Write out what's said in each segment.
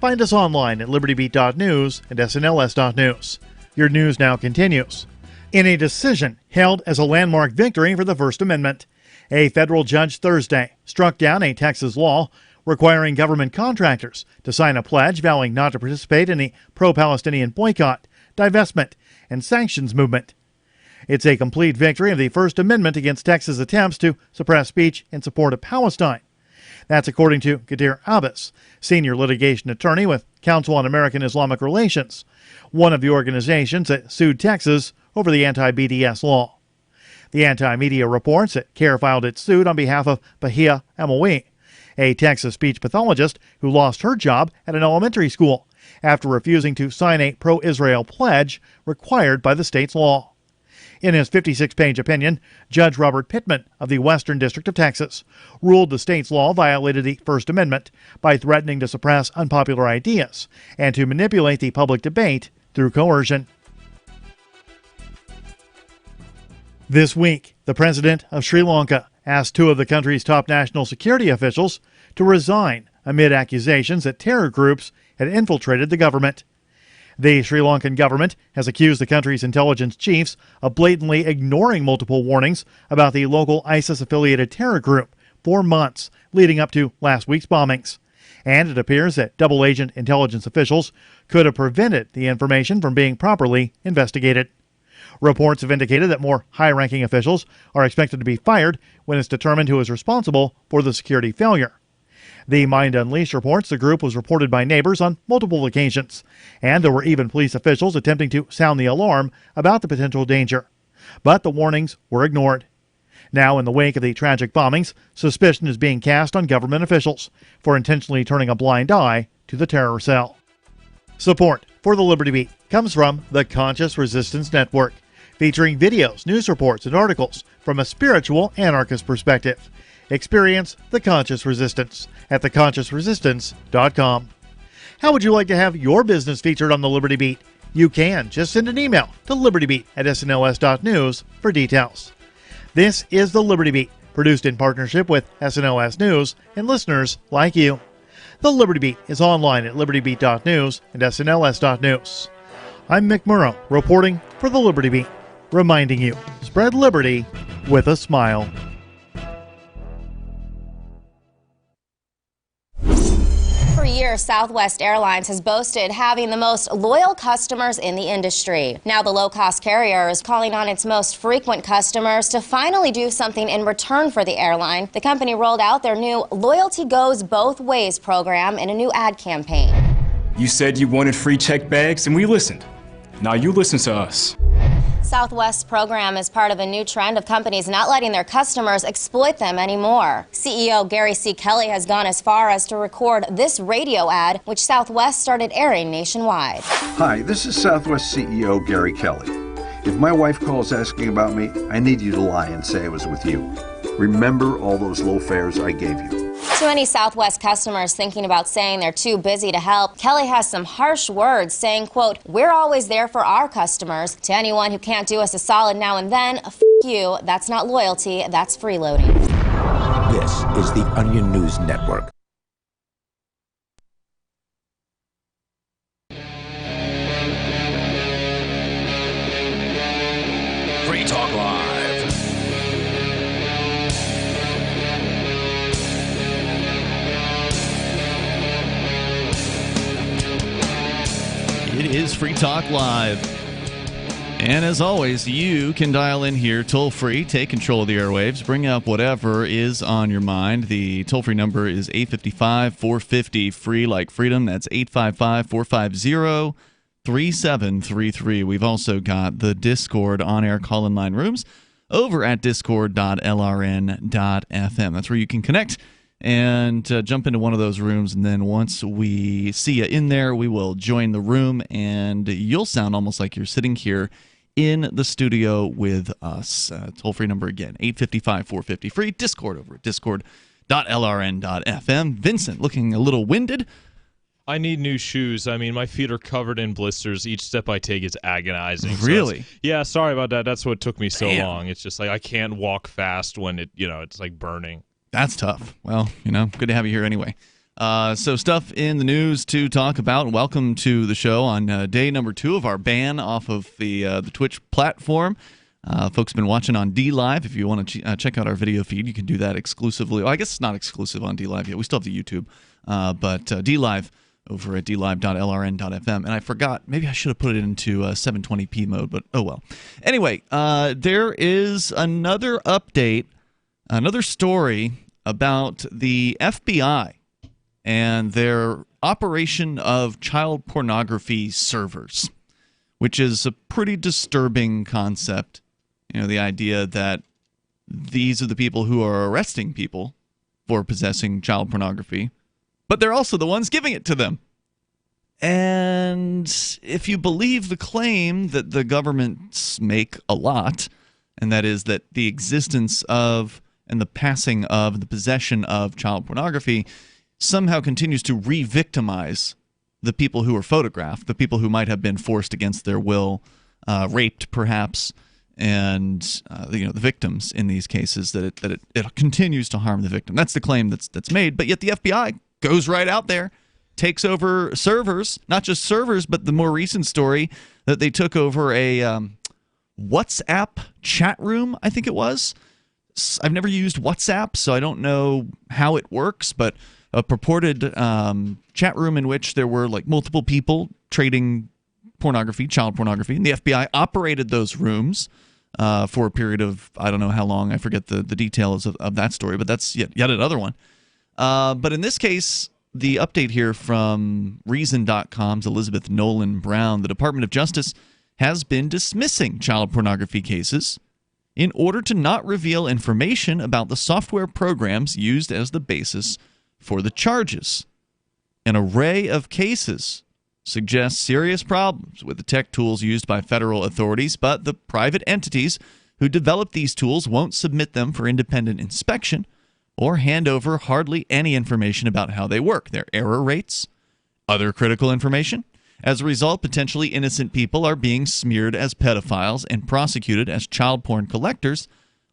Find us online at libertybeat.news and snls.news. Your news now continues. In a decision held as a landmark victory for the First Amendment, a federal judge Thursday struck down a Texas law requiring government contractors to sign a pledge vowing not to participate in the pro-Palestinian boycott, divestment, and sanctions movement. It's a complete victory of the First Amendment against Texas' attempts to suppress speech in support of Palestine. That's according to Qadir Abbas, senior litigation attorney with Council on American Islamic Relations, one of the organizations that sued Texas over the anti-BDS law. The anti-media reports that CARE filed its suit on behalf of Bahia Amawi, a Texas speech pathologist who lost her job at an elementary school after refusing to sign a pro-Israel pledge required by the state's law. In his 56-page opinion, Judge Robert Pittman of the Western District of Texas ruled the state's law violated the First Amendment by threatening to suppress unpopular ideas and to manipulate the public debate through coercion. This week, the president of Sri Lanka asked two of the country's top national security officials to resign amid accusations that terror groups had infiltrated the government. The Sri Lankan government has accused the country's intelligence chiefs of blatantly ignoring multiple warnings about the local ISIS-affiliated terror group for months leading up to last week's bombings. And it appears that double-agent intelligence officials could have prevented the information from being properly investigated. Reports have indicated that more high-ranking officials are expected to be fired when it's determined who is responsible for the security failure. The Mind Unleashed reports the group was reported by neighbors on multiple occasions, and there were even police officials attempting to sound the alarm about the potential danger. But the warnings were ignored. Now, in the wake of the tragic bombings, suspicion is being cast on government officials for intentionally turning a blind eye to the terror cell. Support for the Liberty Beat comes from the Conscious Resistance Network, featuring videos, news reports, and articles from a spiritual anarchist perspective. Experience the Conscious Resistance at theconsciousresistance.com. How would you like to have your business featured on the Liberty Beat? You can. Just send an email to libertybeat@snls.news for details. This is the Liberty Beat, produced in partnership with SNLS News and listeners like you. The Liberty Beat is online at libertybeat.news and snls.news. I'm Mick Murrow, reporting for the Liberty Beat, reminding you, spread liberty with a smile. For years, Southwest Airlines has boasted having the most loyal customers in the industry. Now the low-cost carrier is calling on its most frequent customers to finally do something in return for the airline. The company rolled out their new Loyalty Goes Both Ways program in a new ad campaign. You said you wanted free check bags, and we listened. Now you listen to us. Southwest's program is part of a new trend of companies not letting their customers exploit them anymore. CEO Gary C. Kelly has gone as far as to record this radio ad, which Southwest started airing nationwide. Hi, this is Southwest CEO Gary Kelly. If my wife calls asking about me, I need you to lie and say I was with you. Remember all those low fares I gave you. To any Southwest customers thinking about saying they're too busy to help, Kelly has some harsh words saying, quote, "We're always there for our customers. To anyone who can't do us a solid now and then, f*** you. That's not loyalty, that's freeloading." This is the Onion News Network. Free Talk Live. It is Free Talk Live. And as always, you can dial in here toll-free, take control of the airwaves, bring up whatever is on your mind. The toll-free number is 855-450-FREE like freedom. That's 855-450-3733. We've also got the Discord on-air call-in line rooms over at discord.lrn.fm. That's where you can connect and jump into one of those rooms, and then once we see you in there, we will join the room, and you'll sound almost like you're sitting here in the studio with us. Toll-free number again, 855-450-FREE, Discord over at discord.lrn.fm. Vincent, looking a little winded. I need new shoes. I mean, my feet are covered in blisters. Each step I take is agonizing. Really? So yeah, sorry about that. That's what took me so long. It's just like I can't walk fast when it's like burning. That's tough. Well, good to have you here anyway. So stuff in the news to talk about. Welcome to the show on day number 2 of our ban off of the Twitch platform. Folks have been watching on DLive. If you want to check out our video feed, you can do that exclusively. Well, I guess it's not exclusive on DLive yet. We still have the YouTube. But DLive over at dlive.lrn.fm. And I forgot, maybe I should have put it into 720p mode, but oh well. Anyway, there is another update, another story about the FBI and their operation of child pornography servers, which is a pretty disturbing concept. You know, the idea that these are the people who are arresting people for possessing child pornography, but they're also the ones giving it to them. And if you believe the claim that the governments make a lot, and that is that the existence of and the passing of the possession of child pornography somehow continues to re-victimize the people who are photographed, the people who might have been forced against their will, raped perhaps, and the victims in these cases, that it continues to harm the victim. That's the claim that's made, but yet the FBI goes right out there, takes over servers, not just servers, but the more recent story that they took over a WhatsApp chat room, I think it was. I've never used WhatsApp, so I don't know how it works, but a purported chat room in which there were like multiple people trading pornography, child pornography, and the FBI operated those rooms for a period of, I don't know how long, I forget the details of that story, but that's yet another one. But in this case, the update here from Reason.com's Elizabeth Nolan Brown, the Department of Justice has been dismissing child pornography cases in order to not reveal information about the software programs used as the basis for the charges. An array of cases suggests serious problems with the tech tools used by federal authorities, but the private entities who develop these tools won't submit them for independent inspection or hand over hardly any information about how they work, their error rates, other critical information. As a result, potentially innocent people are being smeared as pedophiles and prosecuted as child porn collectors,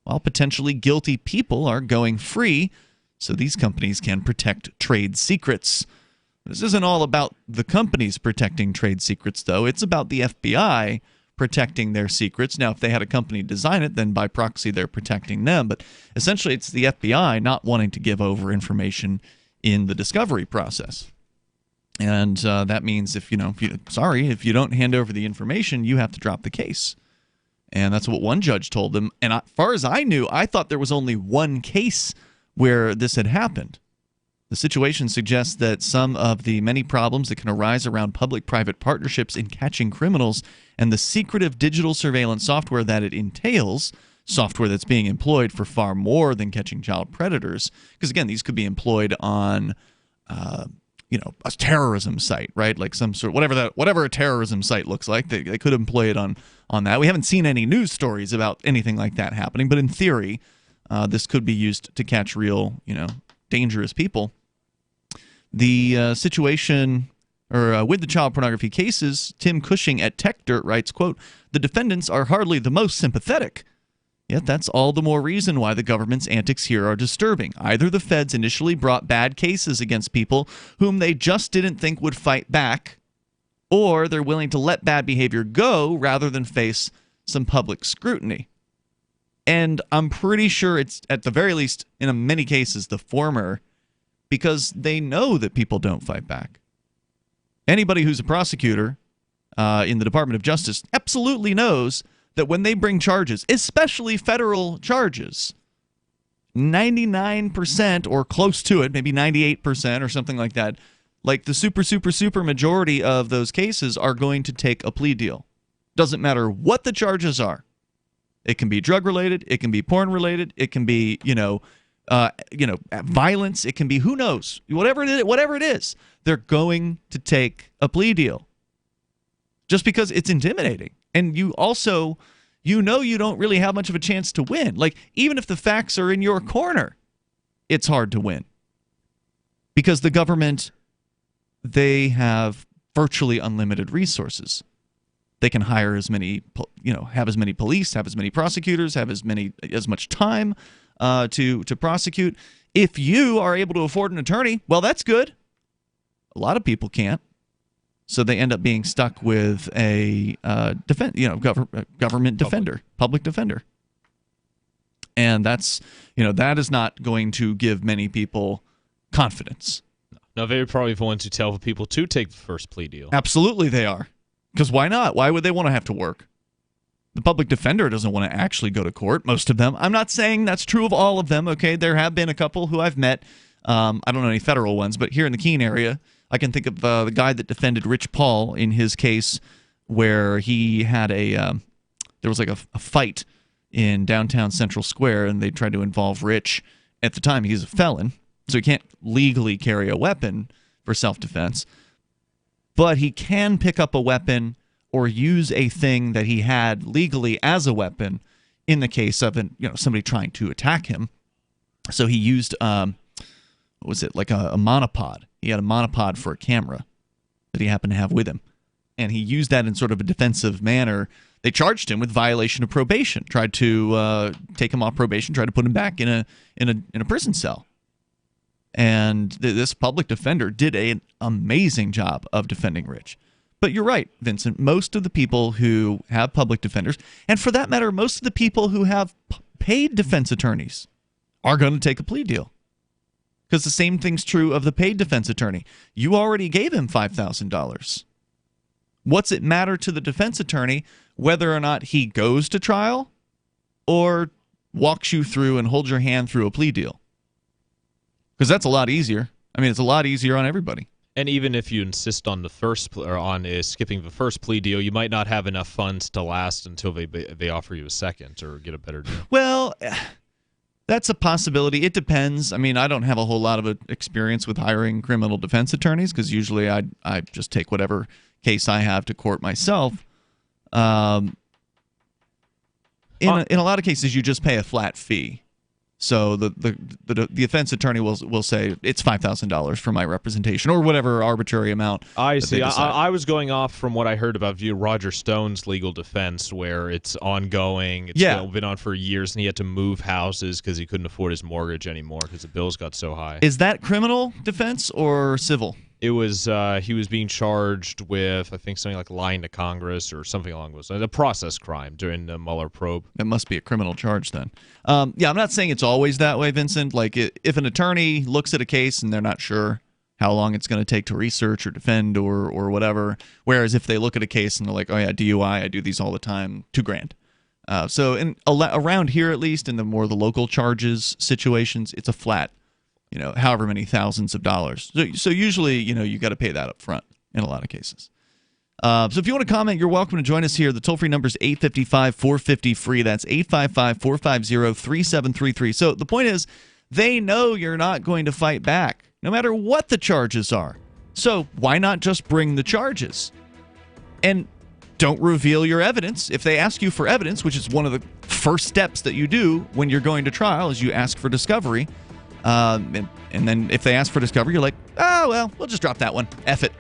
while potentially guilty people are going free so these companies can protect trade secrets. This isn't all about the companies protecting trade secrets, though. It's about the FBI protecting their secrets. Now, if they had a company design it, then by proxy they're protecting them. But essentially it's the FBI not wanting to give over information in the discovery process. And that means if you don't hand over the information, you have to drop the case. And that's what one judge told them. And as far as I knew, I thought there was only one case where this had happened. The situation suggests that some of the many problems that can arise around public-private partnerships in catching criminals and the secretive digital surveillance software that it entails, software that's being employed for far more than catching child predators, because again, these could be employed on a terrorism site, right? Like some sort of whatever a terrorism site looks like, they could employ it on that. We haven't seen any news stories about anything like that happening, but in theory, this could be used to catch real, dangerous people. The situation, with the child pornography cases, Tim Cushing at TechDirt writes, quote, "The defendants are hardly the most sympathetic. Yet that's all the more reason why the government's antics here are disturbing. Either the feds initially brought bad cases against people whom they just didn't think would fight back, or they're willing to let bad behavior go rather than face some public scrutiny." And I'm pretty sure it's, at the very least, in many cases, the former, because they know that people don't fight back. Anybody who's a prosecutor in the Department of Justice absolutely knows that when they bring charges, especially federal charges, 99% or close to it, maybe 98% or something like that, like the super majority of those cases are going to take a plea deal. Doesn't matter what the charges are. It can be drug related, it can be porn related, it can be, violence, it can be who knows, whatever it is, they're going to take a plea deal. Just because it's intimidating. And you also, you don't really have much of a chance to win. Like, even if the facts are in your corner, it's hard to win. Because the government, they have virtually unlimited resources. They can hire as many, have as many police, have as many prosecutors, have as much time. to prosecute. If you are able to afford an attorney, well, that's good. A lot of people can't, so they end up being stuck with a government defender, public defender, and that is not going to give many people confidence. No, they're probably the ones who tell people to take the first plea deal. Absolutely, they are. Because why not? Why would they want to have to work? The public defender doesn't want to actually go to court, most of them. I'm not saying that's true of all of them, okay? There have been a couple who I've met. I don't know any federal ones, but here in the Keene area, I can think of the guy that defended Rich Paul in his case where he had there was like a fight in downtown Central Square, and they tried to involve Rich. At the time, he's a felon, so he can't legally carry a weapon for self-defense. But he can pick up a weapon or use a thing that he had legally as a weapon in the case of somebody trying to attack him. So he used what was it, like a monopod. He had a monopod for a camera that he happened to have with him, and he used that in sort of a defensive manner. They charged him with violation of probation, tried to take him off probation, tried to put him back in a prison cell. And this public defender did an amazing job of defending Rich. But you're right, Vincent. Most of the people who have public defenders, and for that matter, most of the people who have paid defense attorneys, are going to take a plea deal. Because the same thing's true of the paid defense attorney. You already gave him $5,000. What's it matter to the defense attorney whether or not he goes to trial or walks you through and holds your hand through a plea deal? Because that's a lot easier. I mean, it's a lot easier on everybody. And even if you insist on skipping the first plea deal, you might not have enough funds to last until they offer you a second or get a better deal. Well, that's a possibility. It depends. I mean, I don't have a whole lot of experience with hiring criminal defense attorneys because usually I just take whatever case I have to court myself. In a lot of cases, you just pay a flat fee. So the defense attorney will say it's $5,000 for my representation or whatever arbitrary amount. I see. I was going off from what I heard about Roger Stone's legal defense, where it's ongoing. It's been on for years, and he had to move houses because he couldn't afford his mortgage anymore because the bills got so high. Is that criminal defense or civil? It was he was being charged with, I think, something like lying to Congress or something along those lines, a process crime during the Mueller probe. It must be a criminal charge then. I'm not saying it's always that way, Vincent. Like if an attorney looks at a case and they're not sure how long it's going to take to research or defend or whatever, whereas if they look at a case and they're like, oh yeah, DUI, I do these all the time, $2,000. So around here at least, in the local charges situations, it's a flat, however many thousands of dollars. So usually, you got to pay that up front in a lot of cases. So if you want to comment, you're welcome to join us here. The toll-free number is 855-450-FREE. That's 855-450-3733. So the point is, they know you're not going to fight back, no matter what the charges are. So why not just bring the charges? And don't reveal your evidence. If they ask you for evidence, which is one of the first steps that you do when you're going to trial, is you ask for discovery. And then if they ask for discovery, you're like, oh, well, we'll just drop that one. F it.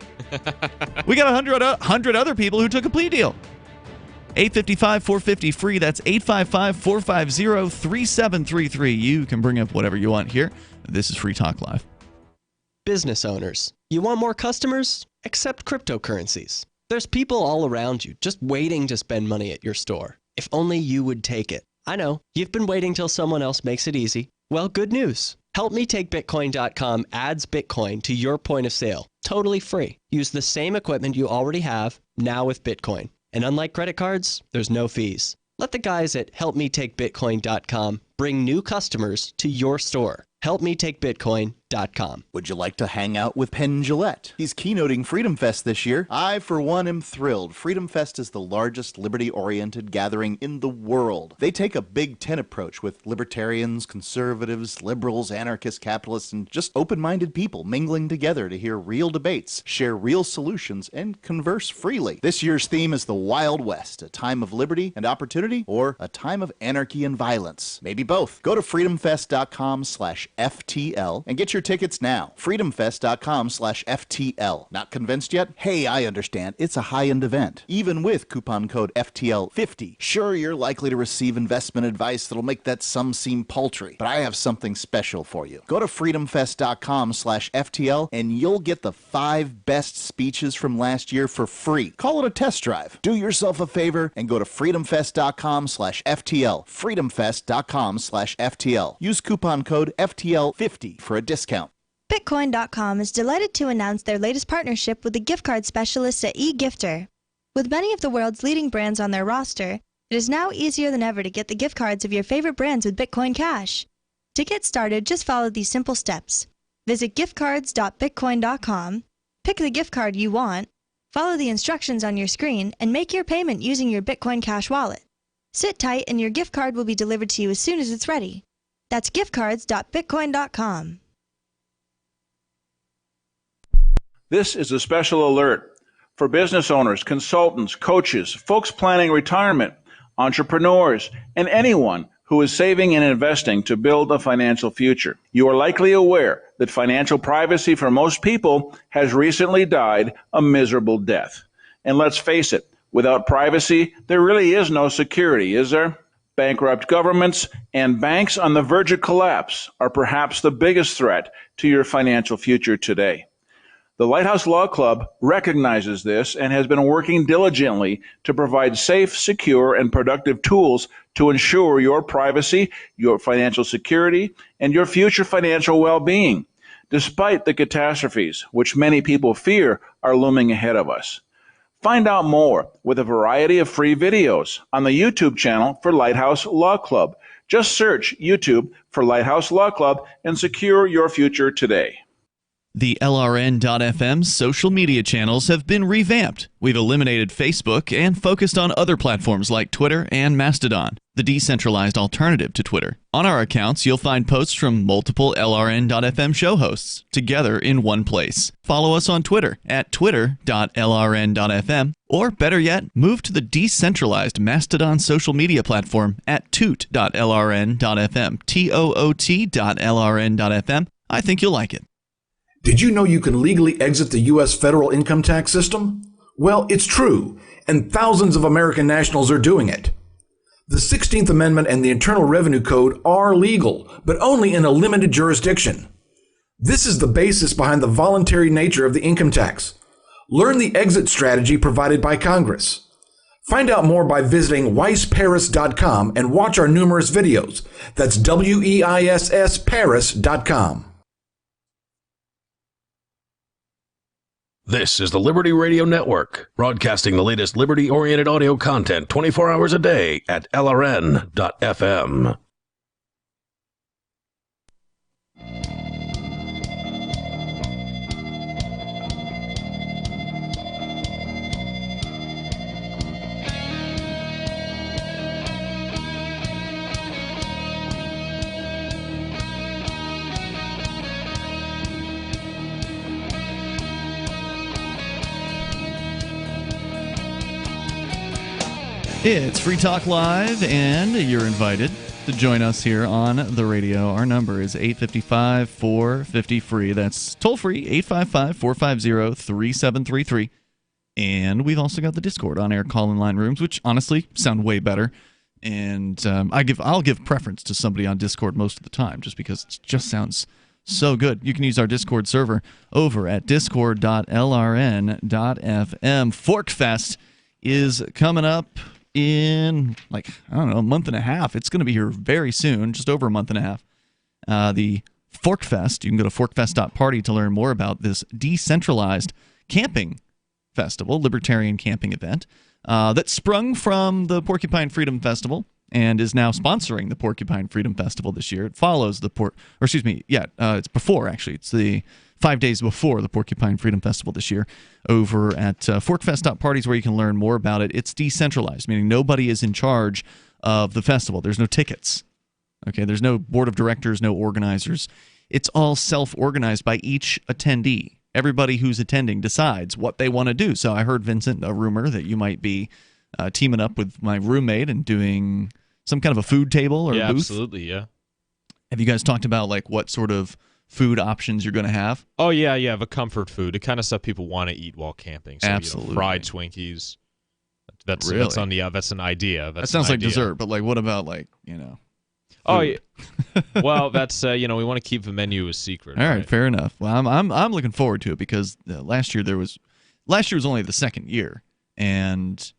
We got 100 other people who took a plea deal. 855-450-FREE. That's 855-450-3733. You can bring up whatever you want here. This is Free Talk Live. Business owners, you want more customers? Accept cryptocurrencies. There's people all around you just waiting to spend money at your store. If only you would take it. I know, you've been waiting till someone else makes it easy. Well, good news. HelpMeTakeBitcoin.com adds Bitcoin to your point of sale, totally free. Use the same equipment you already have, now with Bitcoin. And unlike credit cards, there's no fees. Let the guys at HelpMeTakeBitcoin.com bring new customers to your store. HelpMeTakeBitcoin.com. Would you like to hang out with Penn Jillette? He's keynoting Freedom Fest this year. I, for one, am thrilled. Freedom Fest is the largest liberty-oriented gathering in the world. They take a Big Ten approach with libertarians, conservatives, liberals, anarchists, capitalists, and just open-minded people mingling together to hear real debates, share real solutions, and converse freely. This year's theme is the Wild West, a time of liberty and opportunity, or a time of anarchy and violence. Maybe both. Go to freedomfest.com/FTL and get your tickets now. freedomfest.com/FTL. Not convinced yet? Hey, I understand. It's a high-end event. Even with coupon code FTL50. Sure, you're likely to receive investment advice that'll make that sum seem paltry, but I have something special for you. Go to freedomfest.com/FTL and you'll get the 5 best speeches from last year for free. Call it a test drive. Do yourself a favor and go to freedomfest.com/FTL. freedomfest.com/FTL. Use coupon code FTL50 for a discount. Bitcoin.com is delighted to announce their latest partnership with the gift card specialists at eGifter. With many of the world's leading brands on their roster, it is now easier than ever to get the gift cards of your favorite brands with Bitcoin Cash. To get started, just follow these simple steps. Visit giftcards.bitcoin.com, pick the gift card you want, follow the instructions on your screen, and make your payment using your Bitcoin Cash wallet. Sit tight and your gift card will be delivered to you as soon as it's ready. That's giftcards.bitcoin.com. This is a special alert for business owners, consultants, coaches, folks planning retirement, entrepreneurs, and anyone who is saving and investing to build a financial future. You are likely aware that financial privacy for most people has recently died a miserable death. And let's face it, without privacy, there really is no security, is there? Bankrupt governments and banks on the verge of collapse are perhaps the biggest threat to your financial future today. The Lighthouse Law Club recognizes this and has been working diligently to provide safe, secure, and productive tools to ensure your privacy, your financial security, and your future financial well-being, despite the catastrophes which many people fear are looming ahead of us. Find out more with a variety of free videos on the YouTube channel for Lighthouse Law Club. Just search YouTube for Lighthouse Law Club and secure your future today. The LRN.FM social media channels have been revamped. We've eliminated Facebook and focused on other platforms like Twitter and Mastodon, the decentralized alternative to Twitter. On our accounts, you'll find posts from multiple LRN.FM show hosts together in one place. Follow us on Twitter at twitter.lrn.fm, or better yet, move to the decentralized Mastodon social media platform at toot.lrn.fm, toot.lrn.fm. I think you'll like it. Did you know you can legally exit the U.S. federal income tax system? Well, it's true, and thousands of American nationals are doing it. The 16th Amendment and the Internal Revenue Code are legal, but only in a limited jurisdiction. This is the basis behind the voluntary nature of the income tax. Learn the exit strategy provided by Congress. Find out more by visiting weissparis.com and watch our numerous videos. That's WEISSparis.com. This is the Liberty Radio Network, broadcasting the latest liberty-oriented audio content 24 hours a day at LRN.FM. It's Free Talk Live, and you're invited to join us here on the radio. Our number is 855-450-FREE. That's toll-free, 855-450-3733. And we've also got the Discord on-air call-in line rooms, which honestly sound way better. And I'll give preference to somebody on Discord most of the time, just because it just sounds so good. You can use our Discord server over at discord.lrn.fm. Forkfest is coming up in, a month and a half. It's going to be here very soon, just over a month and a half. The Forkfest, you can go to forkfest.party to learn more about this decentralized camping festival, libertarian camping event that sprung from the Porcupine Freedom Festival and is now sponsoring the Porcupine Freedom Festival this year. It follows the it's before, actually. It's the 5 days before the Porcupine Freedom Festival this year over at forkfest.parties, where you can learn more about it. It's decentralized, meaning nobody is in charge of the festival. There's no tickets. Okay, there's no board of directors, no organizers. It's all self-organized by each attendee. Everybody who's attending decides what they want to do. So I heard, Vincent, a rumor that you might be teaming up with my roommate and doing some kind of a food table or yeah, booth? Absolutely, yeah. Have you guys talked about like what sort of food options you're going to have? Oh yeah, the comfort food, the kind of stuff people want to eat while camping. So, Absolutely. Fried Twinkies. That's Really? That's an idea. That sounds like dessert, but like what about like food? Oh yeah. Well, that's we want to keep the menu a secret. All right, fair enough. Well, I'm looking forward to it because last year was only the second year, and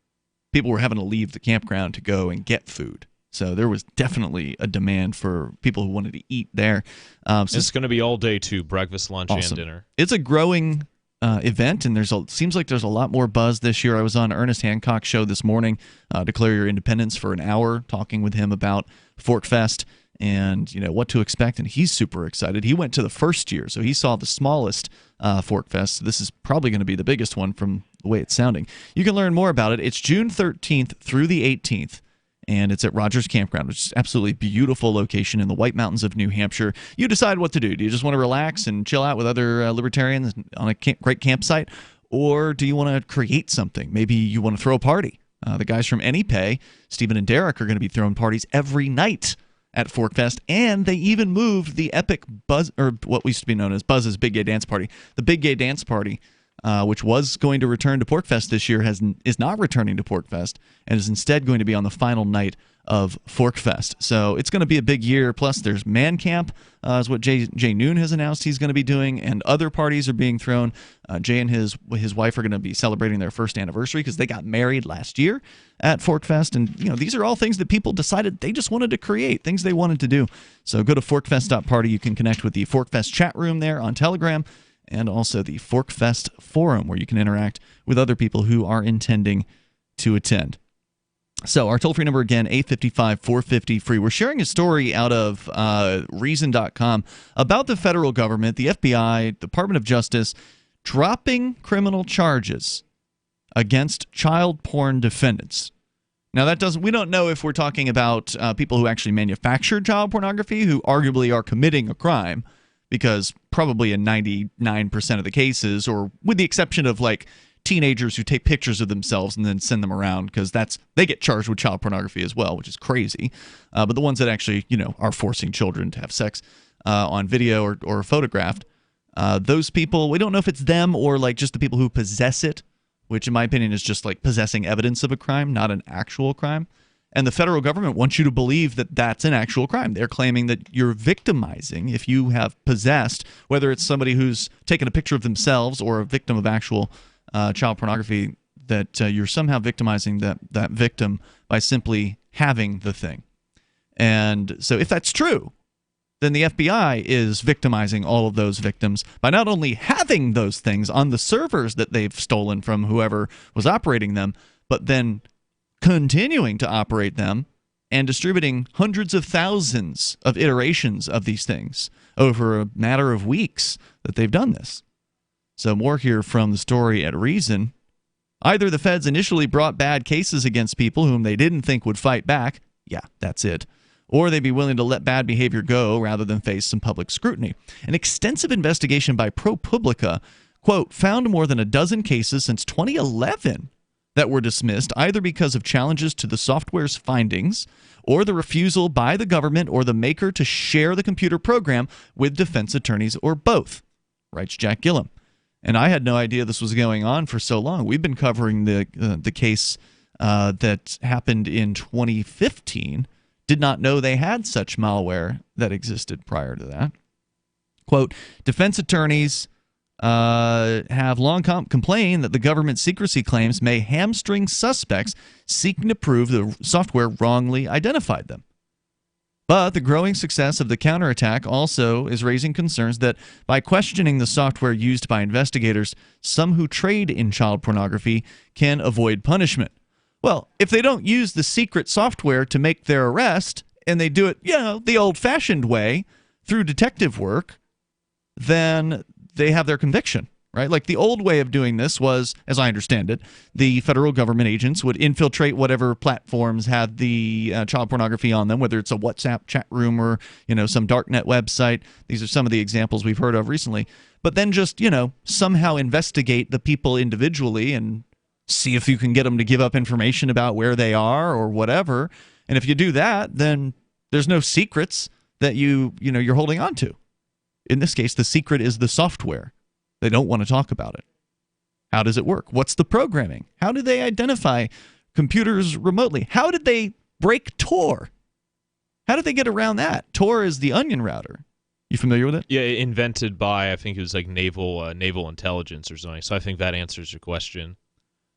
people were having to leave the campground to go and get food. So there was definitely a demand for people who wanted to eat there. So it's going to be all day too, breakfast, lunch, awesome. and dinner. It's a growing event, and seems like there's a lot more buzz this year. I was on Ernest Hancock's show this morning, Declare Your Independence, for an hour, talking with him about Fork Fest and what to expect, and he's super excited. He went to the first year, so he saw the smallest Fork Fest. So this is probably going to be the biggest one from the way it's sounding. You can learn more about it. It's June 13th through the 18th. And it's at Rogers Campground, which is absolutely beautiful location in the White Mountains of New Hampshire. You decide what to do. Do you just want to relax and chill out with other libertarians on a great campsite? Or do you want to create something? Maybe you want to throw a party. The guys from AnyPay, Stephen and Derek, are going to be throwing parties every night at Fork Fest. And they even moved the epic Buzz, or what used to be known as Buzz's Big Gay Dance Party. The Big Gay Dance Party, which was going to return to PorkFest this year, is not returning to PorkFest and is instead going to be on the final night of ForkFest. So it's going to be a big year. Plus, there's Man Camp, is what Jay Noon has announced he's going to be doing, and other parties are being thrown. Jay and his wife are going to be celebrating their first anniversary because they got married last year at ForkFest. And these are all things that people decided they just wanted to create, things they wanted to do. So go to forkfest.party. You can connect with the ForkFest chat room there on Telegram, and also the ForkFest forum, where you can interact with other people who are intending to attend. So our toll-free number again, 855-450-FREE. We're sharing a story out of Reason.com about the federal government, the FBI, Department of Justice, dropping criminal charges against child porn defendants. Now, we don't know if we're talking about people who actually manufacture child pornography, who arguably are committing a crime, because probably in 99% of the cases, or with the exception of like teenagers who take pictures of themselves and then send them around, because they get charged with child pornography as well, which is crazy. But the ones that actually are forcing children to have sex on video or photographed, those people, we don't know if it's them or like just the people who possess it, which in my opinion is just like possessing evidence of a crime, not an actual crime. And the federal government wants you to believe that that's an actual crime. They're claiming that you're victimizing if you have possessed, whether it's somebody who's taken a picture of themselves or a victim of actual child pornography, that you're somehow victimizing that victim by simply having the thing. And so if that's true, then the FBI is victimizing all of those victims by not only having those things on the servers that they've stolen from whoever was operating them, but then continuing to operate them and distributing hundreds of thousands of iterations of these things over a matter of weeks that they've done this. So more here from the story at Reason. Either the feds initially brought bad cases against people whom they didn't think would fight back, yeah, that's it, or they'd be willing to let bad behavior go rather than face some public scrutiny. An extensive investigation by ProPublica, quote, found more than a dozen cases since 2011 that were dismissed either because of challenges to the software's findings or the refusal by the government or the maker to share the computer program with defense attorneys, or both, writes Jack Gillum. And I had no idea this was going on for so long. We've been covering the case that happened in 2015. Did not know they had such malware that existed prior to that. Quote, defense attorneys have long complained that the government's secrecy claims may hamstring suspects seeking to prove the software wrongly identified them. But the growing success of the counterattack also is raising concerns that by questioning the software used by investigators, some who trade in child pornography can avoid punishment. Well, if they don't use the secret software to make their arrest, and they do it, the old-fashioned way through detective work, then they have their conviction, right? Like the old way of doing this was, as I understand it, the federal government agents would infiltrate whatever platforms had the child pornography on them, whether it's a WhatsApp chat room or, some darknet website. These are some of the examples we've heard of recently. But then just, somehow investigate the people individually and see if you can get them to give up information about where they are or whatever. And if you do that, then there's no secrets that you're holding on to. In this case, the secret is the software. They don't want to talk about it. How does it work? What's the programming? How do they identify computers remotely? How did they break Tor? How did they get around that? Tor is the onion router. You familiar with it? Yeah, invented by, I think it was like naval intelligence or something. So I think that answers your question.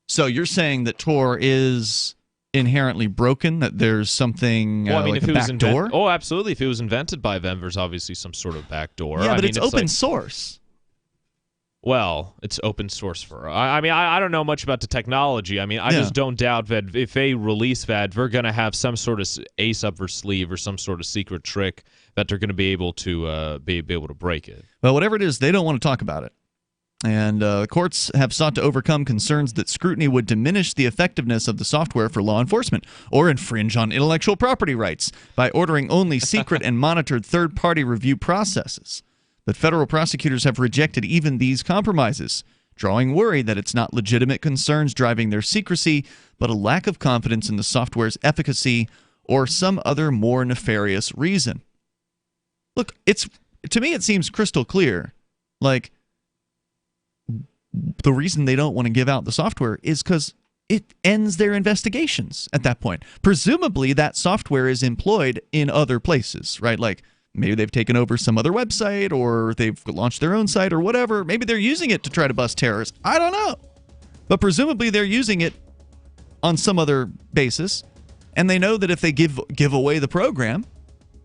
So you're saying that Tor is inherently broken, that there's something like a backdoor? Oh, absolutely. If it was invented by them, there's obviously some sort of backdoor. Yeah, but it's open source. Well, it's open source for. I don't know much about the technology. I just don't doubt that if they release that, they're going to have some sort of ace up their sleeve or some sort of secret trick that they're going to be able to break it. Well, whatever it is, they don't want to talk about it. And courts have sought to overcome concerns that scrutiny would diminish the effectiveness of the software for law enforcement or infringe on intellectual property rights by ordering only secret and monitored third-party review processes. But federal prosecutors have rejected even these compromises, drawing worry that it's not legitimate concerns driving their secrecy, but a lack of confidence in the software's efficacy or some other more nefarious reason. Look, to me it seems crystal clear. Like, the reason they don't want to give out the software is because it ends their investigations at that point. Presumably that software is employed in other places, right? Like, maybe they've taken over some other website or they've launched their own site or whatever. Maybe they're using it to try to bust terrorists. I don't know. But presumably they're using it on some other basis, and they know that if they give away the program,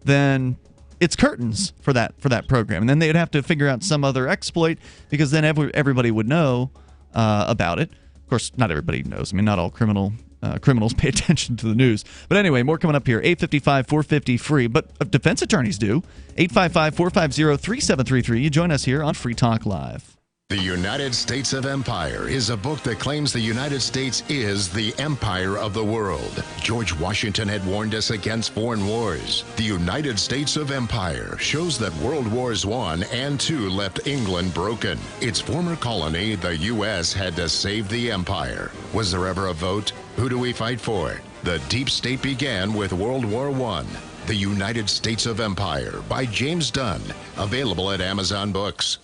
then it's curtains for that program. And then they'd have to figure out some other exploit, because then everybody would know about it. Of course, not everybody knows. Not all criminals pay attention to the news. But anyway, more coming up here. 855-450-FREE. But defense attorneys do. 855-450-3733. You join us here on Free Talk Live. The United States of Empire is a book that claims the United States is the empire of the world. George Washington had warned us against foreign wars. The United States of Empire shows that World Wars I and II left England broken. Its former colony, the U.S., had to save the empire. Was there ever a vote? Who do we fight for? The deep state began with World War I. The United States of Empire by James Dunn. Available at Amazon Books.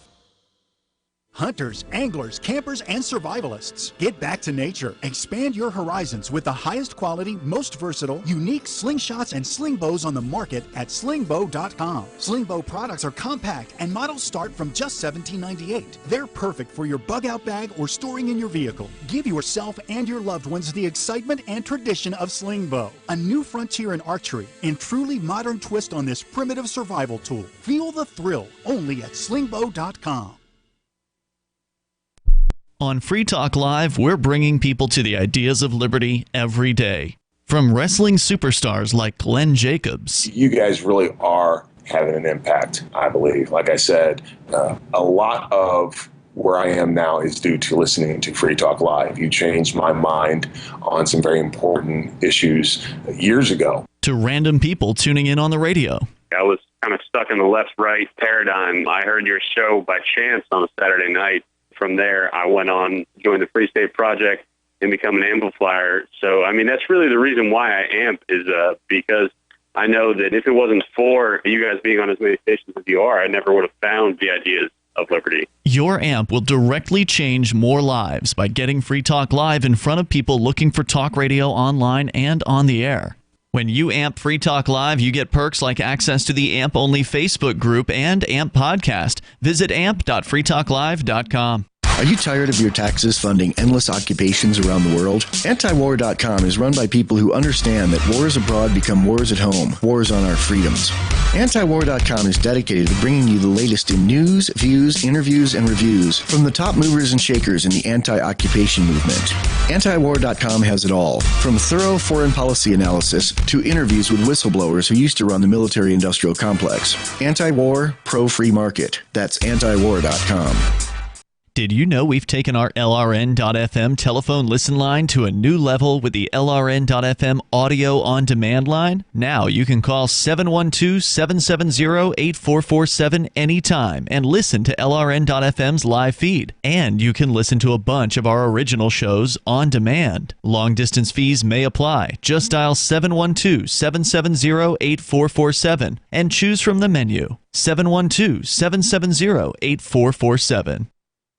Hunters, anglers, campers, and survivalists. Get back to nature. Expand your horizons with the highest quality, most versatile, unique slingshots and sling bows on the market at slingbow.com. Slingbow products are compact and models start from just $17.98. They're perfect for your bug-out bag or storing in your vehicle. Give yourself and your loved ones the excitement and tradition of Slingbow, a new frontier in archery and truly modern twist on this primitive survival tool. Feel the thrill only at slingbow.com. On Free Talk Live, we're bringing people to the ideas of liberty every day. From wrestling superstars like Glenn Jacobs. You guys really are having an impact, I believe. Like I said, a lot of where I am now is due to listening to Free Talk Live. You changed my mind on some very important issues years ago. To random people tuning in on the radio. I was kind of stuck in the left-right paradigm. I heard your show by chance on a Saturday night. From there, I went on, joined the Free State Project, and become an amplifier. So, that's really the reason why I amp, is because I know that if it wasn't for you guys being on as many stations as you are, I never would have found the ideas of liberty. Your amp will directly change more lives by getting Free Talk Live in front of people looking for talk radio online and on the air. When you amp Free Talk Live, you get perks like access to the AMP-only Facebook group and AMP podcast. Visit amp.freetalklive.com. Are you tired of your taxes funding endless occupations around the world? Antiwar.com is run by people who understand that wars abroad become wars at home, wars on our freedoms. Antiwar.com is dedicated to bringing you the latest in news, views, interviews, and reviews from the top movers and shakers in the anti-occupation movement. Antiwar.com has it all, from thorough foreign policy analysis to interviews with whistleblowers who used to run the military-industrial complex. Anti-war, pro-free market. That's antiwar.com. Did you know we've taken our LRN.FM telephone listen line to a new level with the LRN.FM audio on demand line? Now you can call 712-770-8447 anytime and listen to LRN.FM's live feed. And you can listen to a bunch of our original shows on demand. Long distance fees may apply. Just dial 712-770-8447 and choose from the menu. 712-770-8447.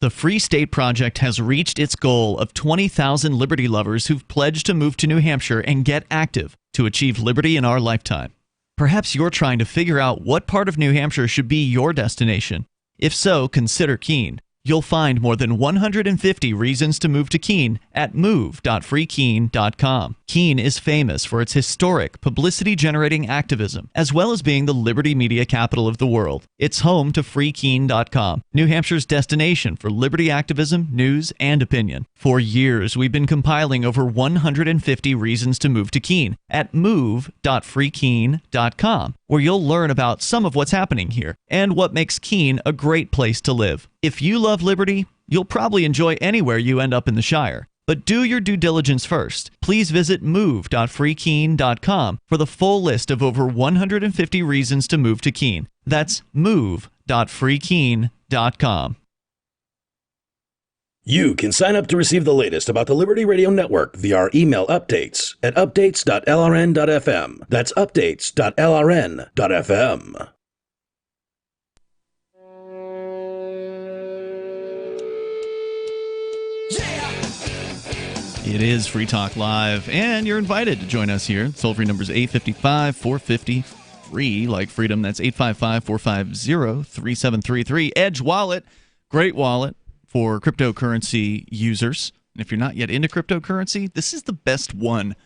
The Free State Project has reached its goal of 20,000 liberty lovers who've pledged to move to New Hampshire and get active to achieve liberty in our lifetime. Perhaps you're trying to figure out what part of New Hampshire should be your destination. If so, consider Keene. You'll find more than 150 reasons to move to Keene at move.freekeene.com. Keene is famous for its historic, publicity-generating activism, as well as being the liberty media capital of the world. It's home to freekeene.com, New Hampshire's destination for liberty activism, news, and opinion. For years, we've been compiling over 150 reasons to move to Keene at move.freekeene.com, where you'll learn about some of what's happening here and what makes Keene a great place to live. If you love liberty, you'll probably enjoy anywhere you end up in the Shire. But do your due diligence first. Please visit move.freekeene.com for the full list of over 150 reasons to move to Keene. That's move.freekeene.com. You can sign up to receive the latest about the Liberty Radio Network via our email updates at updates.lrn.fm. That's updates.lrn.fm. It is Free Talk Live, and you're invited to join us here. Toll-free number is 855-450-FREE, like freedom. That's 855-450-3733. Edge Wallet, great wallet for cryptocurrency users. And if you're not yet into cryptocurrency, this is the best one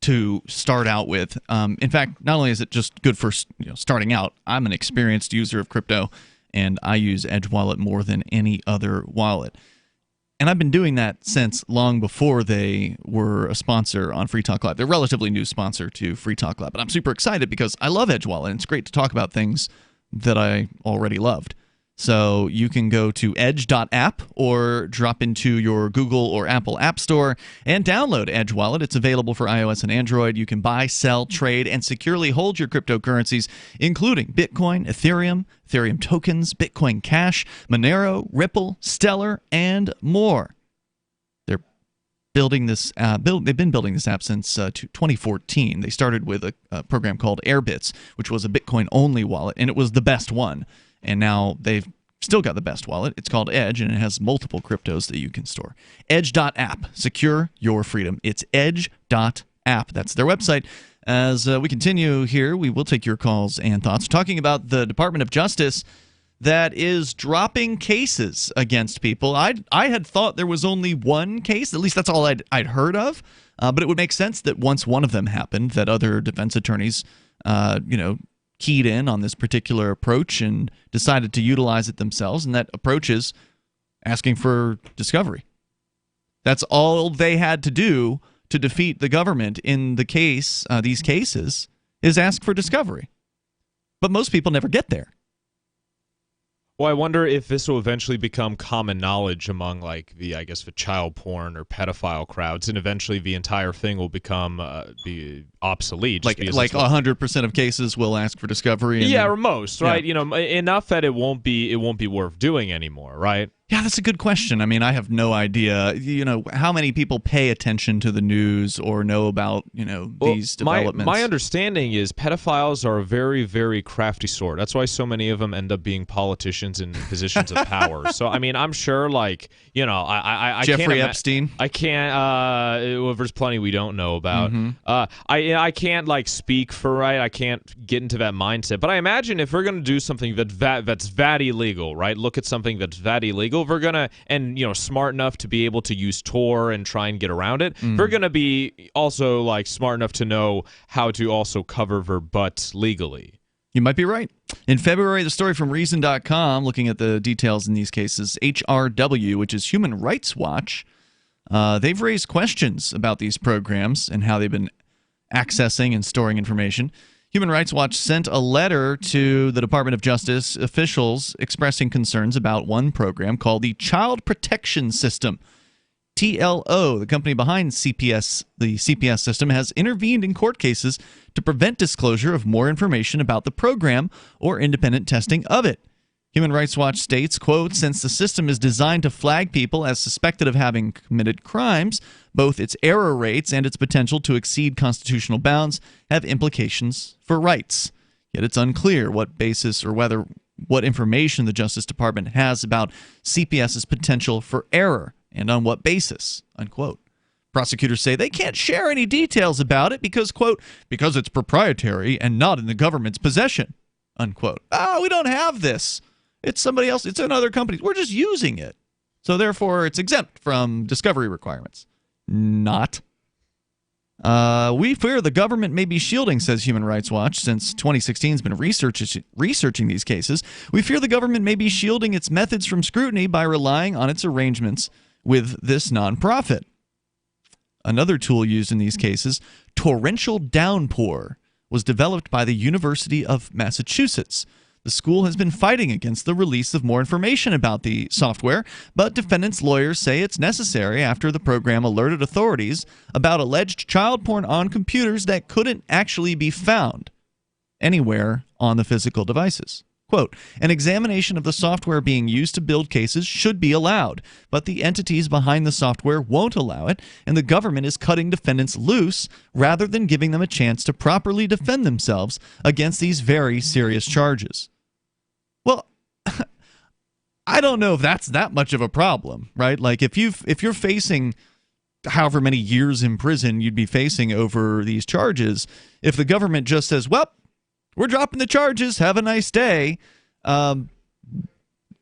to start out with. In fact, not only is it just good for starting out, I'm an experienced user of crypto, and I use Edge Wallet more than any other wallet. And I've been doing that since long before they were a sponsor on Free Talk Live. They're a relatively new sponsor to Free Talk Live. But I'm super excited because I love Edge Wallet, and it's great to talk about things that I already loved. So you can go to edge.app or drop into your Google or Apple App Store and download Edge Wallet. It's available for iOS and Android. You can buy, sell, trade, and securely hold your cryptocurrencies, including Bitcoin, Ethereum, Ethereum tokens, Bitcoin Cash, Monero, Ripple, Stellar, and more. They're building this. They've been building this app since 2014. They started with a program called Airbits, which was a Bitcoin-only wallet, and it was the best one. And now they've still got the best wallet. It's called Edge, and it has multiple cryptos that you can store. Edge.app. Secure your freedom. It's edge.app. That's their website. As we continue here, we will take your calls and thoughts. Talking about the Department of Justice that is dropping cases against people. I had thought there was only one case. At least that's all I'd heard of. But it would make sense that once one of them happened, that other defense attorneys, keyed in on this particular approach and decided to utilize it themselves, and that approach is asking for discovery. That's all they had to do to defeat the government in the case, these cases, is ask for discovery. But most people never get there. Well, I wonder if this will eventually become common knowledge among, the child porn or pedophile crowds, and eventually the entire thing will become be obsolete. Like 100% of cases will ask for discovery. And or most, right? Yeah. Enough that it won't be worth doing anymore, right? Yeah, that's a good question. I mean, I have no idea, how many people pay attention to the news or know about, these developments. My understanding is pedophiles are a very, very crafty sort. That's why so many of them end up being politicians in positions of power. So, I mean, I'm sure, I Jeffrey Epstein. I can't, there's plenty we don't know about. Mm-hmm. I can't, speak for, I can't get into that mindset. But I imagine if we're going to do something that's that illegal, right? Look at something that's that illegal. If we're gonna, and smart enough to be able to use Tor and try and get around it, we're gonna be also smart enough to know how to also cover their butts legally. You might be right. In February, the story from Reason.com, looking at the details in these cases, HRW, which is Human Rights Watch, they've raised questions about these programs and how they've been accessing and storing information. Human Rights Watch sent a letter to the Department of Justice officials expressing concerns about one program called the Child Protection System. TLO, the company behind CPS, the CPS system, has intervened in court cases to prevent disclosure of more information about the program or independent testing of it. Human Rights Watch states, quote, since the system is designed to flag people as suspected of having committed crimes, both its error rates and its potential to exceed constitutional bounds have implications for rights. Yet it's unclear what basis or what information the Justice Department has about CPS's potential for error and on what basis, unquote. Prosecutors say they can't share any details about it because, quote, because it's proprietary and not in the government's possession, unquote. We don't have this. It's somebody else. It's another company. We're just using it. So therefore, it's exempt from discovery requirements. Not. We fear the government may be shielding, says Human Rights Watch, since 2016 has been researching these cases. We fear the government may be shielding its methods from scrutiny by relying on its arrangements with this nonprofit. Another tool used in these cases, torrential downpour, was developed by the University of Massachusetts. The school has been fighting against the release of more information about the software, but defendants' lawyers say it's necessary after the program alerted authorities about alleged child porn on computers that couldn't actually be found anywhere on the physical devices. Quote, an examination of the software being used to build cases should be allowed, but the entities behind the software won't allow it, and the government is cutting defendants loose rather than giving them a chance to properly defend themselves against these very serious charges. Well, I don't know if that's that much of a problem, right? Like if you're facing however many years in prison you'd be facing over these charges, if the government just says, well, we're dropping the charges, have a nice day, wouldn't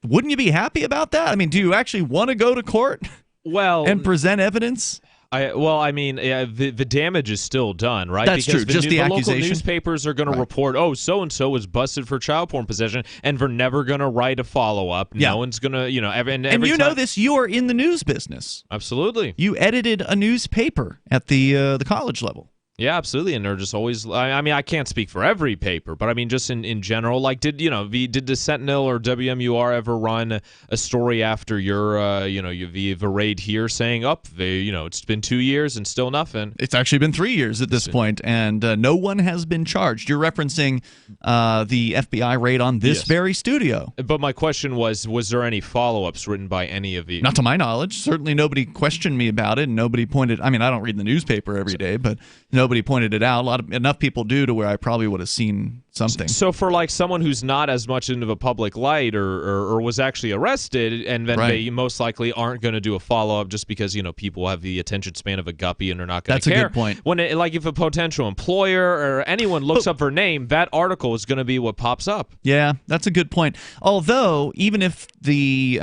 you be happy about that? I mean, do you actually want to go to court and present evidence? The damage is still done, right? That's because true. Just the local accusation. newspapers are going to report, so-and-so was busted for child porn possession, and we're never going to write a follow-up. Yeah. No one's going to, and you know this, you are in the news business. Absolutely. You edited a newspaper at the college level. Yeah, absolutely, and they're just always. I can't speak for every paper, but I mean, just in general, like, did the Sentinel or WMUR ever run a story after your the raid here saying, it's been 2 years and still nothing? It's actually been 3 years at this point, and no one has been charged. You're referencing the FBI raid on this very studio. But my question was there any follow-ups written by any of you? Not to my knowledge. Certainly, nobody questioned me about it, and nobody pointed. I mean, I don't read the newspaper every day, but nobody pointed it out. Enough people do to where I probably would have seen something. So for like someone who's not as much into the public light or was actually arrested, and then they most likely aren't going to do a follow-up just because people have the attention span of a guppy and they're not going to care. That's a good point. When if a potential employer or anyone looks up her name, that article is going to be what pops up. Yeah, that's a good point. Although even if the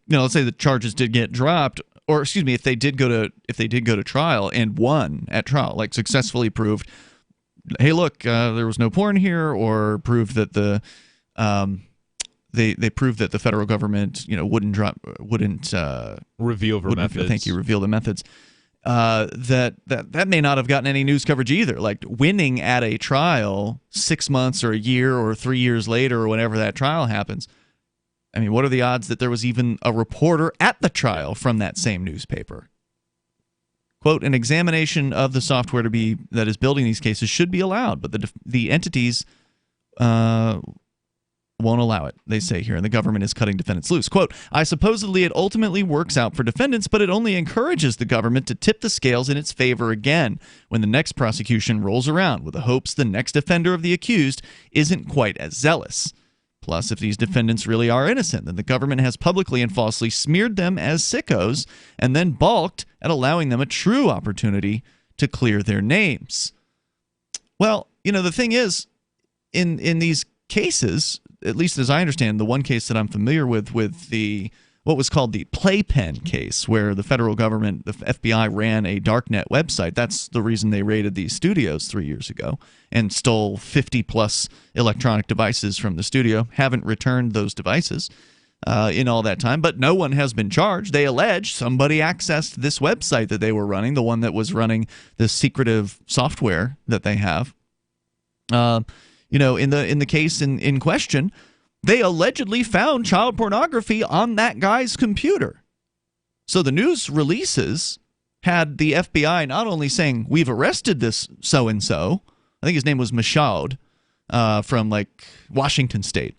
let's say the charges did get dropped, or excuse me, if they did go to trial and won at trial, like successfully proved, hey, look, there was no porn here, or proved that they proved that the federal government wouldn't reveal their methods. Thank you, reveal the methods. That may not have gotten any news coverage either. Like winning at a trial 6 months or a year or 3 years later or whenever that trial happens. I mean, what are the odds that there was even a reporter at the trial from that same newspaper? Quote, an examination of the software that is building these cases should be allowed, but the entities won't allow it, they say here, and the government is cutting defendants loose. Quote, supposedly it ultimately works out for defendants, but it only encourages the government to tip the scales in its favor again when the next prosecution rolls around, with the hopes the next offender of the accused isn't quite as zealous. Plus, if these defendants really are innocent, then the government has publicly and falsely smeared them as sickos and then balked at allowing them a true opportunity to clear their names. Well, the thing is, in these cases, at least as I understand, the one case that I'm familiar with what was called the Playpen case, where the federal government, the FBI, ran a darknet website. That's the reason they raided these studios 3 years ago and stole 50-plus electronic devices from the studio. Haven't returned those devices in all that time, but no one has been charged. They allege somebody accessed this website that they were running, the one that was running the secretive software that they have. In the case in question, they allegedly found child pornography on that guy's computer. So the news releases had the FBI not only saying, we've arrested this so-and-so, I think his name was Michaud, from Washington State.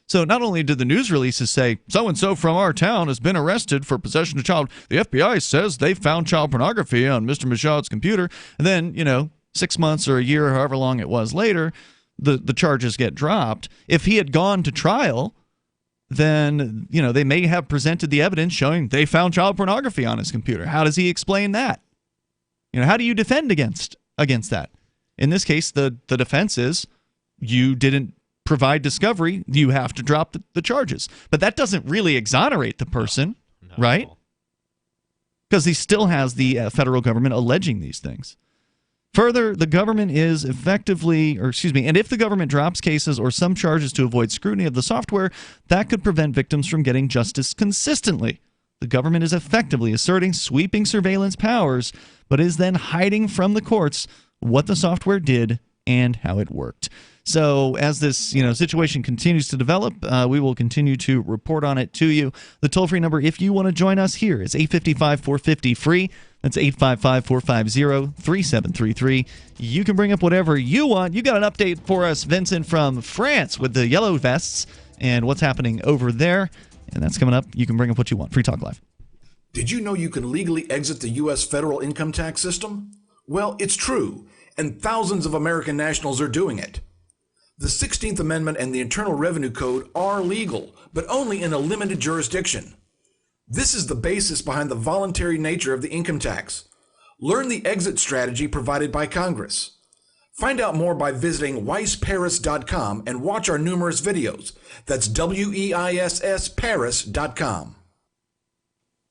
So not only did the news releases say, so-and-so from our town has been arrested for possession of child, the FBI says they found child pornography on Mr. Michaud's computer, and then, 6 months or a year, or however long it was later, the charges get dropped. If he had gone to trial, then, they may have presented the evidence showing they found child pornography on his computer. How does he explain that? How do you defend against that? In this case, the defense is you didn't provide discovery, you have to drop the charges. But that doesn't really exonerate the person, right? Because he still has the federal government alleging these things. Further, the government is and if the government drops cases or some charges to avoid scrutiny of the software, that could prevent victims from getting justice consistently. The government is effectively asserting sweeping surveillance powers, but is then hiding from the courts what the software did and how it worked. So as this situation continues to develop, we will continue to report on it to you. The toll-free number, if you want to join us here, is 855-450-FREE. That's 855-450-3733. You can bring up whatever you want. You got an update for us, Vincent, from France with the yellow vests and what's happening over there. And that's coming up. You can bring up what you want. Free Talk Live. Did you know you can legally exit the U.S. federal income tax system? Well, it's true, and thousands of American nationals are doing it. The 16th Amendment and the Internal Revenue Code are legal, but only in a limited jurisdiction. This is the basis behind the voluntary nature of the income tax. Learn the exit strategy provided by Congress. Find out more by visiting weissparis.com and watch our numerous videos. That's WEISS Paris.com.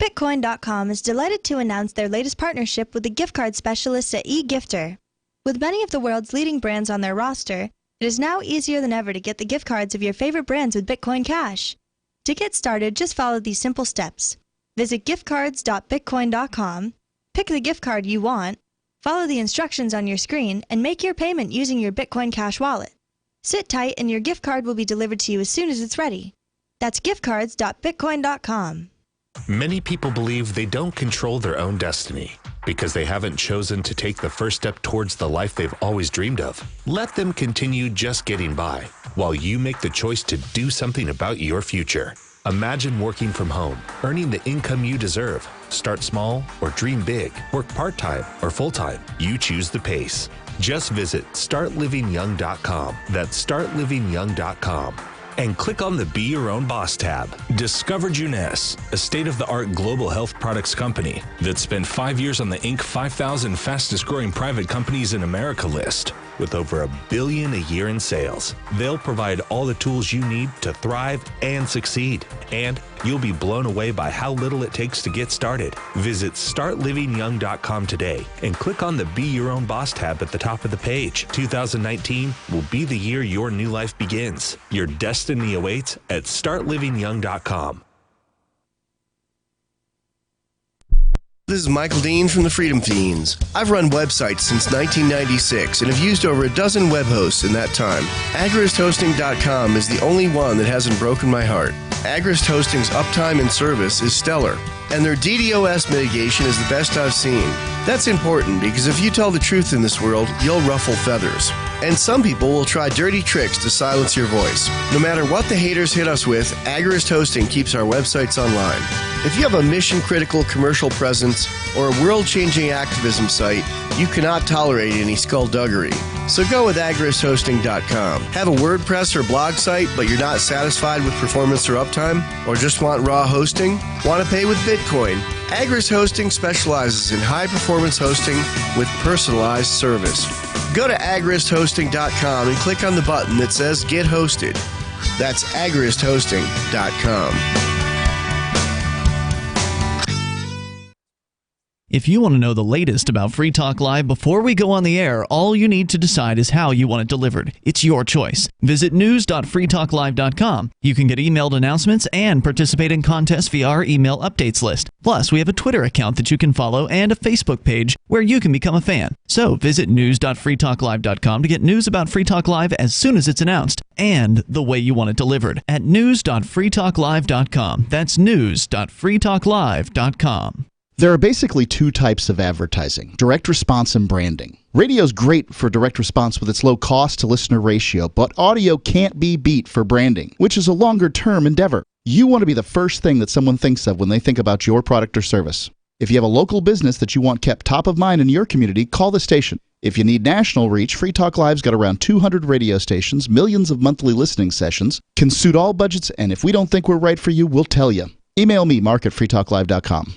Bitcoin.com is delighted to announce their latest partnership with the gift card specialists at eGifter. With many of the world's leading brands on their roster, it is now easier than ever to get the gift cards of your favorite brands with Bitcoin Cash. To get started, just follow these simple steps. Visit giftcards.bitcoin.com, pick the gift card you want, follow the instructions on your screen, and make your payment using your Bitcoin Cash wallet. Sit tight and your gift card will be delivered to you as soon as it's ready. That's giftcards.bitcoin.com. Many people believe they don't control their own destiny because they haven't chosen to take the first step towards the life they've always dreamed of. Let them continue just getting by while you make the choice to do something about your future. Imagine working from home, earning the income you deserve. Start small or dream big. Work part-time or full-time. You choose the pace. Just visit startlivingyoung.com. That's startlivingyoung.com. And click on the Be Your Own Boss tab. Discover Juness, a state-of-the-art global health products company that spent 5 years on the Inc. 5,000 fastest-growing private companies in America list. With over $1 billion a year in sales, they'll provide all the tools you need to thrive and succeed. And you'll be blown away by how little it takes to get started. Visit startlivingyoung.com today and click on the Be Your Own Boss tab at the top of the page. 2019 will be the year your new life begins. Your destiny awaits at startlivingyoung.com. This is Michael Dean from the Freedom Fiends. I've run websites since 1996 and have used over a dozen web hosts in that time. AgristHosting.com is the only one that hasn't broken my heart. Agrist Hosting's uptime and service is stellar, and their DDoS mitigation is the best I've seen. That's important because if you tell the truth in this world, you'll ruffle feathers. And some people will try dirty tricks to silence your voice. No matter what the haters hit us with, Agrist Hosting keeps our websites online. If you have a mission-critical commercial presence or a world-changing activism site, you cannot tolerate any skullduggery. So go with agristhosting.com. Have a WordPress or blog site, but you're not satisfied with performance or uptime? Or just want raw hosting? Want to pay with Bitcoin? Agrist Hosting specializes in high-performance hosting with personalized service. Go to agristhosting.com and click on the button that says Get Hosted. That's agristhosting.com. If you want to know the latest about Free Talk Live before we go on the air, all you need to decide is how you want it delivered. It's your choice. Visit news.freetalklive.com. You can get emailed announcements and participate in contests via our email updates list. Plus, we have a Twitter account that you can follow and a Facebook page where you can become a fan. So visit news.freetalklive.com to get news about Free Talk Live as soon as it's announced and the way you want it delivered at news.freetalklive.com. That's news.freetalklive.com. There are basically two types of advertising, direct response and branding. Radio's great for direct response with its low cost to listener ratio, but audio can't be beat for branding, which is a longer-term endeavor. You want to be the first thing that someone thinks of when they think about your product or service. If you have a local business that you want kept top of mind in your community, call the station. If you need national reach, Free Talk Live's got around 200 radio stations, millions of monthly listening sessions, can suit all budgets, and if we don't think we're right for you, we'll tell you. Email me, mark@freetalklive.com.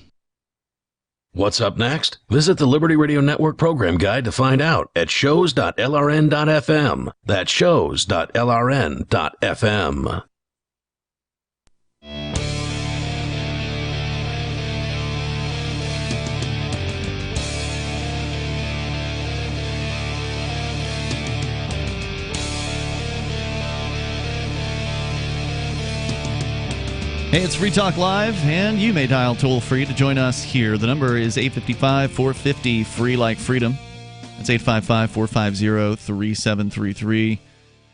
What's up next? Visit the Liberty Radio Network program guide to find out at shows.lrn.fm. That's shows.lrn.fm. Hey, it's Free Talk Live, and you may dial toll-free to join us here. The number is 855-450-FREE like freedom. That's 855-450-3733.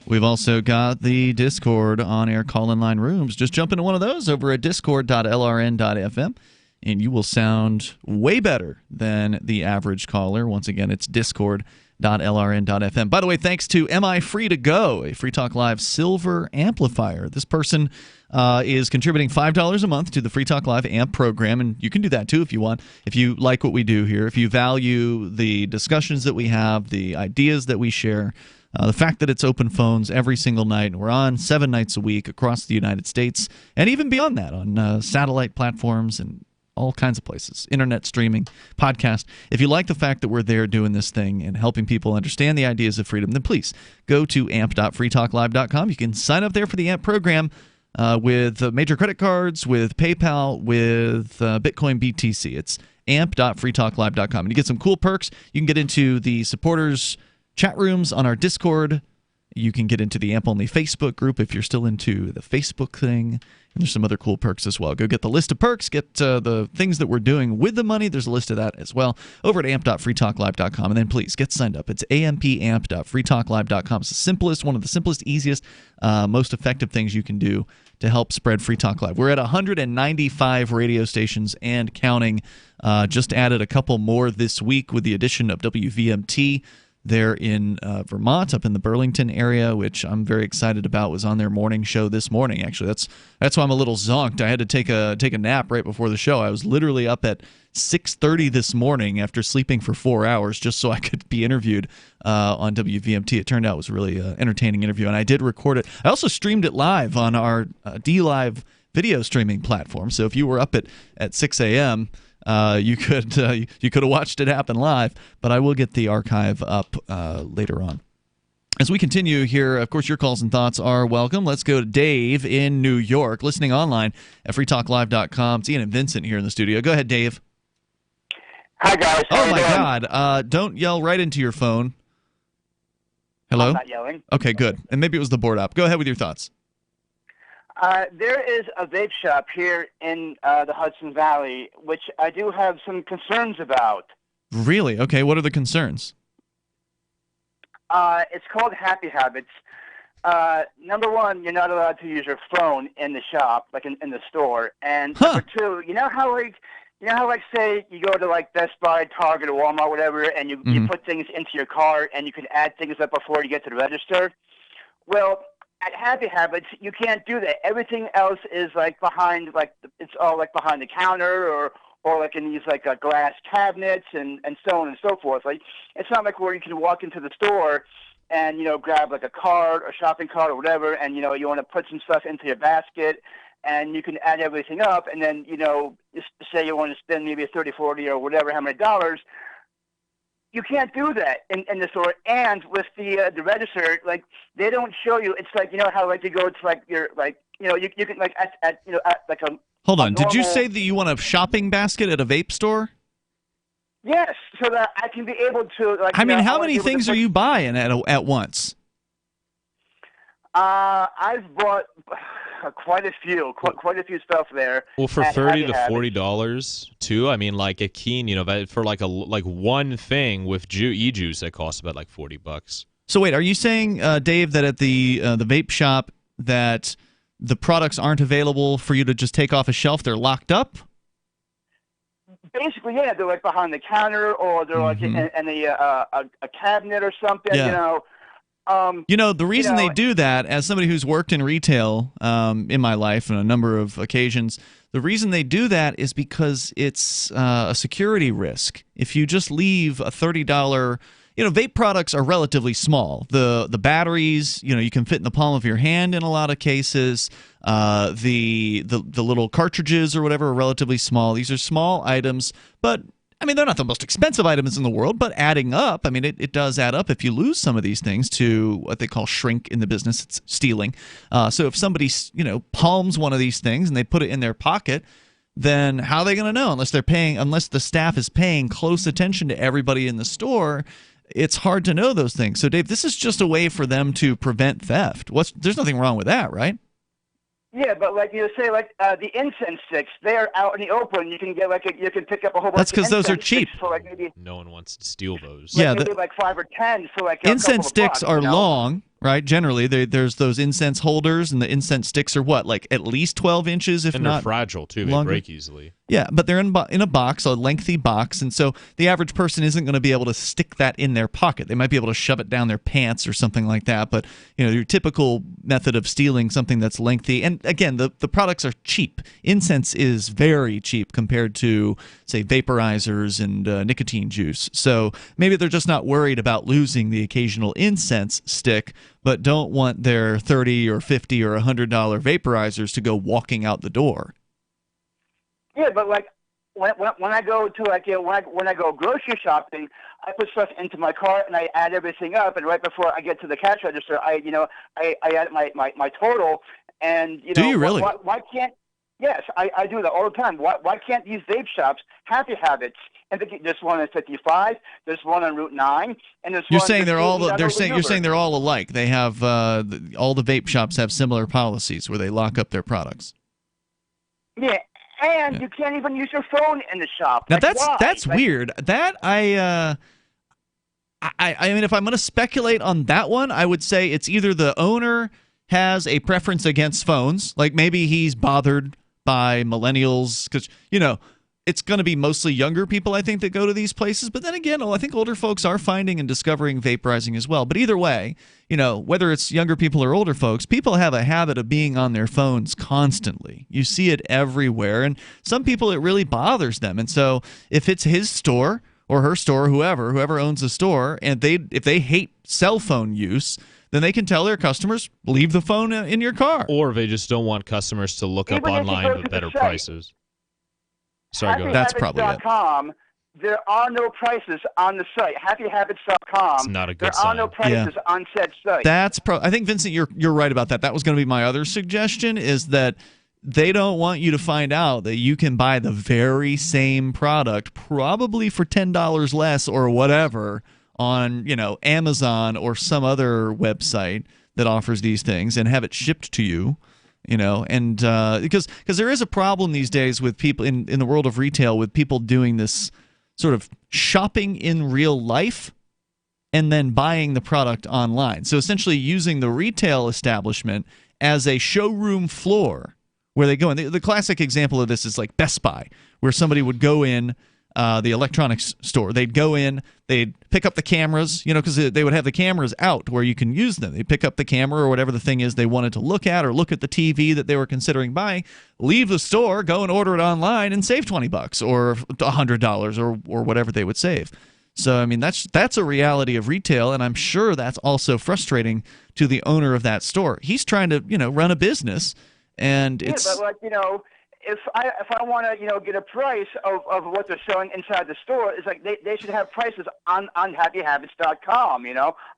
We've also got the Discord on-air call-in line rooms. Just jump into one of those over at discord.lrn.fm, and you will sound way better than the average caller. Once again, it's discord.lrn.fm. By the way, thanks to MI Free to Go, a Free Talk Live silver amplifier. This person is contributing $5 a month to the Free Talk Live AMP program, and you can do that too if you want. If you like what we do here, if you value the discussions that we have, the ideas that we share, the fact that it's open phones every single night, and we're on 7 nights a week across the United States, and even beyond that on satellite platforms and all kinds of places, internet streaming, podcast. If you like the fact that we're there doing this thing and helping people understand the ideas of freedom, then please go to amp.freetalklive.com. You can sign up there for the AMP program with major credit cards, with PayPal, with Bitcoin BTC. It's amp.freetalklive.com. And you get some cool perks. You can get into the supporters chat rooms on our Discord. You can get into the AMP-only Facebook group if you're still into the Facebook thing. And there's some other cool perks as well. Go get the list of perks. Get the things that we're doing with the money. There's a list of that as well over at amp.freetalklive.com. And then please get signed up. It's ampamp.freetalklive.com. It's the simplest, one of the simplest, easiest, most effective things you can do to help spread Free Talk Live. We're at 195 radio stations and counting. Just added a couple more this week with the addition of WVMT. There in Vermont, up in the Burlington area, which I'm very excited about. Was on their morning show this morning. Actually, that's why I'm a little zonked. I had to take a nap right before the show. I was literally up at 6:30 this morning after sleeping for 4 hours just so I could be interviewed on WVMT. It turned out it was a really entertaining interview, and I did record it. I also streamed it live on our DLive video streaming platform. So if you were up at 6 a.m., you could have watched it happen live, but I will get the archive up later on. As we continue here, of course, your calls and thoughts are welcome. Let's go to Dave in New York, listening online at freetalklive.com. It's Ian and Vincent here in the studio. Go ahead, Dave. Hi, guys. Oh, my God. Don't yell right into your phone. Hello? I'm not yelling. Okay, good. And maybe it was the board up. Go ahead with your thoughts. There is a vape shop here in the Hudson Valley, which I do have some concerns about. Really? Okay, what are the concerns? It's called Happy Habits. Number one, you're not allowed to use your phone in the shop, like in the store. And number two, you know how say you go to like Best Buy, Target, or Walmart, whatever, and you put things into your car and you can add things up before you get to the register? Well, at Happy Habits, you can't do that. Everything else is like behind, it's all like behind the counter or like in these like glass cabinets and so on and so forth. Like, it's not like where you can walk into the store and, grab like a card or shopping cart or whatever, and, you want to put some stuff into your basket and you can add everything up and then, just say you want to spend maybe $30, $40 or whatever, how many dollars. You can't do that in the store. And with the register, like, they don't show you. It's like, how like you go to like your like you can like at like a. Hold on. Normal... Did you say that you want a shopping basket at a vape store? Yes, so that I can be able to. Like, I mean, I how wanna many be able to things are you buying at once? I've bought quite a few stuff there. Well, for at $30 Happy to Habits. $40 too. I mean, like at Keen, for like one thing with e-juice that costs about like $40. So wait, are you saying, Dave, that at the vape shop that the products aren't available for you to just take off a shelf? They're locked up? Basically, yeah, they're like behind the counter, or they're like in a cabinet or something. Yeah. The reason they do that, as somebody who's worked in retail in my life on a number of occasions, the reason they do that is because it's a security risk. If you just leave a $30, vape products are relatively small. The batteries, you can fit in the palm of your hand in a lot of cases. The little cartridges or whatever are relatively small. These are small items, but I mean, they're not the most expensive items in the world, but adding up, I mean, it does add up if you lose some of these things to what they call shrink in the business. It's stealing. So if somebody, palms one of these things and they put it in their pocket, then how are they going to know? Unless the staff is paying close attention to everybody in the store, it's hard to know those things. So, Dave, this is just a way for them to prevent theft. There's nothing wrong with that, right? Yeah, but like you say, like the incense sticks, they're out in the open. You can get you can pick up a whole bunch. That's because of those are incense cheap. sticks for like maybe No one wants to steal those. maybe like 5 or 10 for like a Incense couple of sticks bucks, are long, right? Generally, there's those incense holders, and the incense sticks are what, like at least 12 inches, if And not they're fragile too. They longer? break easily. Yeah, but they're in a box, a lengthy box, and so the average person isn't going to be able to stick that in their pocket. They might be able to shove it down their pants or something like that, but your typical method of stealing something that's lengthy, and again, the products are cheap. Incense is very cheap compared to, say, vaporizers and nicotine juice. So maybe they're just not worried about losing the occasional incense stick, but don't want their $30 or $50 or $100 vaporizers to go walking out the door. Yeah, but like when I go to when I go grocery shopping, I put stuff into my cart and I add everything up, and right before I get to the cash register, I add my total, and Do you really? Why can't? Yes, I do that all the time. Why can't these vape shops, Happy Habits, and there's one on 55, there's one on Route 9, and there's You're one saying that's you're saying they're all alike. They have all the vape shops have similar policies where they lock up their products. Yeah, and you can't even use your phone in the shop. Now Like, that's why? weird. That I mean, if I'm going to speculate on that one, I would say it's either the owner has a preference against phones, like maybe he's bothered by millennials, because it's going to be mostly younger people, I think, that go to these places. But then again, I think older folks are finding and discovering vaporizing as well. But either way, whether it's younger people or older folks, people have a habit of being on their phones constantly. You see it everywhere. And some people, it really bothers them. And so if it's his store or her store, whoever owns the store, and if they hate cell phone use, then they can tell their customers, leave the phone in your car. Or they just don't want customers to look up Even if you online go with to the better site. prices. Sorry, go ahead. That's probably it. HappyHabits.com, there are no prices on the site. HappyHabits.com, It's not a good there are no sign. prices on said site. I think, Vincent, you're right about that. That was going to be my other suggestion, is that they don't want you to find out that you can buy the very same product, probably for $10 less or whatever, on Amazon or some other website that offers these things, and have it shipped to you. And because there is a problem these days with people in the world of retail, with people doing this sort of shopping in real life and then buying the product online. So essentially using the retail establishment as a showroom floor where they go in. The classic example of this is like Best Buy, where somebody would go in, the electronics store. They'd go in, they'd pick up the cameras, because they would have the cameras out where you can use them. They'd pick up the camera or whatever the thing is they wanted to look at, or look at the TV that they were considering buying, leave the store, go and order it online, and save $20 or $100 or whatever they would save. So, I mean, that's a reality of retail, and I'm sure that's also frustrating to the owner of that store. He's trying to, run a business, and it's... Yeah, but if I want to get a price of what they're selling inside the store, it's like they should have prices on happyhabits.com.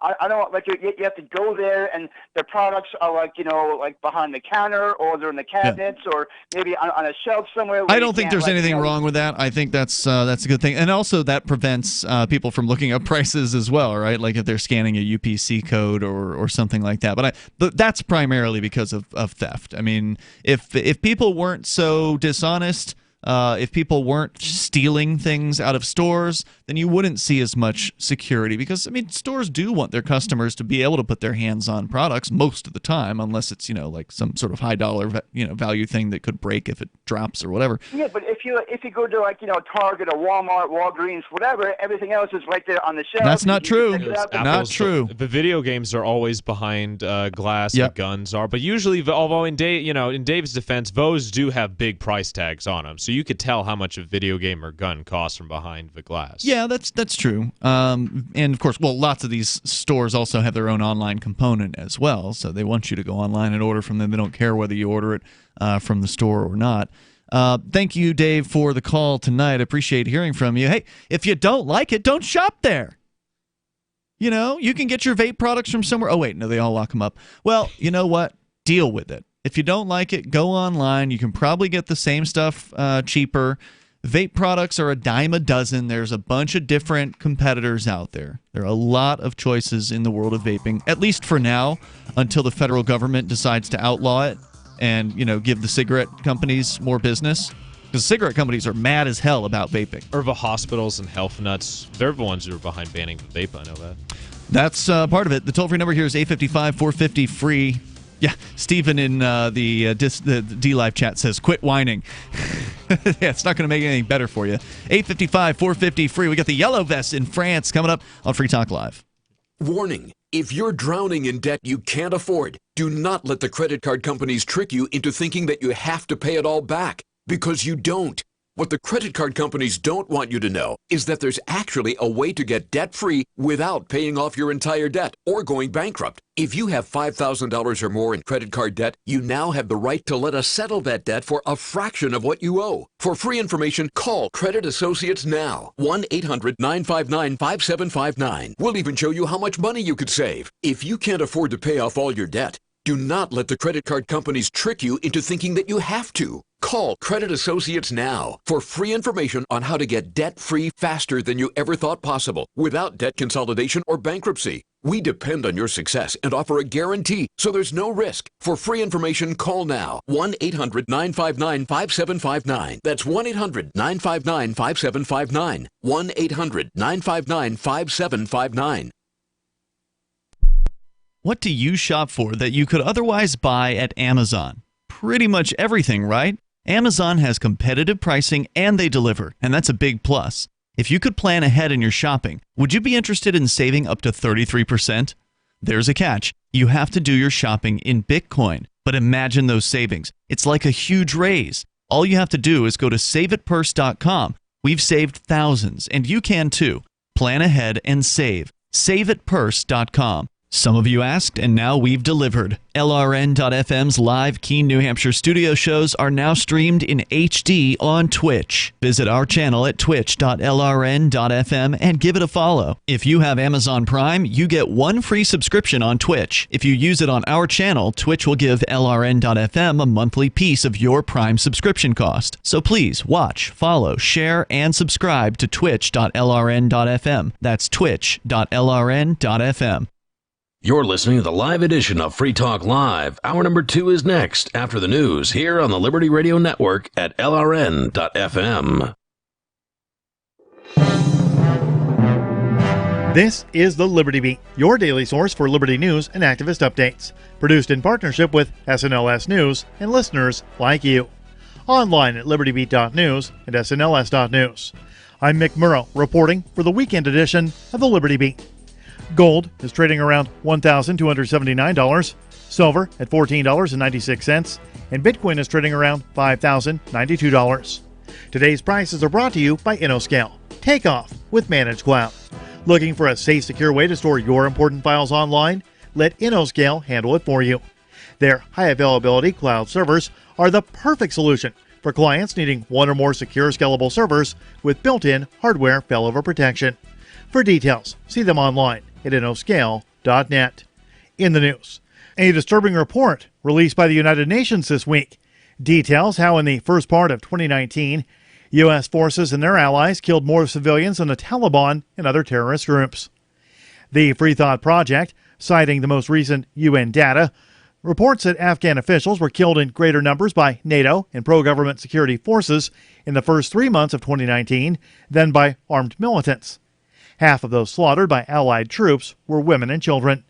I don't like you have to go there and their products are like behind the counter or they're in the cabinets or maybe on a shelf somewhere. I don't think there's anything wrong with that. I think that's a good thing, and also that prevents people from looking up prices as well, right? Like if they're scanning a UPC code or something like that. But that's primarily because of theft. I mean, if people weren't so dishonest, if people weren't stealing things out of stores, then you wouldn't see as much security because, stores do want their customers to be able to put their hands on products most of the time, unless it's, like some sort of high dollar, value thing that could break if it drops or whatever. Yeah, but if you go to Target or Walmart, Walgreens, whatever, everything else is right there on the shelf. That's not true. Not true. The video games are always behind glass. Yep. The guns are, but usually, although in Dave's defense, those do have big price tags on them, so you could tell how much a video game or gun costs from behind the glass. Yeah, that's true. And of course, lots of these stores also have their own online component as well, so they want you to go online and order from them. They don't care whether you order it from the store or not. Thank you, Dave, for the call tonight. I appreciate hearing from you. Hey, if you don't like it, don't shop there. You can get your vape products from somewhere. Oh, wait, no, they all lock them up. Well, you know what? Deal with it. If you don't like it, go online. You can probably get the same stuff cheaper. Vape products are a dime a dozen. There's a bunch of different competitors out there. There are a lot of choices in the world of vaping, at least for now, until the federal government decides to outlaw it and, give the cigarette companies more business. Because cigarette companies are mad as hell about vaping. Or the hospitals and health nuts. They're the ones who are behind banning the vape, I know that. That's part of it. The toll-free number here is 855-450-FREE. Yeah, Stephen in the D-Live chat says, quit whining. Yeah, it's not going to make anything better for you. 855-450-FREE. We got the Yellow Vests in France coming up on Free Talk Live. Warning. If you're drowning in debt you can't afford, do not let the credit card companies trick you into thinking that you have to pay it all back, because you don't. What the credit card companies don't want you to know is that there's actually a way to get debt-free without paying off your entire debt or going bankrupt. If you have $5,000 or more in credit card debt, you now have the right to let us settle that debt for a fraction of what you owe. For free information, call Credit Associates now. 1-800-959-5759. We'll even show you how much money you could save. If you can't afford to pay off all your debt, do not let the credit card companies trick you into thinking that you have to. Call Credit Associates now for free information on how to get debt-free faster than you ever thought possible, without debt consolidation or bankruptcy. We depend on your success and offer a guarantee, so there's no risk. For free information, call now. 1-800-959-5759. That's 1-800-959-5759. 1-800-959-5759. What do you shop for that you could otherwise buy at Amazon? Pretty much everything, right? Amazon has competitive pricing and they deliver, and that's a big plus. If you could plan ahead in your shopping, would you be interested in saving up to 33%? There's a catch. You have to do your shopping in Bitcoin. But imagine those savings. It's like a huge raise. All you have to do is go to saveatpurse.com. We've saved thousands, and you can too. Plan ahead and save. Saveatpurse.com. Some of you asked, and now we've delivered. LRN.FM's live Keene, New Hampshire studio shows are now streamed in HD on Twitch. Visit our channel at twitch.lrn.fm and give it a follow. If you have Amazon Prime, you get one free subscription on Twitch. If you use it on our channel, Twitch will give LRN.FM a monthly piece of your Prime subscription cost. So please watch, follow, share, and subscribe to twitch.lrn.fm. That's twitch.lrn.fm. You're listening to the live edition of Free Talk Live. Hour number 2 is next, after the news, here on the Liberty Radio Network at LRN.FM. This is the Liberty Beat, your daily source for Liberty news and activist updates. Produced in partnership with SNLS News and listeners like you. Online at libertybeat.news and snls.news. I'm Mick Murrow, reporting for the weekend edition of the Liberty Beat. Gold is trading around $1,279, silver at $14.96, and Bitcoin is trading around $5,092. Today's prices are brought to you by InnoScale. Take off with Managed Cloud. Looking for a safe, secure way to store your important files online? Let InnoScale handle it for you. Their high availability cloud servers are the perfect solution for clients needing one or more secure scalable servers with built-in hardware failover protection. For details, see them online at innoscale.net. In the news, a disturbing report released by the United Nations this week details how in the first part of 2019, U.S. forces and their allies killed more civilians than the Taliban and other terrorist groups. The Free Thought Project, citing the most recent UN data, reports that Afghan officials were killed in greater numbers by NATO and pro-government security forces in the first 3 months of 2019 than by armed militants. Half of those slaughtered by Allied troops were women and children.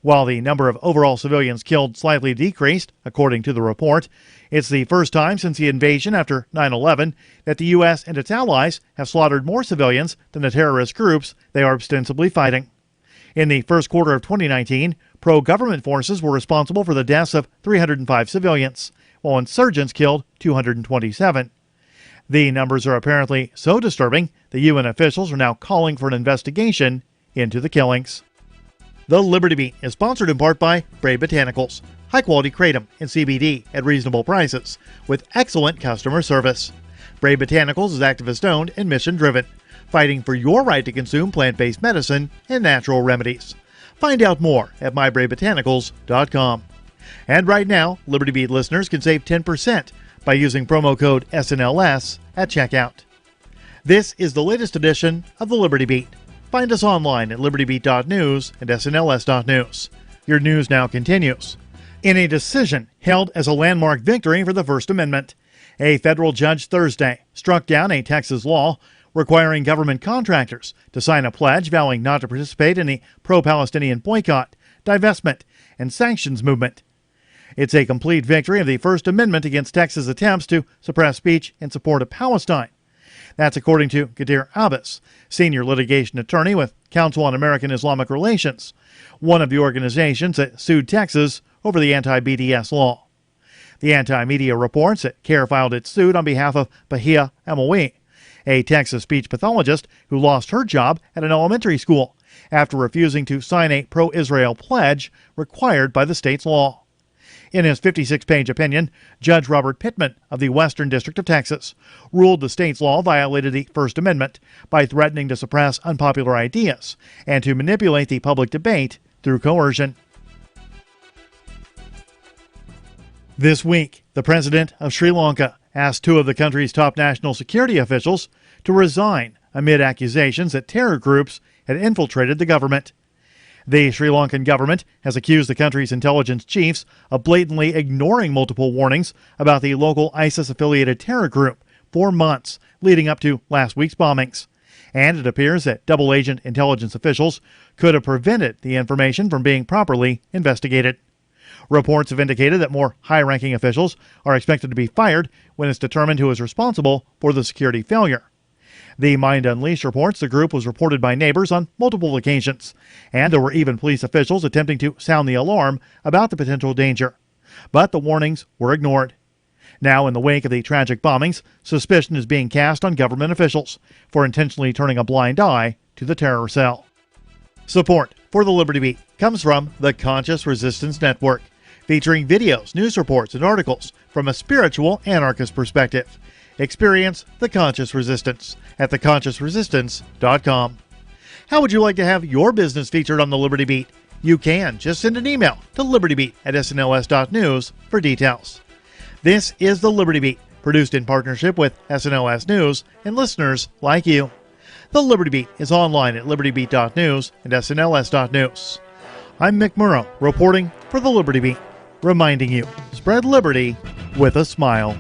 While the number of overall civilians killed slightly decreased, according to the report, it's the first time since the invasion after 9/11 that the U.S. and its allies have slaughtered more civilians than the terrorist groups they are ostensibly fighting. In the first quarter of 2019, pro-government forces were responsible for the deaths of 305 civilians, while insurgents killed 227. The numbers are apparently so disturbing that UN officials are now calling for an investigation into the killings. The Liberty Beat is sponsored in part by Brave Botanicals, high-quality kratom and CBD at reasonable prices, with excellent customer service. Brave Botanicals is activist-owned and mission-driven, fighting for your right to consume plant-based medicine and natural remedies. Find out more at mybravebotanicals.com. And right now, Liberty Beat listeners can save 10% by using promo code SNLS at checkout. This is the latest edition of the Liberty Beat. Find us online at libertybeat.news and snls.news. Your news now continues. In a decision held as a landmark victory for the First Amendment, a federal judge Thursday struck down a Texas law requiring government contractors to sign a pledge vowing not to participate in the pro-Palestinian boycott, divestment, and sanctions movement. It's a complete victory of the First Amendment against Texas' attempts to suppress speech in support of Palestine. That's according to Qadir Abbas, senior litigation attorney with Council on American Islamic Relations, one of the organizations that sued Texas over the anti-BDS law. The Anti-Media reports that CARE filed its suit on behalf of Bahia Amawi, a Texas speech pathologist who lost her job at an elementary school after refusing to sign a pro-Israel pledge required by the state's law. In his 56-page opinion, Judge Robert Pittman of the Western District of Texas ruled the state's law violated the First Amendment by threatening to suppress unpopular ideas and to manipulate the public debate through coercion. This week, the president of Sri Lanka asked two of the country's top national security officials to resign amid accusations that terror groups had infiltrated the government. The Sri Lankan government has accused the country's intelligence chiefs of blatantly ignoring multiple warnings about the local ISIS-affiliated terror group for months leading up to last week's bombings. And it appears that double-agent intelligence officials could have prevented the information from being properly investigated. Reports have indicated that more high-ranking officials are expected to be fired when it's determined who is responsible for the security failure. The Mind Unleashed reports the group was reported by neighbors on multiple occasions, and there were even police officials attempting to sound the alarm about the potential danger. But the warnings were ignored. Now, in the wake of the tragic bombings, suspicion is being cast on government officials for intentionally turning a blind eye to the terror cell. Support for the Liberty Beat comes from the Conscious Resistance Network, featuring videos, news reports, and articles from a spiritual anarchist perspective. Experience the Conscious Resistance at theconsciousresistance.com. How would you like to have your business featured on the Liberty Beat? You can. Just send an email to libertybeat@snls.news for details. This is the Liberty Beat, produced in partnership with SNLS News and listeners like you. The Liberty Beat is online at libertybeat.news and snls.news. I'm Mick Murrow, reporting for the Liberty Beat, reminding you, spread liberty with a smile.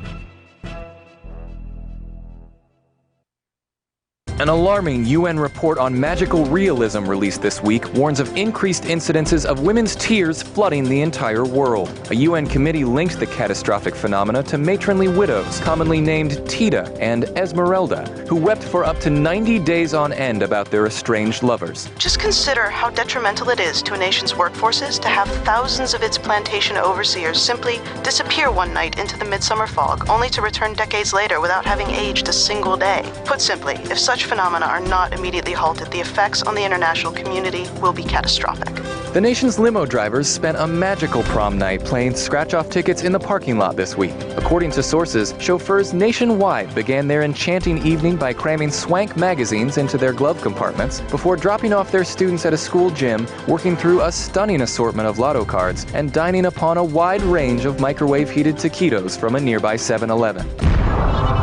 An alarming UN report on magical realism released this week warns of increased incidences of women's tears flooding the entire world. A UN committee linked the catastrophic phenomena to matronly widows, commonly named Tita and Esmeralda, who wept for up to 90 days on end about their estranged lovers. Just consider how detrimental it is to a nation's workforces to have thousands of its plantation overseers simply disappear one night into the midsummer fog, only to return decades later without having aged a single day. Put simply, if such phenomena are not immediately halted, the effects on the international community will be catastrophic. The nation's limo drivers spent a magical prom night playing scratch-off tickets in the parking lot this week. According to sources, chauffeurs nationwide began their enchanting evening by cramming swank magazines into their glove compartments before dropping off their students at a school gym, working through a stunning assortment of lotto cards, and dining upon a wide range of microwave-heated taquitos from a nearby 7-Eleven.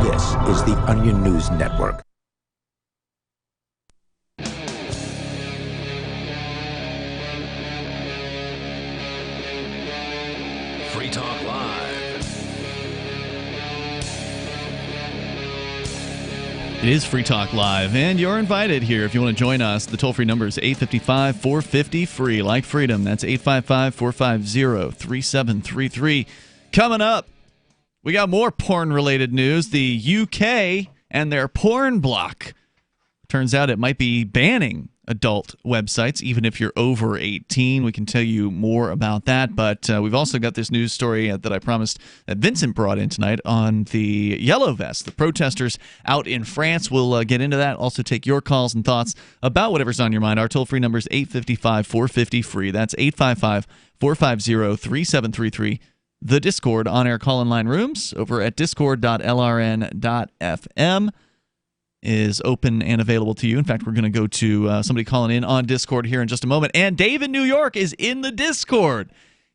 This is the Onion News Network. Free Talk Live. It is Free Talk Live, and you're invited here if you want to join us. The toll-free number is 855-450-FREE, like freedom. That's 855-450-3733. Coming up, we got more porn-related news. The UK and their porn block. Turns out it might be banning adult websites, even if you're over 18. We can tell you more about that, but we've also got this news story that I promised that Vincent brought in tonight on the Yellow Vest, the protesters out in France. We'll get into that, also take your calls and thoughts about whatever's on your mind. Our toll-free number is 855-450-FREE. That's 855-450-3733. The Discord on-air call-in line rooms over at discord.lrn.fm is open and available to you. In fact, we're going to go to somebody calling in on Discord here in just a moment. And Dave in New York is in the Discord.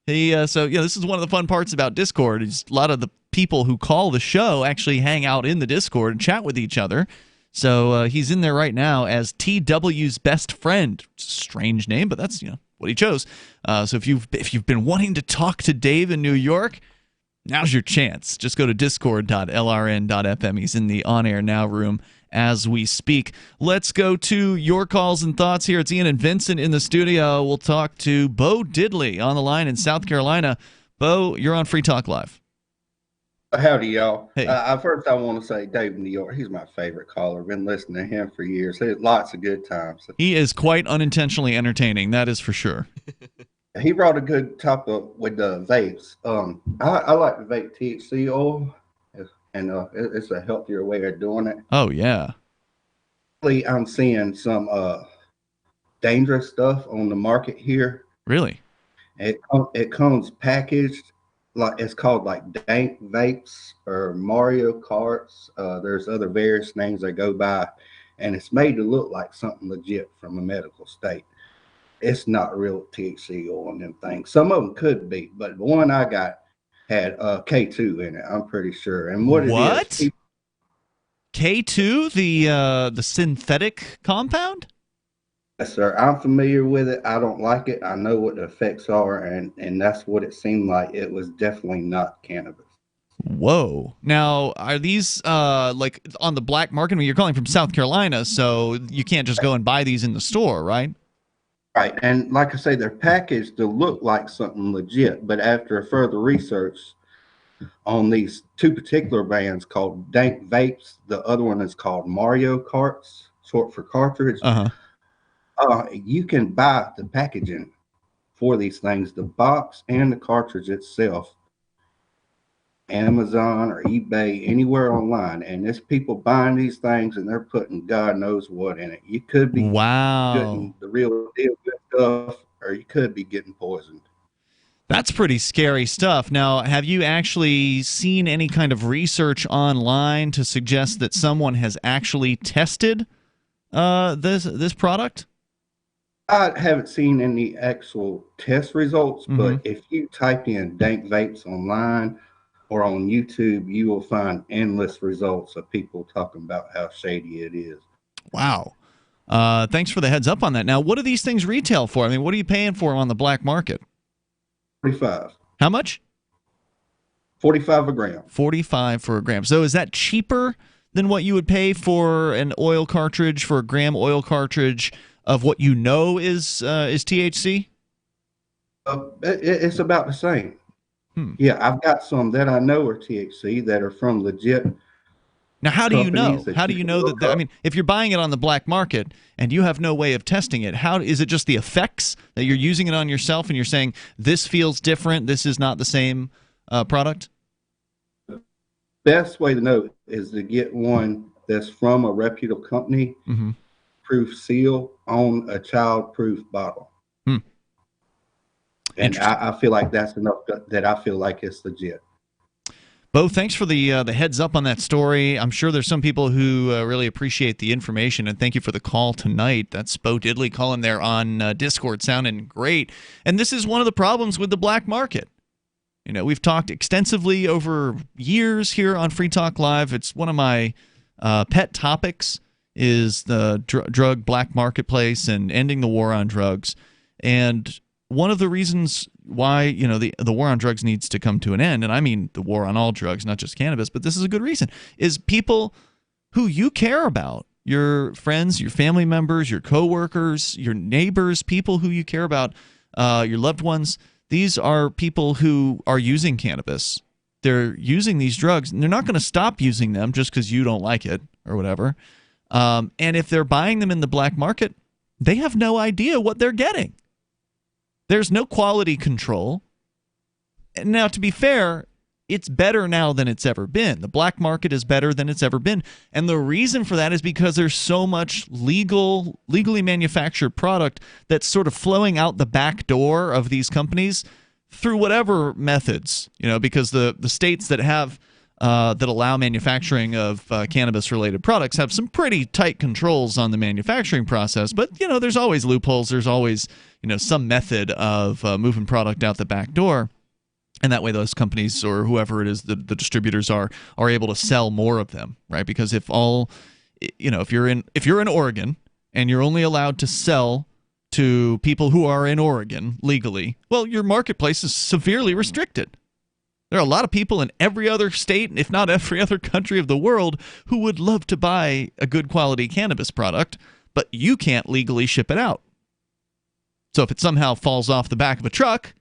This is one of the fun parts about Discord. Is a lot of the people who call the show actually hang out in the Discord and chat with each other. So he's in there right now as TW's best friend. Strange name, but that's what he chose. So if you've been wanting to talk to Dave in New York, now's your chance. Just go to discord.lrn.fm. He's in the On Air Now room as we speak. Let's go to your calls and thoughts here. It's Ian and Vincent in the studio. We'll talk to Bo Diddley on the line in South Carolina. Bo, you're on Free Talk Live. Howdy, y'all. Hey. First, I want to say Dave in New York, he's my favorite caller. Been listening to him for years. He had lots of good times. He is quite unintentionally entertaining, that is for sure. He brought a good topic with the vapes. I like the vape THC oil, and it's a healthier way of doing it. Oh, yeah. I'm seeing some dangerous stuff on the market here. Really? It comes packaged, like it's called like dank vapes or Mario Karts. There's other various names they go by, and it's made to look like something legit from a medical state. It's not real THC oil in them things. Some of them could be, but the one I got had K2 in it, I'm pretty sure. And what? K2, the synthetic compound? Yes, sir. I'm familiar with it. I don't like it. I know what the effects are, and that's what it seemed like. It was definitely not cannabis. Whoa. Now, are these like on the black market? I mean, you're calling from South Carolina, so you can't just go and buy these in the store, right? Right, and like I say, they're packaged to look like something legit, but after further research on these two particular brands called Dank Vapes, the other one is called Mario Karts, short for cartridge. You can buy the packaging for these things, the box and the cartridge itself, Amazon or eBay, anywhere online, and there's people buying these things and they're putting God knows what in it. You could be getting the real deal good stuff, or you could be getting poisoned. That's pretty scary stuff. Now, have you actually seen any kind of research online to suggest that someone has actually tested this product? I haven't seen any actual test results, but if you type in dank vapes online or on YouTube, you will find endless results of people talking about how shady it is. Wow. Thanks for the heads up on that. Now, what do these things retail for? I mean, what are you paying for them on the black market? $45. How much? $45 a gram. $45 for a gram. So is that cheaper than what you would pay for an oil cartridge, for a gram oil cartridge of what you know is THC? It's about the same. Yeah, I've got some that I know are THC that are from legit. Now, how do you know? How do you know that? I mean, if you're buying it on the black market and you have no way of testing it, how is it just the effects that you're using it on yourself and you're saying this feels different, this is not the same product? Best way to know is to get one that's from a reputable company, proof seal on a child-proof bottle. And I feel like that's enough that I feel like it's legit. Bo, thanks for the heads up on that story. I'm sure there's some people who really appreciate the information, and thank you for the call tonight. That's Bo Diddley calling there on Discord, sounding great. And this is one of the problems with the black market. You know, we've talked extensively over years here on Free Talk Live. It's one of my pet topics is the drug black marketplace and ending the war on drugs. And one of the reasons why, you know, the war on drugs needs to come to an end, and I mean the war on all drugs, not just cannabis, but this is a good reason, is people who you care about, your friends, your family members, your coworkers, your neighbors, people who you care about, your loved ones. These are people who are using cannabis. They're using these drugs, and they're not going to stop using them just because you don't like it or whatever. And if they're buying them in the black market, they have no idea what they're getting. There's no quality control. Now, to be fair, it's better now than it's ever been. The black market is better than it's ever been. And the reason for that is because there's so much legally manufactured product that's sort of flowing out the back door of these companies through whatever methods, you know, because the states that have that allow manufacturing of cannabis-related products have some pretty tight controls on the manufacturing process. But, you know, there's always loopholes. There's always, you know, some method of moving product out the back door. And that way those companies or whoever it is, the distributors are able to sell more of them, right? Because if you're in Oregon and you're only allowed to sell to people who are in Oregon legally, well, your marketplace is severely restricted. There are a lot of people in every other state, if not every other country of the world, who would love to buy a good quality cannabis product, but you can't legally ship it out. So if it somehow falls off the back of a truck,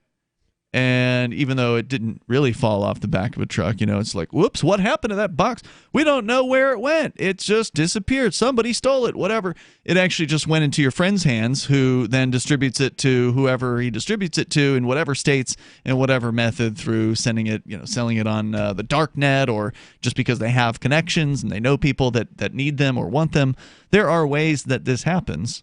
and even though it didn't really fall off the back of a truck, you know, it's like, whoops, what happened to that box? We don't know where it went. It just disappeared. Somebody stole it, whatever. It actually just went into your friend's hands, who then distributes it to whoever he distributes it to in whatever states and whatever method, through sending it, you know, selling it on the dark net, or just because they have connections and they know people that need them or want them. There are ways that this happens.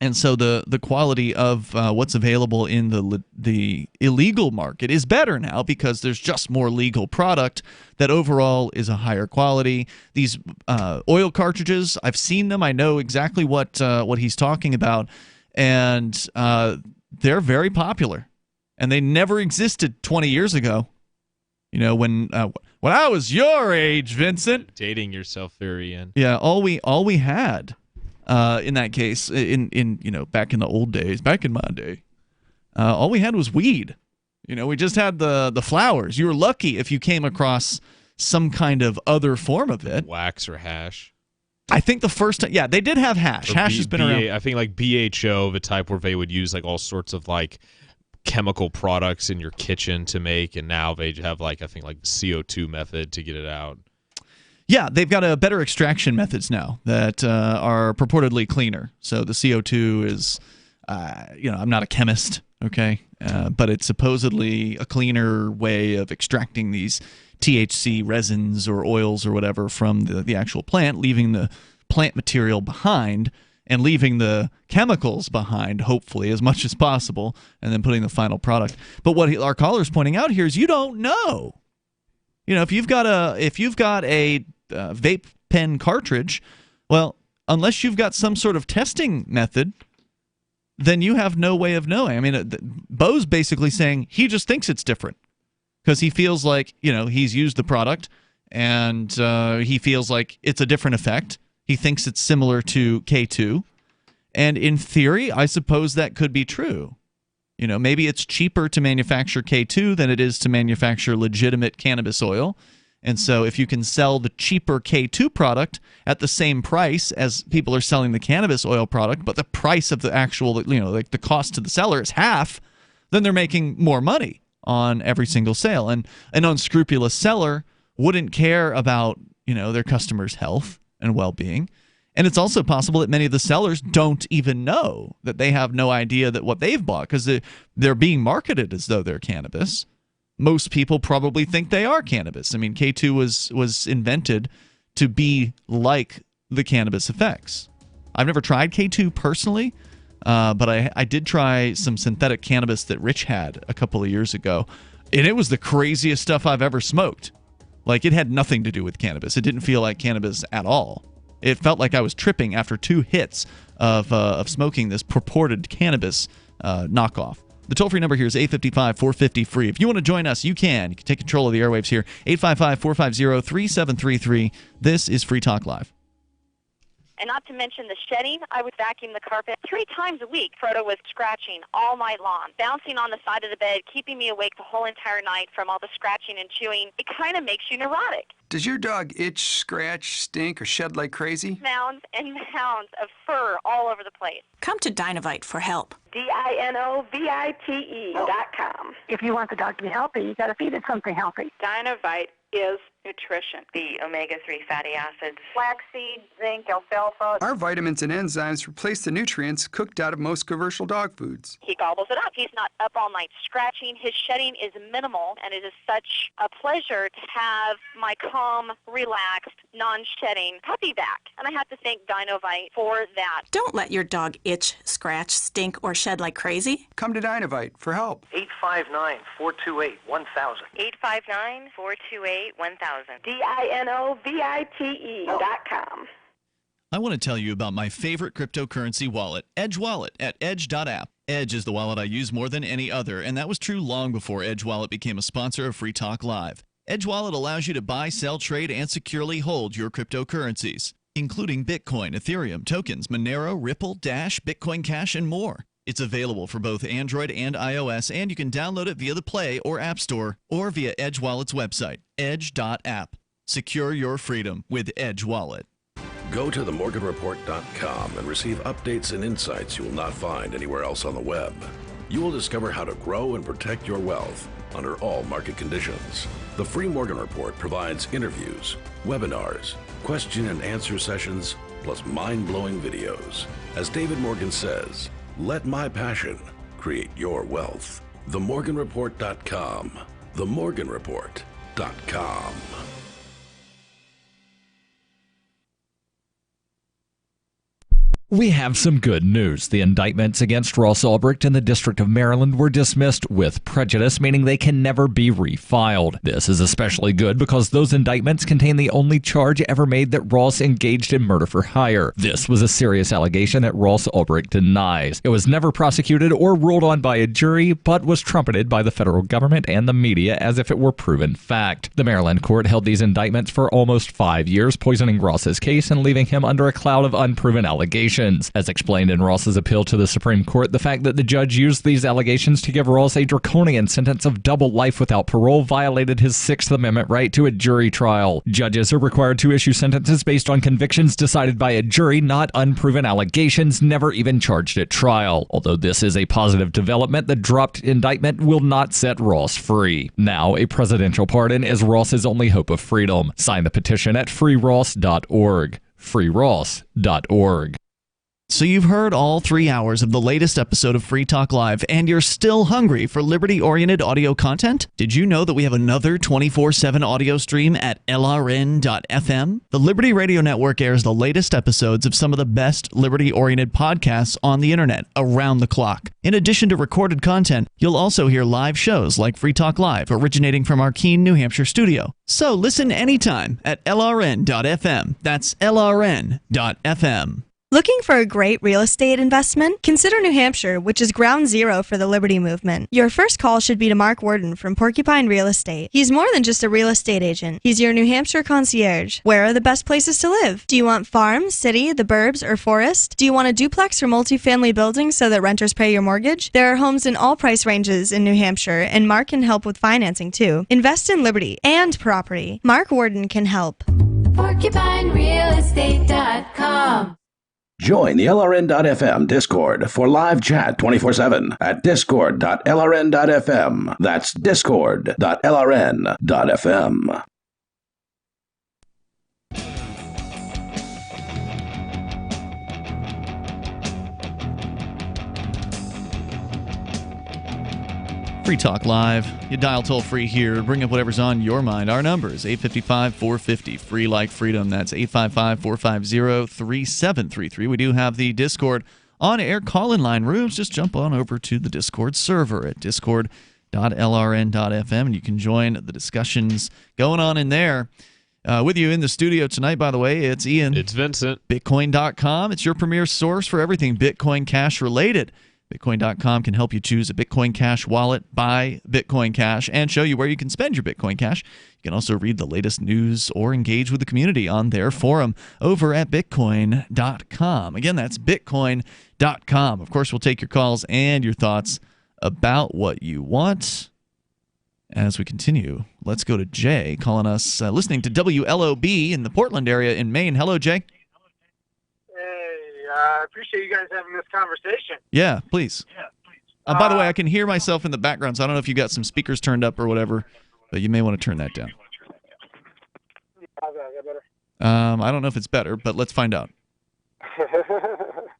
And so the quality of what's available in the illegal market is better now, because there's just more legal product that overall is a higher quality. These oil cartridges, I've seen them. I know exactly what he's talking about, and they're very popular. And they never existed 20 years ago. You know, when I was your age, Vincent. Dating yourself very in. Yeah, all we had. In that case, in you know, back in the old days, back in my day, all we had was weed. You know, we just had the flowers. You were lucky if you came across some kind of other form of it. Wax or hash. I think the first time, yeah, they did have hash. Hash has been around. I think like BHO, the type where they would use like all sorts of like chemical products in your kitchen to make, and now they have like, I think like the CO2 method to get it out. Yeah, they've got better extraction methods now that are purportedly cleaner. So the CO2 is, you know, I'm not a chemist, okay, but it's supposedly a cleaner way of extracting these THC resins or oils or whatever from the actual plant, leaving the plant material behind and leaving the chemicals behind, hopefully, as much as possible, and then putting the final product. But what our caller's pointing out here is you don't know. You know, if you've got a vape pen cartridge, well, unless you've got some sort of testing method, then you have no way of knowing. I mean, Bo's basically saying he just thinks it's different because he feels like, you know, he's used the product and he feels like it's a different effect. He thinks it's similar to K2. And in theory, I suppose that could be true. You know, maybe it's cheaper to manufacture K2 than it is to manufacture legitimate cannabis oil. And so if you can sell the cheaper K2 product at the same price as people are selling the cannabis oil product, but the price of the actual, you know, like the cost to the seller is half, then they're making more money on every single sale. And an unscrupulous seller wouldn't care about, you know, their customers' health and well-being. And it's also possible that many of the sellers don't even know, that they have no idea that what they've bought, because they're being marketed as though they're cannabis. Most people probably think they are cannabis. I mean, K2 was invented to be like the cannabis effects. I've never tried K2 personally, but I did try some synthetic cannabis that Rich had a couple of years ago, and it was the craziest stuff I've ever smoked. Like, it had nothing to do with cannabis. It didn't feel like cannabis at all. It felt like I was tripping after 2 hits of smoking this purported cannabis knockoff. The toll-free number here is 855-450-FREE. If you want to join us, you can. You can take control of the airwaves here, 855-450-3733. This is Free Talk Live. And not to mention the shedding, I would vacuum the carpet 3 times a week. Frodo was scratching all night long, bouncing on the side of the bed, keeping me awake the whole entire night from all the scratching and chewing. It kind of makes you neurotic. Does your dog itch, scratch, stink, or shed like crazy? Mounds and mounds of fur all over the place. Come to Dinovite for help. DINOVITE.com. If you want the dog to be healthy, you got to feed it something healthy. Dinovite is nutrition. The omega-3 fatty acids. Flaxseed, zinc, alfalfa. Our vitamins and enzymes replace the nutrients cooked out of most commercial dog foods. He gobbles it up. He's not up all night scratching. His shedding is minimal, and it is such a pleasure to have my calm, relaxed, non-shedding puppy back. And I have to thank Dinovite for that. Don't let your dog itch, scratch, stink, or shed like crazy. Come to Dinovite for help. 859-428-1000. 859-428-1000. DINOVITE.com. I want to tell you about my favorite cryptocurrency wallet, Edge Wallet, at edge.app. Edge is the wallet I use more than any other, and that was true long before Edge Wallet became a sponsor of Free Talk Live. Edge Wallet allows you to buy, sell, trade, and securely hold your cryptocurrencies, including Bitcoin, Ethereum, tokens, Monero, Ripple, Dash, Bitcoin Cash, and more. It's available for both Android and iOS, and you can download it via the Play or App Store or via Edge Wallet's website, edge.app. Secure your freedom with Edge Wallet. Go to themorganreport.com and receive updates and insights you will not find anywhere else on the web. You will discover how to grow and protect your wealth under all market conditions. The Free Morgan Report provides interviews, webinars, question and answer sessions, plus mind-blowing videos. As David Morgan says, let my passion create your wealth. Themorganreport.com. Themorganreport.com. We have some good news. The indictments against Ross Ulbricht in the District of Maryland were dismissed with prejudice, meaning they can never be refiled. This is especially good because those indictments contain the only charge ever made that Ross engaged in murder for hire. This was a serious allegation that Ross Ulbricht denies. It was never prosecuted or ruled on by a jury, but was trumpeted by the federal government and the media as if it were proven fact. The Maryland court held these indictments for almost 5 years, poisoning Ross's case and leaving him under a cloud of unproven allegations. As explained in Ross's appeal to the Supreme Court, the fact that the judge used these allegations to give Ross a draconian sentence of double life without parole violated his Sixth Amendment right to a jury trial. Judges are required to issue sentences based on convictions decided by a jury, not unproven allegations never even charged at trial. Although this is a positive development, the dropped indictment will not set Ross free. Now, a presidential pardon is Ross's only hope of freedom. Sign the petition at freeross.org. freeross.org. So you've heard all 3 hours of the latest episode of Free Talk Live, and you're still hungry for liberty-oriented audio content? Did you know that we have another 24/7 audio stream at LRN.FM? The Liberty Radio Network airs the latest episodes of some of the best liberty-oriented podcasts on the internet around the clock. In addition to recorded content, you'll also hear live shows like Free Talk Live, originating from our Keene, New Hampshire studio. So listen anytime at LRN.FM. That's LRN.FM. Looking for a great real estate investment? Consider New Hampshire, which is ground zero for the Liberty Movement. Your first call should be to Mark Worden from Porcupine Real Estate. He's more than just a real estate agent. He's your New Hampshire concierge. Where are the best places to live? Do you want farm, city, the burbs, or forest? Do you want a duplex or multifamily building so that renters pay your mortgage? There are homes in all price ranges in New Hampshire, and Mark can help with financing too. Invest in liberty and property. Mark Worden can help. PorcupineRealEstate.com. Join the LRN.FM Discord for live chat 24/7 at discord.lrn.fm. That's discord.lrn.fm. Free Talk Live. You dial toll free here. Bring up whatever's on your mind. Our number is 855-450. Free like freedom. That's 855-450-3733. We do have the Discord on-air call-in line rooms. Just jump on over to the Discord server at discord.lrn.fm, and you can join the discussions going on in there. With you in the studio tonight, by the way, it's Ian. It's Vincent. Bitcoin.com. It's your premier source for everything Bitcoin Cash related. Bitcoin.com can help you choose a Bitcoin Cash wallet, buy Bitcoin Cash, and show you where you can spend your Bitcoin Cash. You can also read the latest news or engage with the community on their forum over at Bitcoin.com. Again, that's Bitcoin.com. Of course, we'll take your calls and your thoughts about what you want. As we continue, let's go to Jay calling us, listening to WLOB in the Portland area in Maine. Hello, Jay. I appreciate you guys having this conversation. Yeah, please. By the way, I can hear myself in the background, so I don't know if you got some speakers turned up or whatever, but you may want to turn that down. How's that better? I don't know if it's better, but let's find out.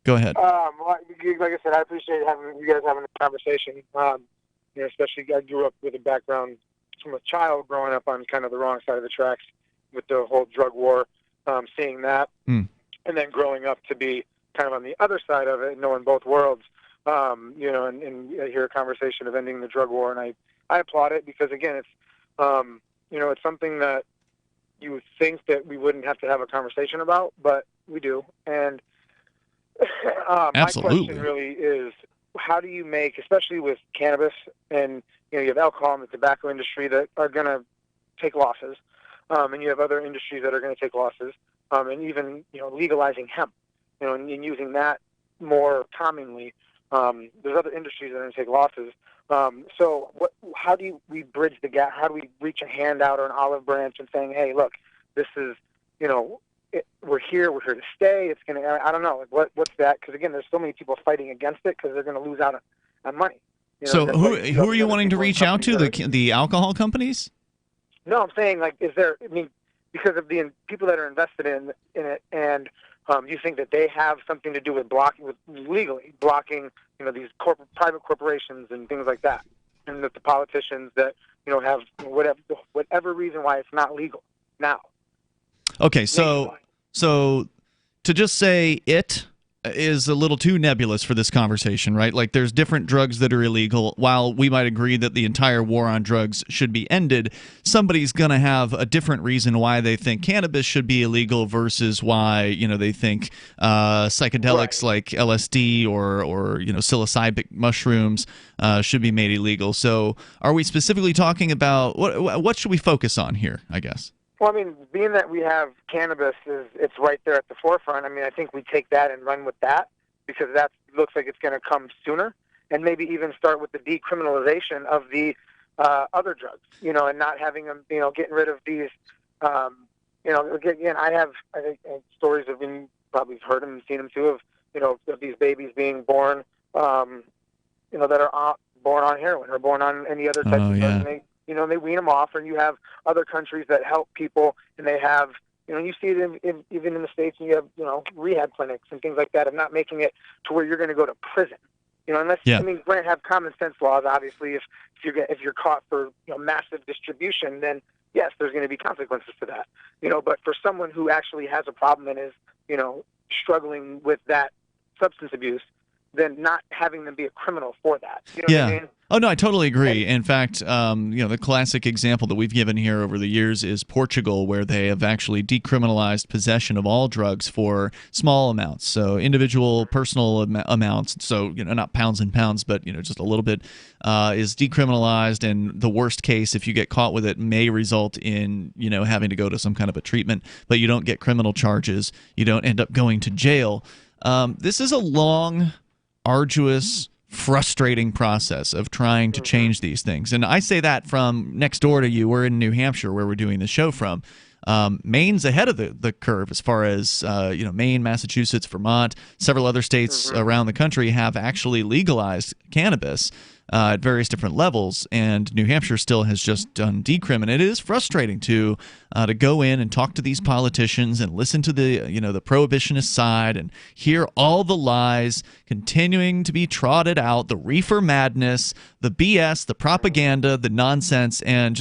Go ahead. Well, like I said, I appreciate you guys having this conversation. Especially I grew up with a background from a child growing up on kind of the wrong side of the tracks with the whole drug war, seeing that, and then growing up to be kind of on the other side of it, knowing both worlds, and I hear a conversation of ending the drug war, and I applaud it because, again, it's, it's something that you would think that we wouldn't have to have a conversation about, but we do. And my question really is, how do you make, especially with cannabis, and you have alcohol and the tobacco industry that are going to take losses, and you have other industries that are going to take losses, and even legalizing hemp, and using that more commonly. There's other industries that are going to take losses. So how do we bridge the gap? How do we reach a hand out or an olive branch and saying, hey, look, this is, we're here to stay. It's going to, I don't know, what's that? Because, again, there's so many people fighting against it because they're going to lose out on money. So who are you wanting to reach out to, the alcohol companies? No, I'm saying, because of the people that are invested in it, and you think that they have something to do with legally blocking, these private corporations and things like that, and that the politicians that have whatever reason why it's not legal now. Okay, so to just say it is a little too nebulous for this conversation, right? Like, there's different drugs that are illegal. While we might agree that the entire war on drugs should be ended, somebody's going to have a different reason why they think cannabis should be illegal versus why, they think psychedelics like LSD or psilocybic mushrooms should be made illegal. So are we specifically talking about what should we focus on here, I guess? Well, being that we have cannabis, it's right there at the forefront. I think we take that and run with that because that looks like it's going to come sooner, and maybe even start with the decriminalization of the other drugs, and not having them, getting rid of these, again, I think stories of, you probably heard them and seen them too, of these babies being born, that are born on heroin or born on any other type of drug. They wean them off, and you have other countries that help people, and they have, you see it even in the States, and you have, rehab clinics and things like that, and not making it to where you're going to go to prison. Unless, granted, have common sense laws, obviously, if you're caught for, massive distribution, then yes, there's going to be consequences to that. But for someone who actually has a problem and is, struggling with that substance abuse, then not having them be a criminal for that. You know what I mean? Oh, no, I totally agree. In fact, the classic example that we've given here over the years is Portugal, where they have actually decriminalized possession of all drugs for small amounts. So individual, personal amounts. So, not pounds and pounds, but, just a little bit is decriminalized. And the worst case, if you get caught with it, may result in, having to go to some kind of a treatment. But you don't get criminal charges. You don't end up going to jail. This is a long, arduous, frustrating process of trying to change these things. And I say that from next door to you. We're in New Hampshire, where we're doing the show from. Maine's ahead of the curve as far as Maine, Massachusetts, Vermont, several other states around the country have actually legalized cannabis. at various different levels, and New Hampshire still has just done Decrim, and it is frustrating to go in and talk to these politicians and listen to the the prohibitionist side and hear all the lies continuing to be trotted out, the reefer madness, the BS, the propaganda, the nonsense, and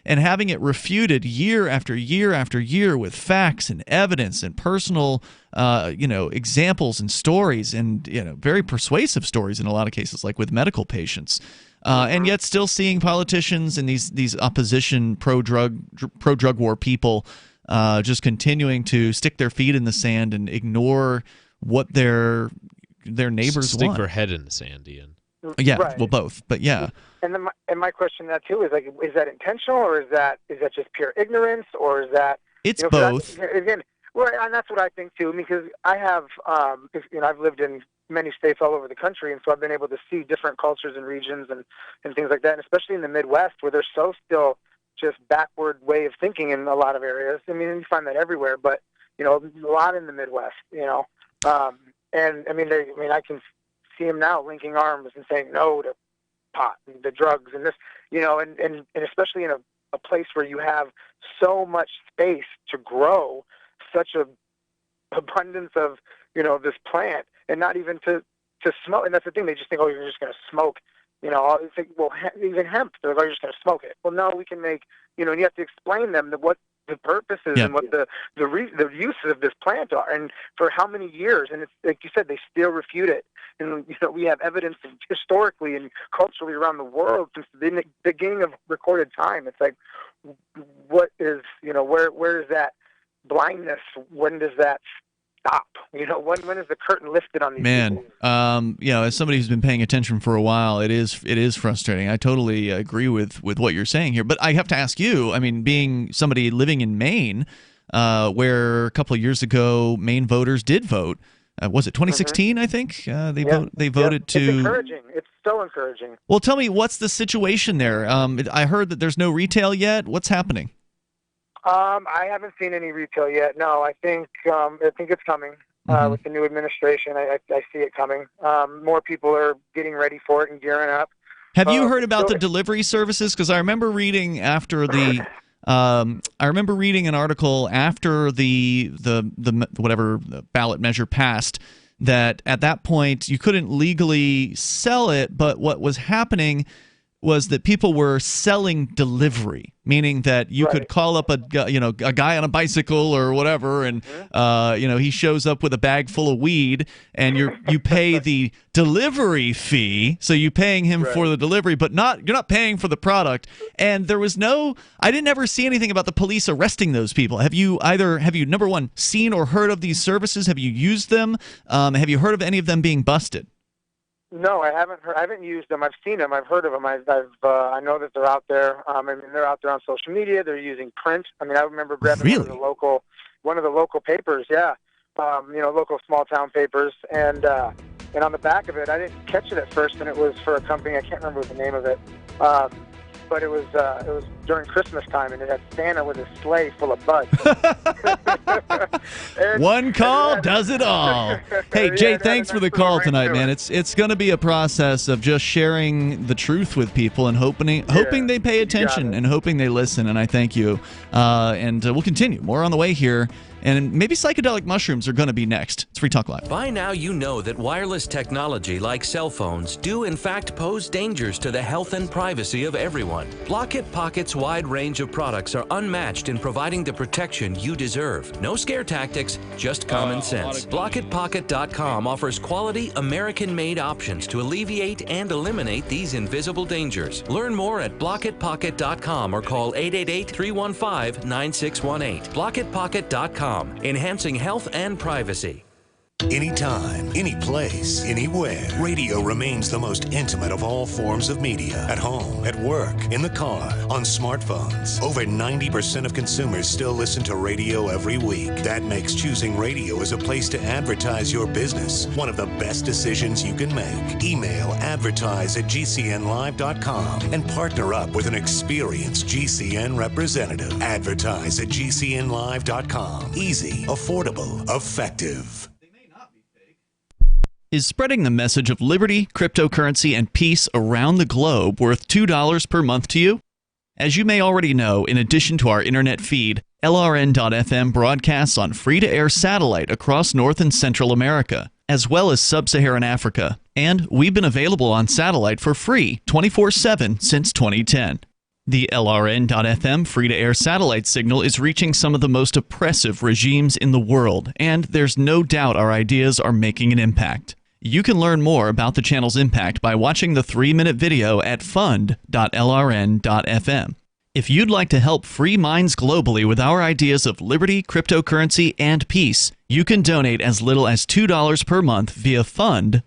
having it refuted year after year after year with facts and evidence and personal examples and stories, and very persuasive stories in a lot of cases, like with medical patients. And yet still seeing politicians and these opposition pro-drug war people just continuing to stick their feet in the sand and ignore what their neighbors Stick want. their head in the sand, Ian. Yeah, Right. well, both, but yeah. And my question to that too is like, is that intentional, or is that just pure ignorance, or is that It's 'cause both. Again, well, and that's what I think too, because I have I've lived in many states all over the country, and so I've been able to see different cultures and regions and things like that, and especially in the Midwest, where there's so still just backward way of thinking in a lot of areas. I mean, you find that everywhere, but a lot in the Midwest. And I can see them now linking arms and saying no to pot and the drugs and this, and especially in a place where you have so much space to grow such a abundance of this plant, and not even to smoke. And that's the thing, they just think, oh, you're just going to smoke, it's like, well, even hemp, they're like, oh, you're just going to smoke it. Well, no, we can make, and you have to explain them that what the purposes and what the uses of this plant are, and for how many years. And it's like you said, they still refute it. And we have evidence historically and culturally around the world since the beginning of recorded time. It's like, what is where is that blindness? When does that stop? When is the curtain lifted on these people? As somebody who's been paying attention for a while, it is frustrating. I totally agree with what you're saying here. But I have to ask you, I mean, being somebody living in Maine, where a couple of years ago Maine voters did vote. Was it 2016? I think they voted to. It's encouraging. It's so encouraging. Well, tell me, what's the situation there? I heard that there's no retail yet. What's happening? I haven't seen any retail yet. No, I think it's coming with the new administration. I see it coming. More people are getting ready for it and gearing up. Have you heard about the delivery services? Because I remember reading after the. I remember reading an article after the whatever ballot measure passed, that at that point you couldn't legally sell it, but what was happening was that people were selling delivery, meaning that you could call up a guy on a bicycle or whatever, and he shows up with a bag full of weed, and you pay the delivery fee, so you're paying him for the delivery, but you're not paying for the product. And there was I didn't ever see anything about the police arresting those people. Have you number one, seen or heard of these services? Have you used them? Have you heard of any of them being busted? No, I haven't heard. I haven't used them. I've seen them. I've heard of them. I know that they're out there. They're out there on social media. They're using print. I remember grabbing one of the local papers. Yeah, local small town papers, and on the back of it, I didn't catch it at first, and it was for a company. I can't remember the name of it. But it was during Christmas time, and it had Santa with his sleigh full of buds. One call does it all. Hey, Jay, thanks for the call tonight, man. It's going to be a process of just sharing the truth with people and hoping they pay attention and hoping they listen. And I thank you. And we'll continue. More on the way here. And maybe psychedelic mushrooms are going to be next. It's Free Talk Live. By now you know that wireless technology like cell phones do in fact pose dangers to the health and privacy of everyone. Block-It Pocket's wide range of products are unmatched in providing the protection you deserve. No scare tactics, just common sense. BlockItPocket.com offers quality American-made options to alleviate and eliminate these invisible dangers. Learn more at BlockItPocket.com or call 888-315-9618. BlockItPocket.com. Enhancing health and privacy. Anytime, any place, anywhere. Radio remains the most intimate of all forms of media. At home, at work, in the car, on smartphones. Over 90% of consumers still listen to radio every week. That makes choosing radio as a place to advertise your business one of the best decisions you can make. Email advertise@gcnlive.com and partner up with an experienced GCN representative. Advertise@gcnlive.com. Easy, affordable, effective. Is spreading the message of liberty, cryptocurrency, and peace around the globe worth $2 per month to you? As you may already know, in addition to our internet feed, LRN.FM broadcasts on free-to-air satellite across North and Central America, as well as Sub-Saharan Africa. And we've been available on satellite for free 24/7 since 2010. The LRN.FM free-to-air satellite signal is reaching some of the most oppressive regimes in the world, and there's no doubt our ideas are making an impact. You can learn more about the channel's impact by watching the 3-minute video at fund.lrn.fm. If you'd like to help free minds globally with our ideas of liberty, cryptocurrency, and peace, you can donate as little as $2 per month via fund.lrn.fm.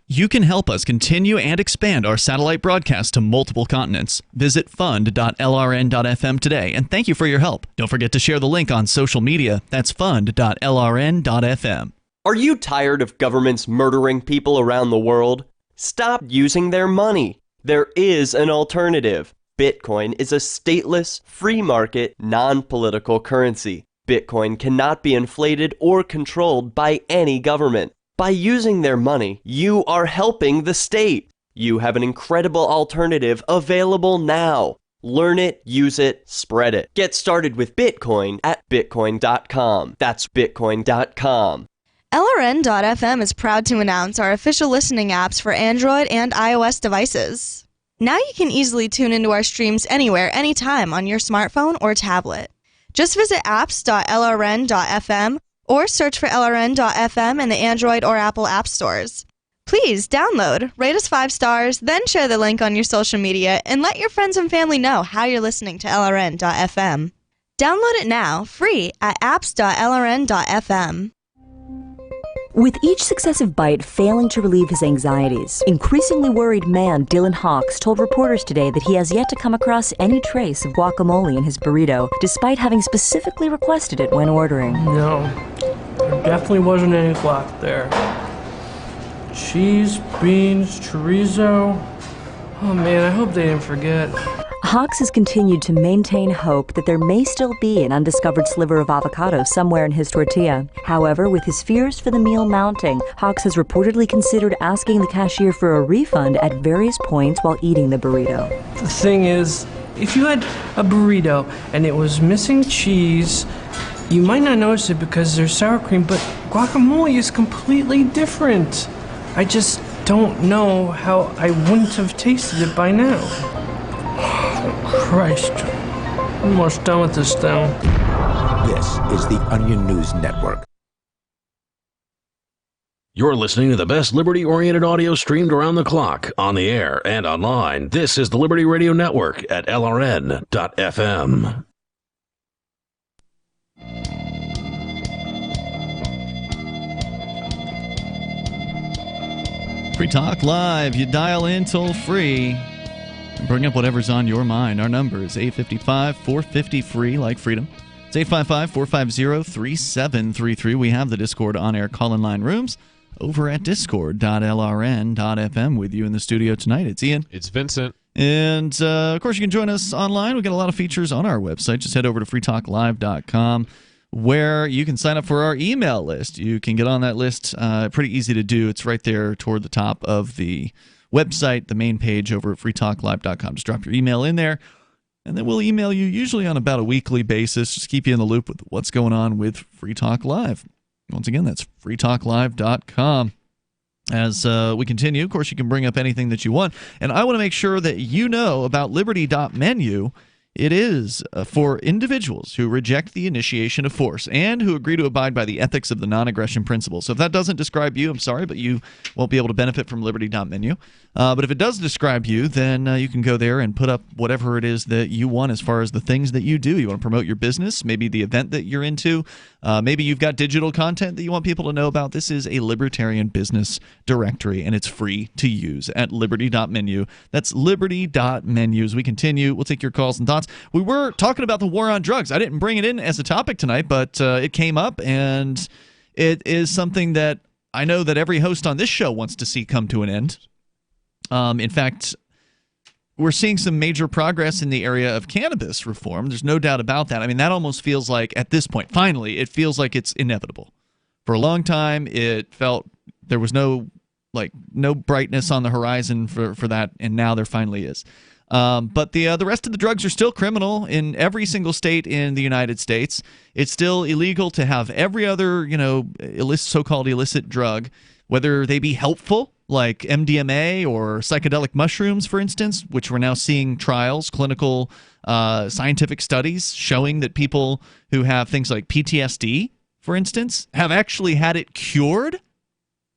You can help us continue and expand our satellite broadcast to multiple continents. Visit fund.lrn.fm today, and thank you for your help. Don't forget to share the link on social media. That's fund.lrn.fm. Are you tired of governments murdering people around the world? Stop using their money. There is an alternative. Bitcoin is a stateless, free market, non-political currency. Bitcoin cannot be inflated or controlled by any government. By using their money, you are helping the state. You have an incredible alternative available now. Learn it, use it, spread it. Get started with Bitcoin at bitcoin.com. That's bitcoin.com. LRN.FM is proud to announce our official listening apps for Android and iOS devices. Now you can easily tune into our streams anywhere, anytime on your smartphone or tablet. Just visit apps.lrn.fm or search for LRN.FM in the Android or Apple app stores. Please download, rate us 5 stars, then share the link on your social media and let your friends and family know how you're listening to LRN.FM. Download it now, free at apps.lrn.fm. With each successive bite failing to relieve his anxieties, increasingly worried man Dylan Hawks told reporters today that he has yet to come across any trace of guacamole in his burrito, despite having specifically requested it when ordering. No, there definitely wasn't any guac there. Cheese, beans, chorizo. Oh man, I hope they didn't forget. Hawks has continued to maintain hope that there may still be an undiscovered sliver of avocado somewhere in his tortilla. However, with his fears for the meal mounting, Hawks has reportedly considered asking the cashier for a refund at various points while eating the burrito. The thing is, if you had a burrito and it was missing cheese, you might not notice it because there's sour cream, but guacamole is completely different. I just don't know how I wouldn't have tasted it by now. Christ, I'm almost done with this thing. This is the Onion News Network. You're listening to the best liberty-oriented audio streamed around the clock, on the air and online. This is the Liberty Radio Network at LRN.FM. Free Talk Live. You dial in toll free. Bring up whatever's on your mind. Our number is 855-450-FREE, like freedom. It's 855-450-3733. We have the Discord on-air call-in line rooms over at discord.lrn.fm. With you in the studio tonight, it's Ian. It's Vincent. And, of course, you can join us online. We've got a lot of features on our website. Just head over to freetalklive.com, where you can sign up for our email list. You can get on that list. Pretty easy to do. It's right there toward the top of the website, the main page over at freetalklive.com. Just drop your email in there, and then we'll email you usually on about a weekly basis. Just keep you in the loop with what's going on with Free Talk Live. Once again, that's freetalklive.com. As we continue, of course, you can bring up anything that you want, and I want to make sure that you know about liberty.menu. It is for individuals who reject the initiation of force and who agree to abide by the ethics of the non-aggression principle. So if that doesn't describe you, I'm sorry, but you won't be able to benefit from liberty.menu. But if it does describe you, then you can go there and put up whatever it is that you want as far as the things that you do. You want to promote your business, maybe the event that you're into. Maybe you've got digital content that you want people to know about. This is a libertarian business directory, and it's free to use at liberty.menu. That's liberty.menu. As we continue, we'll take your calls and thoughts. We were talking about the war on drugs. I didn't bring it in as a topic tonight, but it came up, and it is something that I know that every host on this show wants to see come to an end. In fact, we're seeing some major progress in the area of cannabis reform. There's no doubt about that. I mean, that almost feels like, at this point, finally, it feels like it's inevitable. For a long time, it felt there was no brightness on the horizon for that, and now there finally is. But the rest of the drugs are still criminal in every single state in the United States. It's still illegal to have every other, so-called illicit drug, whether they be helpful, like MDMA or psychedelic mushrooms, for instance, which we're now seeing trials, clinical scientific studies showing that people who have things like PTSD, for instance, have actually had it cured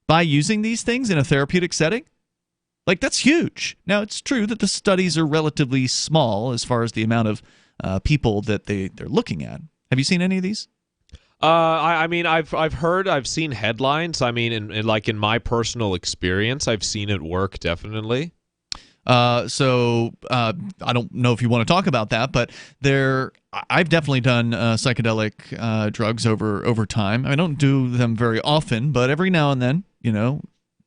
by using these things in a therapeutic setting. Like, that's huge. Now, it's true that the studies are relatively small as far as the amount of people that they're looking at. Have you seen any of these? I mean, I've seen headlines. I mean, in my personal experience, I've seen it work, definitely. So I don't know if you want to talk about that, but I've definitely done psychedelic drugs over time. I don't do them very often, but every now and then,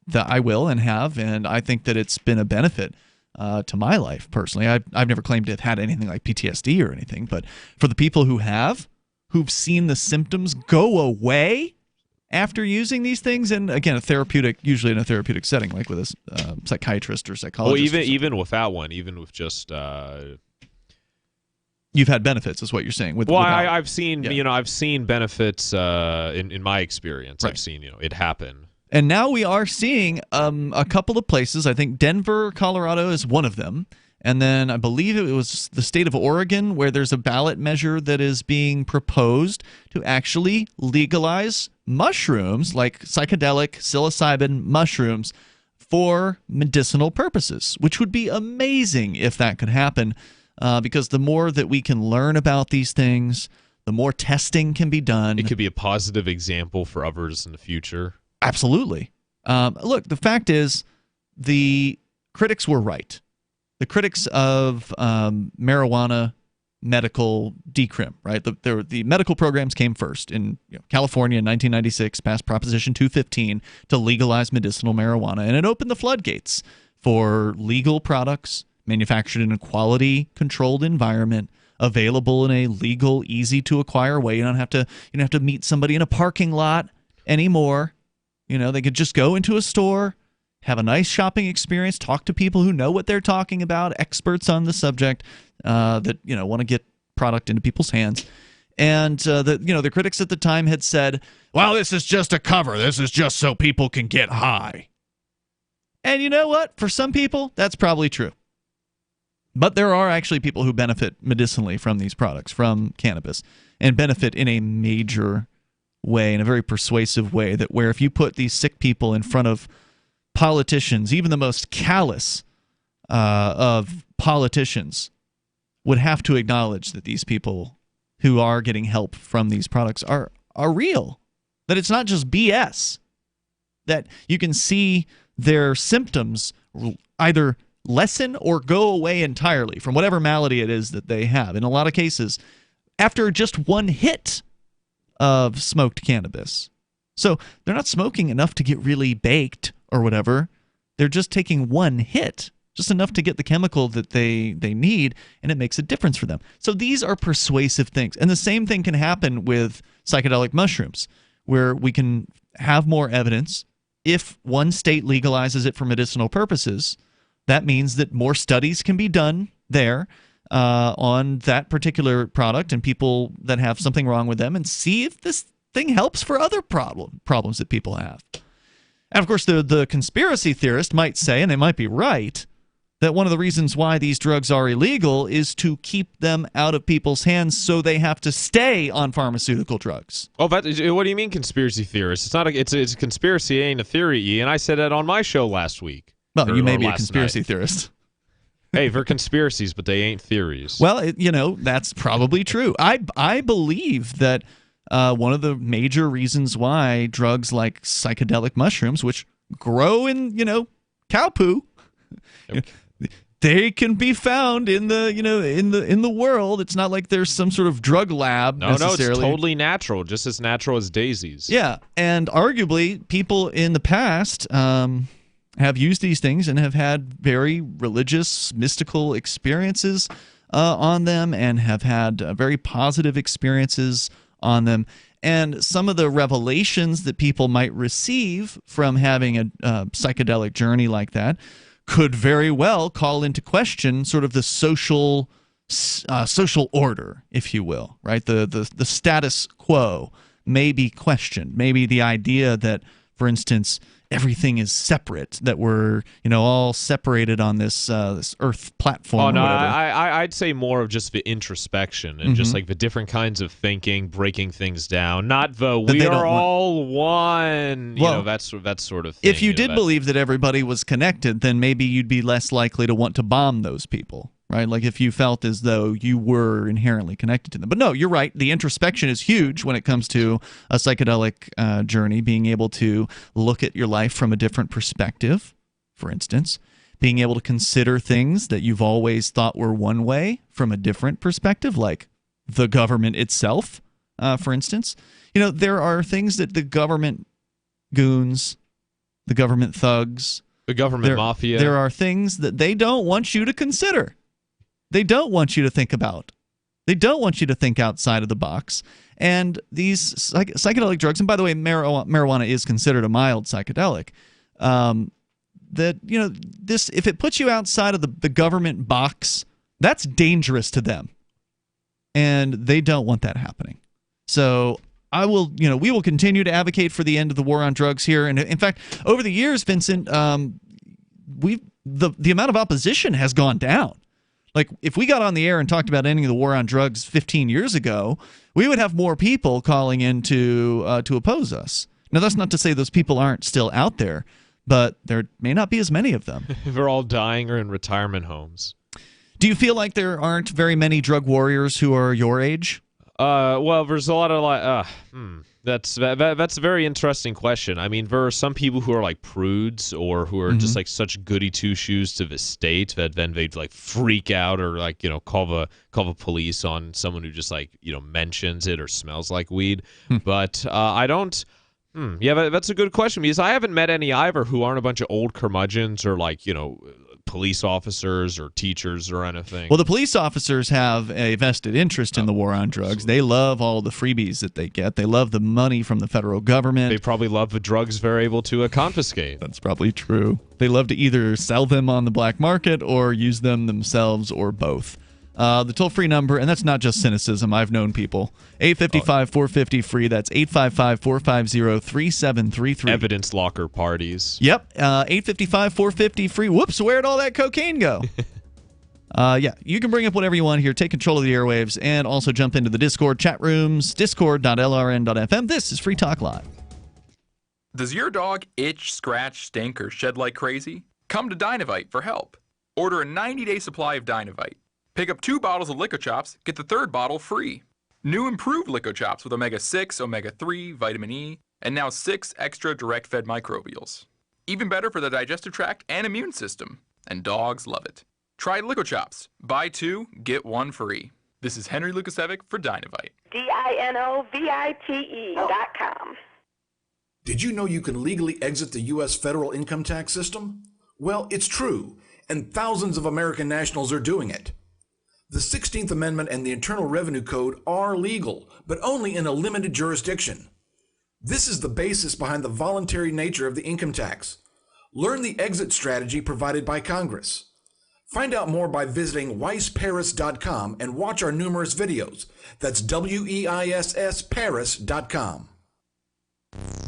that I will and have, and I think that it's been a benefit to my life personally. I've never claimed to have had anything like PTSD or anything, but for the people who've seen the symptoms go away after using these things, and again, usually in a therapeutic setting, like with a psychiatrist or psychologist. Well, even without one, even with just you've had benefits, is what you're saying. I've seen I've seen benefits in my experience. Right. I've seen it happen. And now we are seeing a couple of places. I think Denver, Colorado is one of them. And then I believe it was the state of Oregon where there's a ballot measure that is being proposed to actually legalize mushrooms, like psychedelic psilocybin mushrooms, for medicinal purposes, which would be amazing if that could happen, because the more that we can learn about these things, the more testing can be done. It could be a positive example for others in the future. Absolutely. Look, the fact is, the critics were right. The critics of marijuana medical decrim, right? The medical programs came first in California in 1996, passed Proposition 215 to legalize medicinal marijuana, and it opened the floodgates for legal products manufactured in a quality-controlled environment, available in a legal, easy-to-acquire way. You don't have to meet somebody in a parking lot anymore. They could just go into a store, have a nice shopping experience, talk to people who know what they're talking about, experts on the subject that want to get product into people's hands. And the critics at the time had said, "Well, this is just a cover. This is just so people can get high." And you know what? For some people, that's probably true. But there are actually people who benefit medicinally from these products, from cannabis, and benefit in a major way, in a very persuasive way, where if you put these sick people in front of politicians, even the most callous of politicians would have to acknowledge that these people who are getting help from these products are real, that it's not just BS, that you can see their symptoms either lessen or go away entirely from whatever malady it is that they have. In a lot of cases, after just one hit of smoked cannabis. So they're not smoking enough to get really baked or whatever. They're just taking one hit, just enough to get the chemical that they need, and it makes a difference for them. So these are persuasive things. And the same thing can happen with psychedelic mushrooms, where we can have more evidence. If one state legalizes it for medicinal purposes, that means that more studies can be done there on that particular product and people that have something wrong with them, and see if this thing helps for other problems that people have. And of course, the conspiracy theorist might say, and they might be right, that one of the reasons why these drugs are illegal is to keep them out of people's hands, so they have to stay on pharmaceutical drugs. Oh, what do you mean conspiracy theorist? It's a conspiracy, it ain't a theory, and I said that on my show last week. Well, you may be a conspiracy theorist. Hey, they're conspiracies, but they ain't theories. Well, that's probably true. I believe that one of the major reasons why drugs like psychedelic mushrooms, which grow in cow poo, they can be found in the world. It's not like there's some sort of drug lab necessarily. No, it's totally natural, just as natural as daisies. Yeah, and arguably people in the past have used these things and have had very religious, mystical experiences on them, and have had very positive experiences on them. And some of the revelations that people might receive from having a psychedelic journey like that could very well call into question sort of the social order, if you will, right? The status quo may be questioned. Maybe the idea that, for instance, everything is separate, that we're all separated on this Earth platform. Oh no, or whatever. I'd say more of just the introspection and just like the different kinds of thinking, breaking things down. Not the we are all one. Well, that sort of thing. If you did believe that everybody was connected, then maybe you'd be less likely to want to bomb those people. Right? Like if you felt as though you were inherently connected to them. But no, you're right. The introspection is huge when it comes to a psychedelic journey, being able to look at your life from a different perspective, for instance, being able to consider things that you've always thought were one way from a different perspective, like the government itself, for instance. There are things that the government goons, the government thugs, the government mafia, there are things that they don't want you to consider. They don't want you to think about. They don't want you to think outside of the box. And these psychedelic drugs, and by the way, marijuana is considered a mild psychedelic. This, if it puts you outside of the government box, that's dangerous to them, and they don't want that happening. So we will continue to advocate for the end of the war on drugs here. And in fact, over the years, Vincent, the amount of opposition has gone down. Like, if we got on the air and talked about ending the war on drugs 15 years ago, we would have more people calling in to oppose us. Now, that's not to say those people aren't still out there, but there may not be as many of them. They're all dying or in retirement homes. Do you feel like there aren't very many drug warriors who are your age? Well, there's a lot of that's a very interesting question. I mean, there are some people who are like prudes or who are just like such goody two shoes to the state that then they'd like freak out or like call the police on someone who just like mentions it or smells like weed. But I don't. Yeah, that's a good question because I haven't met any either who aren't a bunch of old curmudgeons or like police officers or teachers or anything. Well, the police officers have a vested interest in the war on drugs. They love all the freebies that they get. They love the money from the federal government. They probably love the drugs they're able to confiscate. That's probably true. They love to either sell them on the black market or use them themselves or both. The toll-free number, and that's not just cynicism. I've known people. 855-450-FREE. That's 855-450-3733. Evidence locker parties. Yep. 855-450-FREE. Whoops, where'd all that cocaine go? Yeah, you can bring up whatever you want here. Take control of the airwaves and also jump into the Discord chat rooms, discord.lrn.fm. This is Free Talk Live. Does your dog itch, scratch, stink, or shed like crazy? Come to Dynavite for help. Order a 90-day supply of Dynavite. Pick up 2 bottles of Lico Chops, get the 3rd bottle free. New improved Lico Chops with omega-6, omega-3, vitamin E, and now 6 extra direct-fed microbials. Even better for the digestive tract and immune system. And dogs love it. Try Lico Chops. Buy 2, get 1 free. This is Henry Lukasevic for Dynavite. DINOVITE.com. Did you know you can legally exit the U.S. federal income tax system? Well, it's true, and thousands of American nationals are doing it. The 16th Amendment and the Internal Revenue Code are legal, but only in a limited jurisdiction. This is the basis behind the voluntary nature of the income tax. Learn the exit strategy provided by Congress. Find out more by visiting weissparis.com and watch our numerous videos. That's WEISS Paris.com.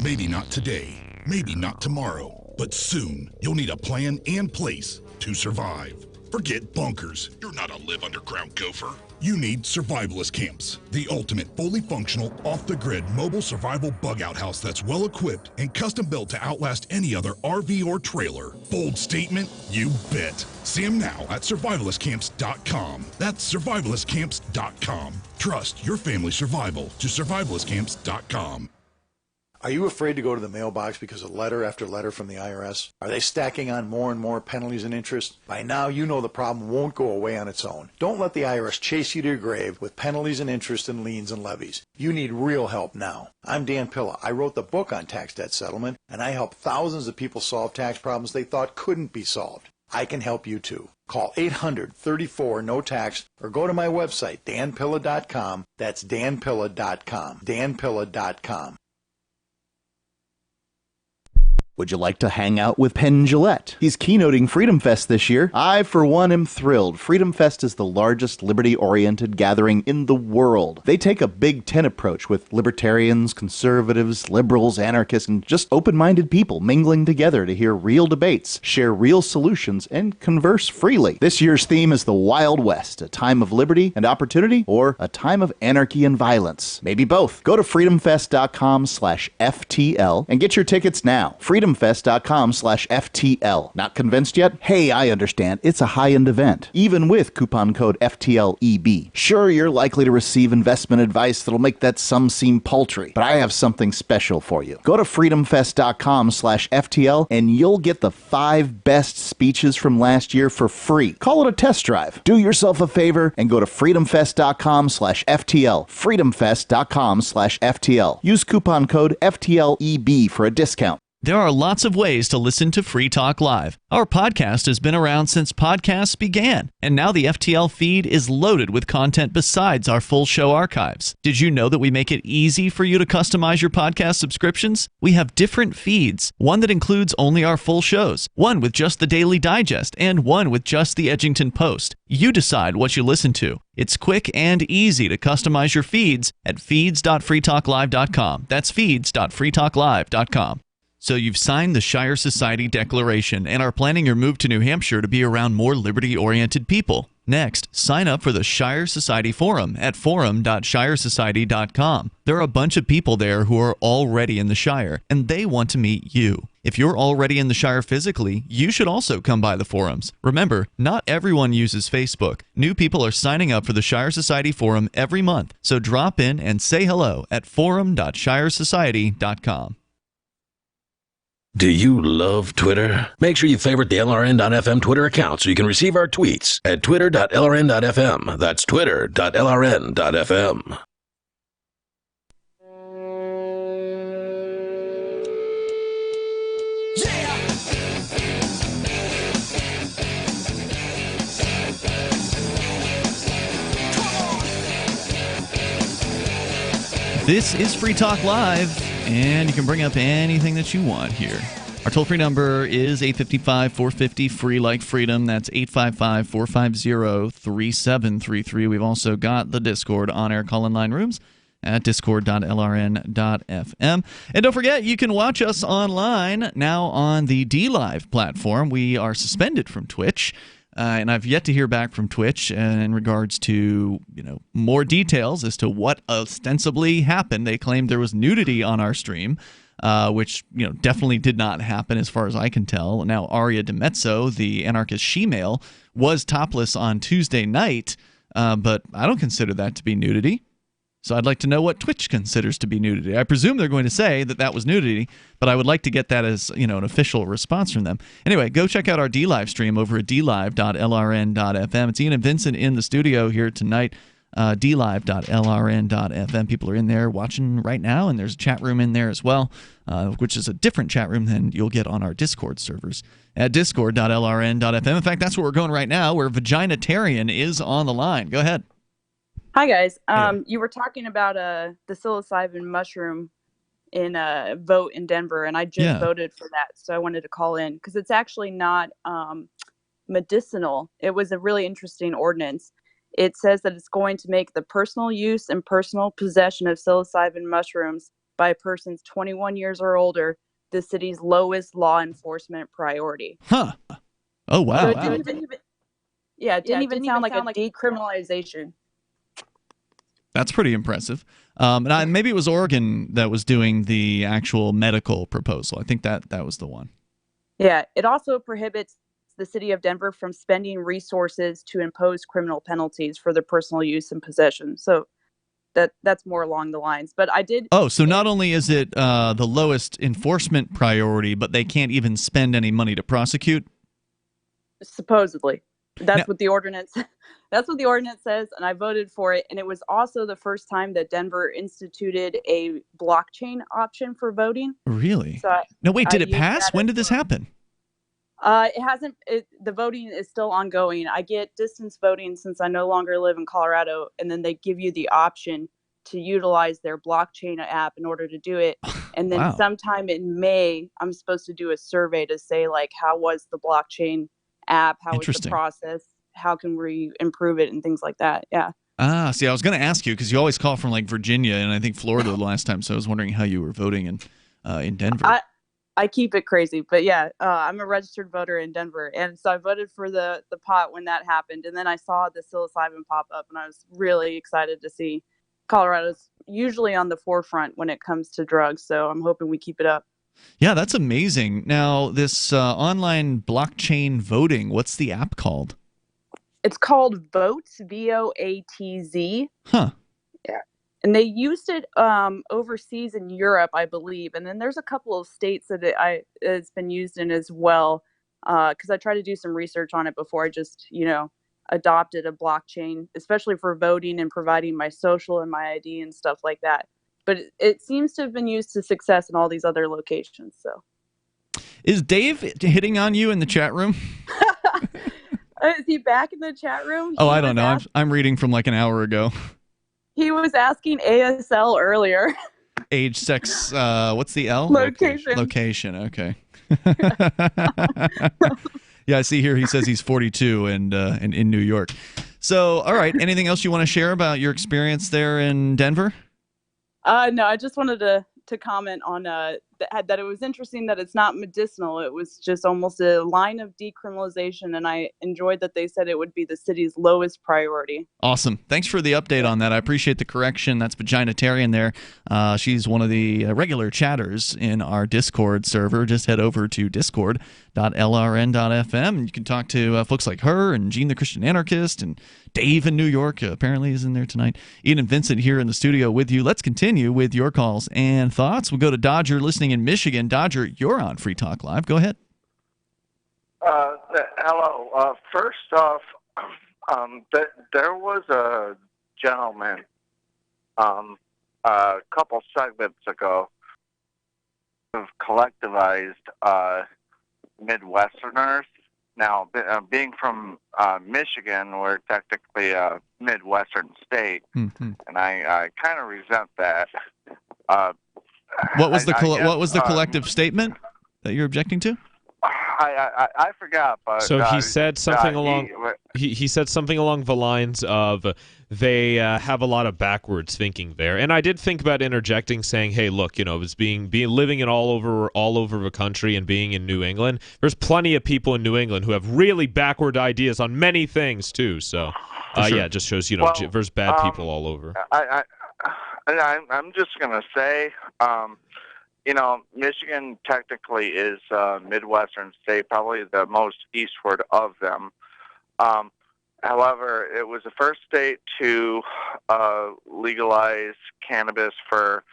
Maybe not today, maybe not tomorrow, but soon you'll need a plan and place to survive. Forget bunkers. You're not a live underground gopher. You need survivalist camps, the ultimate fully functional, off-the-grid mobile survival bug-out house that's well-equipped and custom-built to outlast any other RV or trailer. Bold statement? You bet. See them now at survivalistcamps.com. That's survivalistcamps.com. Trust your family's survival to survivalistcamps.com. Are you afraid to go to the mailbox because of letter after letter from the IRS? Are they stacking on more and more penalties and interest? By now, you know the problem won't go away on its own. Don't let the IRS chase you to your grave with penalties and interest and liens and levies. You need real help now. I'm Dan Pilla. I wrote the book on tax debt settlement, and I help thousands of people solve tax problems they thought couldn't be solved. I can help you too. Call 800-34-NO-TAX or go to my website, danpilla.com. That's danpilla.com. danpilla.com. Would you like to hang out with Penn Jillette? He's keynoting Freedom Fest this year. I, for one, am thrilled. Freedom Fest is the largest liberty-oriented gathering in the world. They take a Big Ten approach with libertarians, conservatives, liberals, anarchists, and just open-minded people mingling together to hear real debates, share real solutions, and converse freely. This year's theme is the Wild West, a time of liberty and opportunity, or a time of anarchy and violence. Maybe both. Go to freedomfest.com/FTL and get your tickets now. freedomfest.com/FTL. Not convinced yet? Hey, I understand. It's a high-end event, even with coupon code FTLEB. Sure, you're likely to receive investment advice that'll make that sum seem paltry, but I have something special for you. Go to freedomfest.com/FTL and you'll get the 5 best speeches from last year for free. Call it a test drive. Do yourself a favor and go to freedomfest.com/FTL. freedomfest.com/FTL. Use coupon code FTLEB for a discount. There are lots of ways to listen to Free Talk Live. Our podcast has been around since podcasts began, and now the FTL feed is loaded with content besides our full show archives. Did you know that we make it easy for you to customize your podcast subscriptions? We have different feeds, one that includes only our full shows, one with just the Daily Digest, and one with just the Edgington Post. You decide what you listen to. It's quick and easy to customize your feeds at feeds.freetalklive.com. That's feeds.freetalklive.com. So you've signed the Shire Society Declaration and are planning your move to New Hampshire to be around more liberty-oriented people. Next, sign up for the Shire Society Forum at forum.shiresociety.com. There are a bunch of people there who are already in the Shire, and they want to meet you. If you're already in the Shire physically, you should also come by the forums. Remember, not everyone uses Facebook. New people are signing up for the Shire Society Forum every month, so drop in and say hello at forum.shiresociety.com. Do you love Twitter? Make sure you favorite the LRN.FM Twitter account so you can receive our tweets at twitter.lrn.fm. That's twitter.lrn.fm. This is Free Talk Live, and you can bring up anything that you want here. Our toll-free number is 855-450-FREE like freedom. That's 855-450-3733. We've also got the Discord on-air call-in line rooms at discord.lrn.fm. And don't forget, you can watch us online now on the DLive platform. We are suspended from Twitch. And I've yet to hear back from Twitch in regards to, more details as to what ostensibly happened. They claimed there was nudity on our stream, which, definitely did not happen as far as I can tell. Now, Aria DeMezzo, the anarchist she-male, was topless on Tuesday night, but I don't consider that to be nudity. So I'd like to know what Twitch considers to be nudity. I presume they're going to say that that was nudity, but I would like to get that as, an official response from them. Anyway, go check out our DLive stream over at dlive.lrn.fm. It's Ian and Vincent in the studio here tonight. dlive.lrn.fm. People are in there watching right now, and there's a chat room in there as well, which is a different chat room than you'll get on our Discord servers at discord.lrn.fm. In fact, that's where we're going right now, where Vaginatarian is on the line. Go ahead. Hi, guys. You were talking about the psilocybin mushroom in a vote in Denver, and I just voted for that, so I wanted to call in because it's actually not medicinal. It was a really interesting ordinance. It says that it's going to make the personal use and personal possession of psilocybin mushrooms by persons 21 years or older the city's lowest law enforcement priority. Huh. Oh, wow. So it didn't even sound like a decriminalization. That's pretty impressive. And maybe it was Oregon that was doing the actual medical proposal. I think that was the one. Yeah, it also prohibits the city of Denver from spending resources to impose criminal penalties for their personal use and possession. So that's more along the lines. But I did. Oh, so not only is it the lowest enforcement priority, but they can't even spend any money to prosecute? Supposedly. That's what the ordinance. That's what the ordinance says, and I voted for it. And it was also the first time that Denver instituted a blockchain option for voting. Really? So no, wait. Did it pass? When did this happen? It hasn't. The voting is still ongoing. I get distance voting since I no longer live in Colorado, and then they give you the option to utilize their blockchain app in order to do it. And then Wow. sometime in May, I'm supposed to do a survey to say, like, how was the blockchain app? How was the Interesting. process? How can we improve it and things like that? Yeah. See, I was going to ask you because you always call from like Virginia and I think Florida the last time, so I was wondering how you were voting in Denver. I keep it crazy, but yeah, I'm a registered voter in Denver, and so I voted for the pot when that happened, and then I saw the psilocybin pop up, and I was really excited to see Colorado's usually on the forefront when it comes to drugs, so I'm hoping we keep it up. Yeah, that's amazing. Now, this online blockchain voting, what's the app called? It's called Vote, VOATZ. Huh. Yeah. And they used it overseas in Europe, I believe. And then there's a couple of states that it's been used in as well. Because I tried to do some research on it before I just, adopted a blockchain, especially for voting and providing my social and my ID and stuff like that. But it seems to have been used to success in all these other locations. So, is Dave hitting on you in the chat room? Is he back in the chat room? Oh, I don't know. I'm reading from like an hour ago. He was asking ASL earlier. Age, sex, what's the L? Location. Location, okay. Yeah, I see here he says he's 42 and in New York. So, all right, anything else you want to share about your experience there in Denver? No, I just wanted to comment on that it was interesting that it's not medicinal. It was just almost a line of decriminalization, and I enjoyed that they said it would be the city's lowest priority. Awesome. Thanks for the update on that. I appreciate the correction. That's Vaginitarian there. She's one of the regular chatters in our Discord server. Just head over to discord.lrn.fm, and you can talk to folks like her and Gene the Christian Anarchist and Dave in New York apparently is in there tonight. Ian and Vincent here in the studio with you. Let's continue with your calls and thoughts. We'll go to Dodger listening in Michigan. Dodger, you're on Free Talk Live. Go ahead. Hello. First off, there was a gentleman a couple segments ago who collectivized Midwesterners. Now, being from Michigan, we're technically a Midwestern state, and I kind of resent that. What was the collective statement that you're objecting to? I forgot, but so he said something he said something along the lines of they have a lot of backwards thinking there, and I did think about interjecting, saying, "Hey, look, it's being living in all over the country and being in New England. There's plenty of people in New England who have really backward ideas on many things too. So, sure. Yeah, it just shows there's bad people all over." I'm just gonna say, Michigan technically is a Midwestern state, probably the most eastward of them. However, it was the first state to legalize cannabis for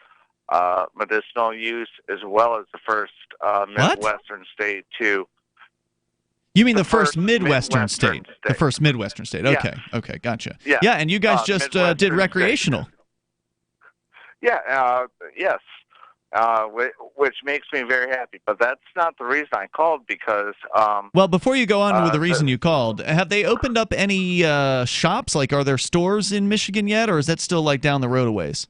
medicinal use, as well as the first Midwestern state to. You mean the first Midwestern state? The first Midwestern state. Okay, yeah. Okay, gotcha. Yeah, and you guys just did recreational. State. Yeah, yes. Which makes me very happy, but that's not the reason I called because. Well, before you go on with the reason you called, have they opened up any shops? Like, are there stores in Michigan yet, or is that still like down the road a ways?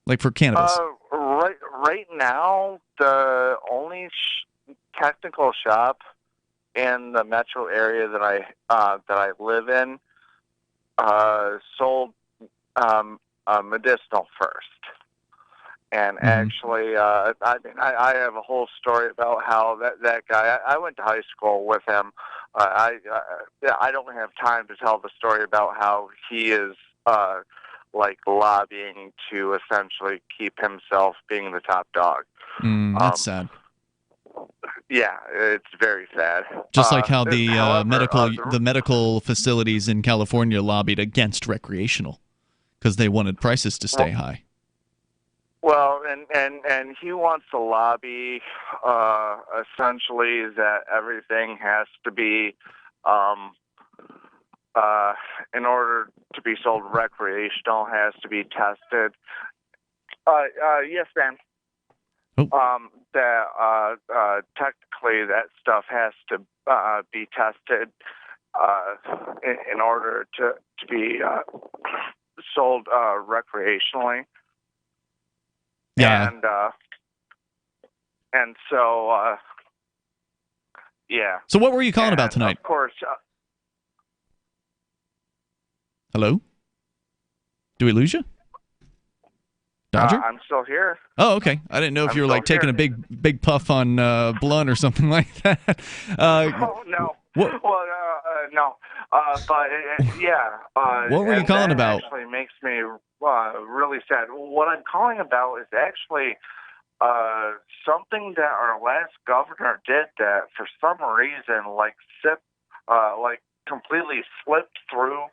Like for cannabis? Right now, the only technical shop in the metro area that I live in sold medicinal first. And actually, I have a whole story about how that guy. I went to high school with him. I don't have time to tell the story about how he is lobbying to essentially keep himself being the top dog. That's sad. Yeah, it's very sad. Just like how the however, medical facilities in California lobbied against recreational because they wanted prices to stay high. Well, and he wants to lobby essentially that everything has to be, in order to be sold recreational, has to be tested. Yes, ma'am. that technically that stuff has to be tested in order to be sold recreationally. Yeah. And so yeah. So what were you calling about tonight? Of course. Hello? Do we lose you? Dodger? I'm still here. Oh, okay. I didn't know if you were like taking a big puff on blunt or something like that. Oh, no. What? Well, no. But yeah. What were you calling about? Actually makes me really sad. What I'm calling about is actually something that our last governor did that for some reason completely slipped through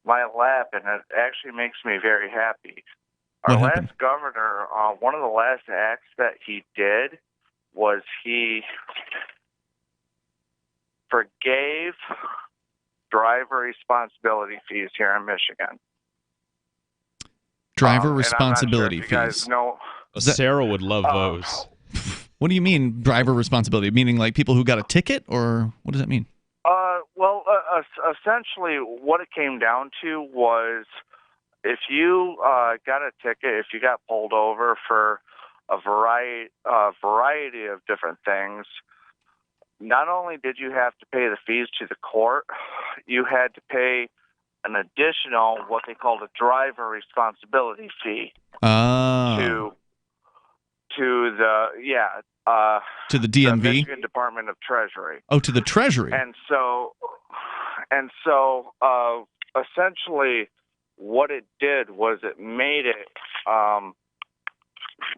my lap, and it actually makes me very happy. Our last governor, one of the last acts that he did was he forgave driver responsibility fees here in Michigan. Driver responsibility fees. You guys know. Sarah would love those. What do you mean, driver responsibility? Meaning like people who got a ticket, or what does that mean? Well, essentially what it came down to was if you got a ticket, if you got pulled over for a variety of different things, not only did you have to pay the fees to the court, you had to pay an additional, what they called a driver responsibility fee to the DMV, the Michigan Department of Treasury. Oh, to the Treasury. And so essentially what it did was it made it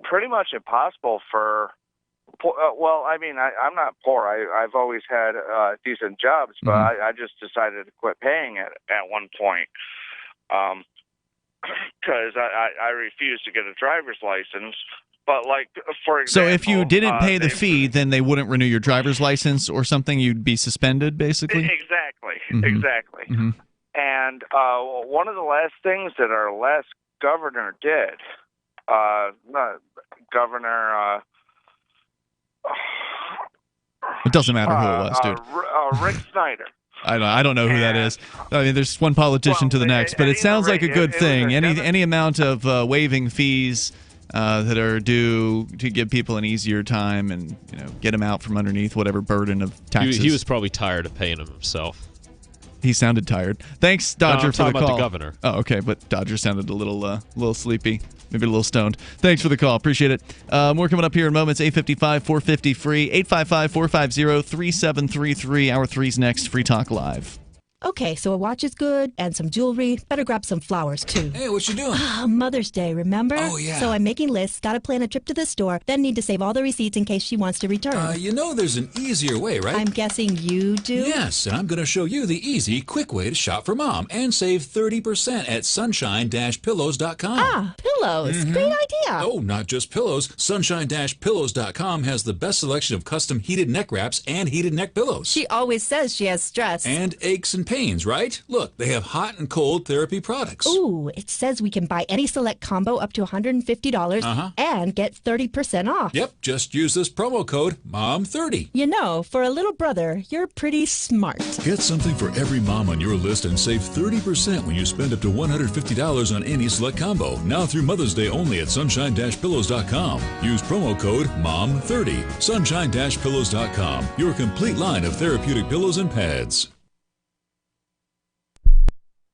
pretty much impossible for I'm not poor. I've always had decent jobs, but I just decided to quit paying it at one point because I refused to get a driver's license. But for example, so if you didn't pay the fee, then they wouldn't renew your driver's license or something. You'd be suspended, basically. Exactly. Mm-hmm. And one of the last things that our last governor did, it doesn't matter who it was, dude. Rick Snyder. I don't know who that is. I mean, there's one politician to the next, but it sounds like a good thing. Any amount of waiving fees that are due to give people an easier time and get them out from underneath whatever burden of taxes. He was probably tired of paying them himself. He sounded tired. Thanks, Dodger, for the call. About the governor. Oh, okay, but Dodger sounded a little sleepy, maybe a little stoned. Thanks for the call. Appreciate it. More coming up here in moments. 855-450 free. 855-450-3733. Hour 3's next. Free Talk Live. Okay, so a watch is good, and some jewelry. Better grab some flowers, too. Hey, what you doing? Mother's Day, remember? Oh, yeah. So I'm making lists, gotta plan a trip to the store, then need to save all the receipts in case she wants to return. There's an easier way, right? I'm guessing you do? Yes, and I'm gonna show you the easy, quick way to shop for Mom and save 30% at sunshine-pillows.com. Pillows. Great idea. Oh, not just pillows. Sunshine-pillows.com has the best selection of custom heated neck wraps and heated neck pillows. She always says she has stress. And aches and pains, right? Look, they have hot and cold therapy products. Ooh, it says we can buy any select combo up to $150 and get 30% off. Yep, just use this promo code MOM30. For a little brother, you're pretty smart. Get something for every mom on your list and save 30% when you spend up to $150 on any select combo. Now through Mother's Day only at sunshine-pillows.com. Use promo code MOM30. Sunshine-pillows.com. Your complete line of therapeutic pillows and pads.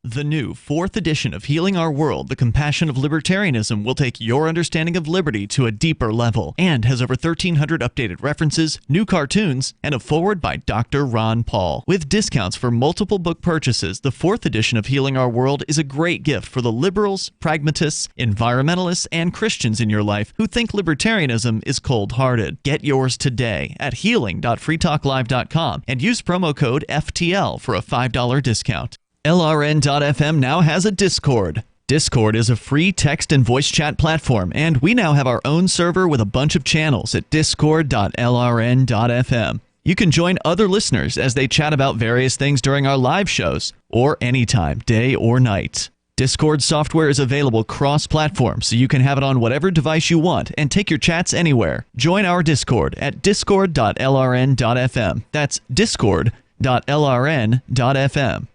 The new 4th edition of Healing Our World, The Compassion of Libertarianism, will take your understanding of liberty to a deeper level and has over 1,300 updated references, new cartoons, and a foreword by Dr. Ron Paul. With discounts for multiple book purchases, the 4th edition of Healing Our World is a great gift for the liberals, pragmatists, environmentalists, and Christians in your life who think libertarianism is cold-hearted. Get yours today at healing.freetalklive.com and use promo code FTL for a $5 discount. LRN.FM now has a Discord. Discord is a free text and voice chat platform, and we now have our own server with a bunch of channels at discord.lrn.fm. You can join other listeners as they chat about various things during our live shows, or anytime, day or night. Discord software is available cross-platform, so you can have it on whatever device you want and take your chats anywhere. Join our Discord at discord.lrn.fm. That's discord.lrn.fm.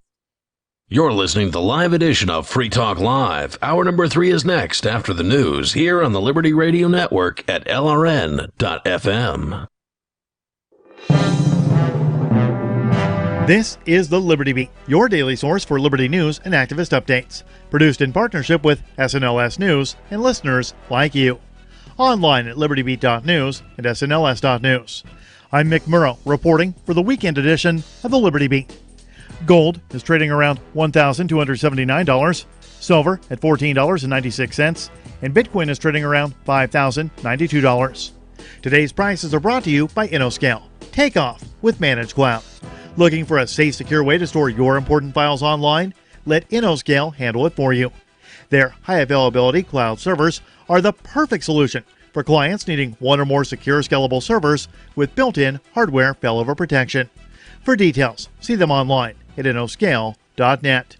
You're listening to the live edition of Free Talk Live. Hour number 3 is next after the news here on the Liberty Radio Network at lrn.fm. This is the Liberty Beat, your daily source for liberty news and activist updates. Produced in partnership with SNLS News and listeners like you. Online at libertybeat.news and snls.news. I'm Mick Murrow reporting for the weekend edition of the Liberty Beat. Gold is trading around $1,279, silver at $14.96, and Bitcoin is trading around $5,092. Today's prices are brought to you by InnoScale. Take off with Managed Cloud. Looking for a safe, secure way to store your important files online? Let InnoScale handle it for you. Their high-availability cloud servers are the perfect solution for clients needing one or more secure, scalable servers with built-in hardware failover protection. For details, see them online at innoscale.net.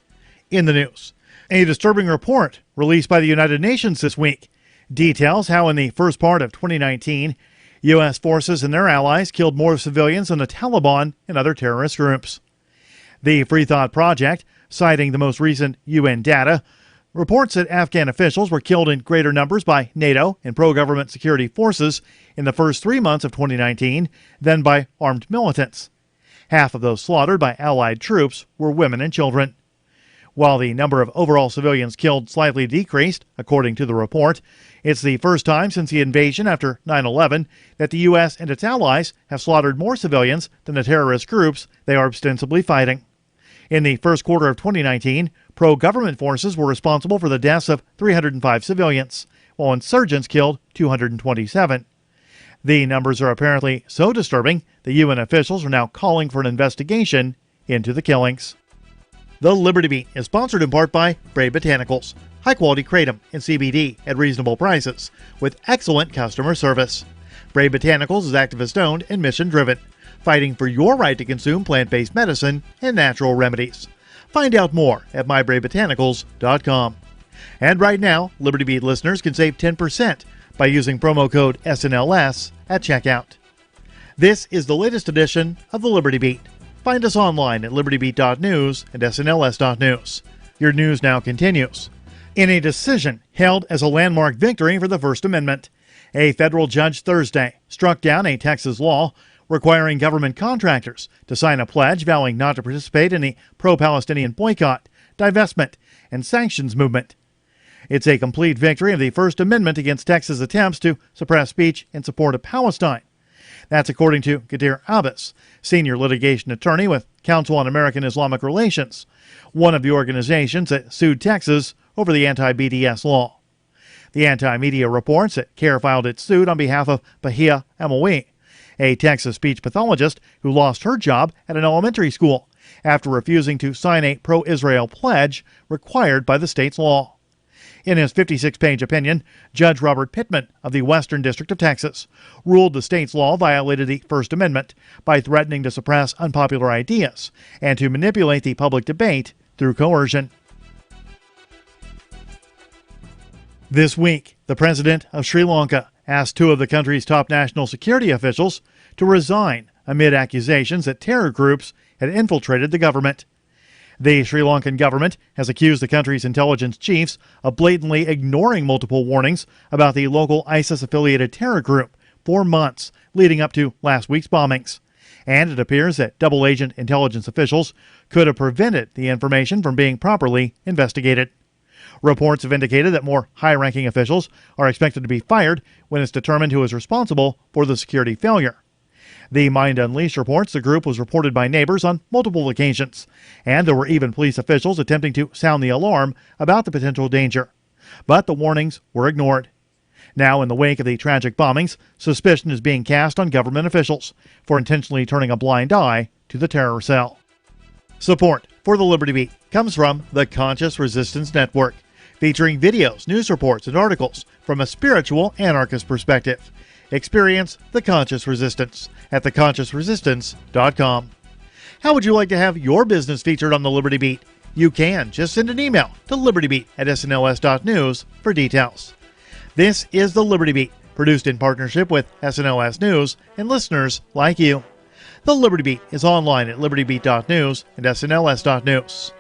In the news, a disturbing report released by the United Nations this week details how in the first part of 2019, U.S. forces and their allies killed more civilians than the Taliban and other terrorist groups. The Free Thought Project, citing the most recent UN data, reports that Afghan officials were killed in greater numbers by NATO and pro-government security forces in the first 3 months of 2019 than by armed militants. Half of those slaughtered by Allied troops were women and children. While the number of overall civilians killed slightly decreased, according to the report, it's the first time since the invasion after 9/11 that the U.S. and its allies have slaughtered more civilians than the terrorist groups they are ostensibly fighting. In the first quarter of 2019, pro-government forces were responsible for the deaths of 305 civilians, while insurgents killed 227. The numbers are apparently so disturbing that UN officials are now calling for an investigation into the killings. The Liberty Beat is sponsored in part by Brave Botanicals, high-quality kratom and CBD at reasonable prices, with excellent customer service. Brave Botanicals is activist-owned and mission-driven, fighting for your right to consume plant-based medicine and natural remedies. Find out more at mybravebotanicals.com. And right now, Liberty Beat listeners can save 10% by using promo code SNLS at checkout. This is the latest edition of the Liberty Beat. Find us online at libertybeat.news and snls.news. Your news now continues. In a decision held as a landmark victory for the First Amendment, a federal judge Thursday struck down a Texas law requiring government contractors to sign a pledge vowing not to participate in the pro-Palestinian boycott, divestment, and sanctions movement. It's a complete victory of the First Amendment against Texas' attempts to suppress speech in support of Palestine. That's according to Qadir Abbas, senior litigation attorney with Council on American Islamic Relations, one of the organizations that sued Texas over the anti-BDS law. The anti-media reports that CARE filed its suit on behalf of Bahia Amawi, a Texas speech pathologist who lost her job at an elementary school after refusing to sign a pro-Israel pledge required by the state's law. In his 56-page opinion, Judge Robert Pittman of the Western District of Texas ruled the state's law violated the First Amendment by threatening to suppress unpopular ideas and to manipulate the public debate through coercion. This week, the president of Sri Lanka asked two of the country's top national security officials to resign amid accusations that terror groups had infiltrated the government. The Sri Lankan government has accused the country's intelligence chiefs of blatantly ignoring multiple warnings about the local ISIS-affiliated terror group for months leading up to last week's bombings. And it appears that double-agent intelligence officials could have prevented the information from being properly investigated. Reports have indicated that more high-ranking officials are expected to be fired when it's determined who is responsible for the security failure. The Mind Unleashed reports the group was reported by neighbors on multiple occasions, and there were even police officials attempting to sound the alarm about the potential danger. But the warnings were ignored. Now, in the wake of the tragic bombings, suspicion is being cast on government officials for intentionally turning a blind eye to the terror cell. Support for the Liberty Beat comes from the Conscious Resistance Network, featuring videos, news reports, and articles from a spiritual anarchist perspective. Experience the Conscious Resistance at theconsciousresistance.com. How would you like to have your business featured on the Liberty Beat? You can just send an email to libertybeat@snls.news for details. This is the Liberty Beat, produced in partnership with SNLS News and listeners like you. The Liberty Beat is online at libertybeat.news and snls.news.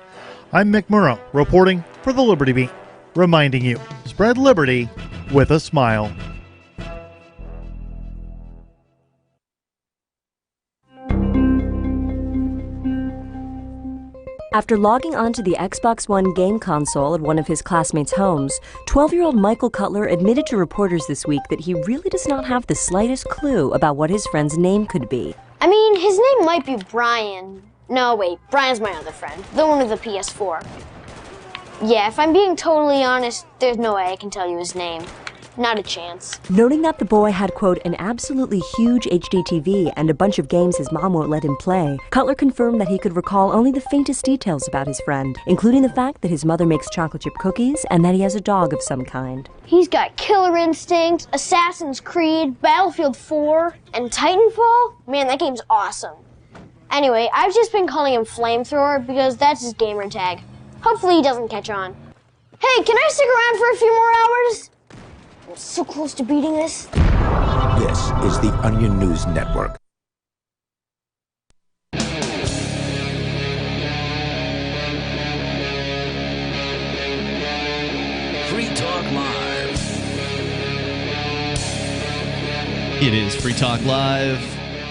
I'm Mick Murrow, reporting for the Liberty Beat, reminding you, spread liberty with a smile. After logging onto the Xbox One game console at one of his classmates' homes, 12-year-old Michael Cutler admitted to reporters this week that he really does not have the slightest clue about what his friend's name could be. I mean, his name might be Brian. No, wait, Brian's my other friend, the one with the PS4. Yeah, if I'm being totally honest, there's no way I can tell you his name. Not a chance. Noting that the boy had, quote, an absolutely huge HD TV and a bunch of games his mom won't let him play, Cutler confirmed that he could recall only the faintest details about his friend, including the fact that his mother makes chocolate chip cookies and that he has a dog of some kind. He's got Killer Instinct, Assassin's Creed, Battlefield 4, and Titanfall? Man, that game's awesome. Anyway, I've just been calling him Flamethrower because that's his gamer tag. Hopefully he doesn't catch on. Hey, can I stick around for a few more hours? I'm so close to beating this. This is the Onion News Network. Free Talk Live. It is Free Talk Live.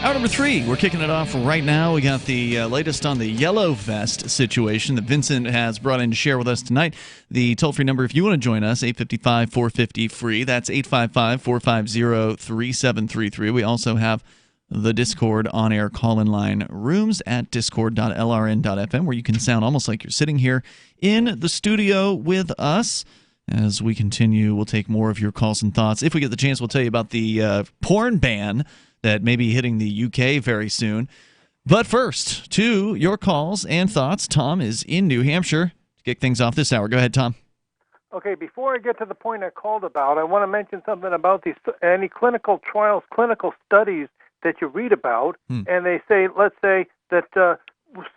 Hour number 3, we're kicking it off right now. We got the latest on the yellow vest situation that Vincent has brought in to share with us tonight. The toll-free number, if you want to join us, 855-450-FREE. That's 855-450-3733. We also have the Discord on-air call-in line rooms at discord.lrn.fm, where you can sound almost like you're sitting here in the studio with us. As we continue, we'll take more of your calls and thoughts. If we get the chance, we'll tell you about the porn ban that may be hitting the UK very soon. But first, to your calls and thoughts. Tom is in New Hampshire to kick things off this hour. Go ahead, Tom. Okay, before I get to the point I called about, I want to mention something about any clinical trials, clinical studies that you read about, and they say, let's say that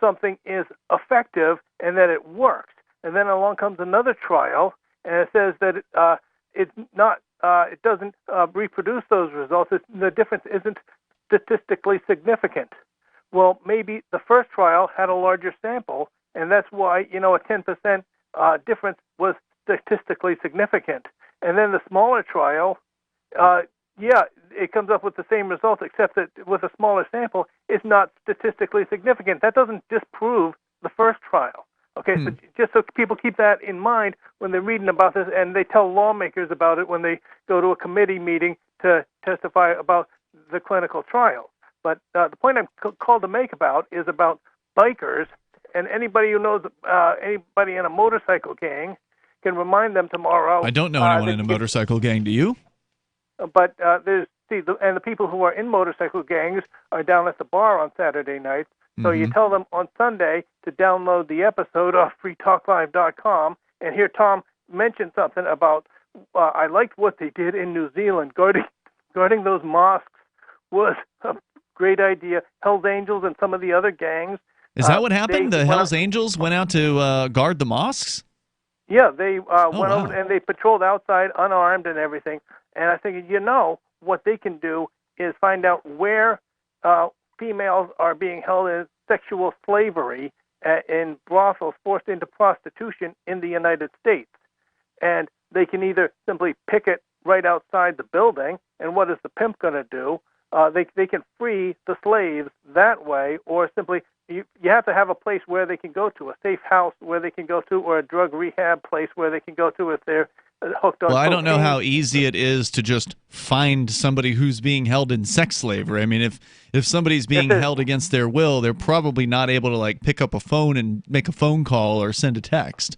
something is effective and that it works, and then along comes another trial, and it says that it's not. It doesn't reproduce those results. The difference isn't statistically significant. Well, maybe the first trial had a larger sample, and that's why, a 10% difference was statistically significant. And then the smaller trial, it comes up with the same results, except that with a smaller sample, it's not statistically significant. That doesn't disprove the first trial. Okay, so just so people keep that in mind when they're reading about this, and they tell lawmakers about it when they go to a committee meeting to testify about the clinical trial. But the point I'm called to make about is about bikers, and anybody who knows anybody in a motorcycle gang can remind them tomorrow. I don't know anyone in a motorcycle gang. Do you? But the people who are in motorcycle gangs are down at the bar on Saturday nights. So you tell them on Sunday to download the episode off freetalklive.com and hear Tom mention something about, I liked what they did in New Zealand. Guarding those mosques was a great idea. Hells Angels and some of the other gangs. Is that what happened? The Hells Angels went out to guard the mosques? Yeah, they went over and they patrolled outside unarmed and everything. And I think, what they can do is find out where females are being held in sexual slavery in brothels, forced into prostitution in the United States. And they can either simply picket right outside the building, and what is the pimp going to do? They can free the slaves that way, or simply you have to have a place where they can go to, a safe house where they can go to, or a drug rehab place where they can go to if they're hooked on Well, I cocaine. don't know how easy it is to just find somebody who's being held in sex slavery. I mean, if somebody's being held against their will, they're probably not able to pick up a phone and make a phone call or send a text.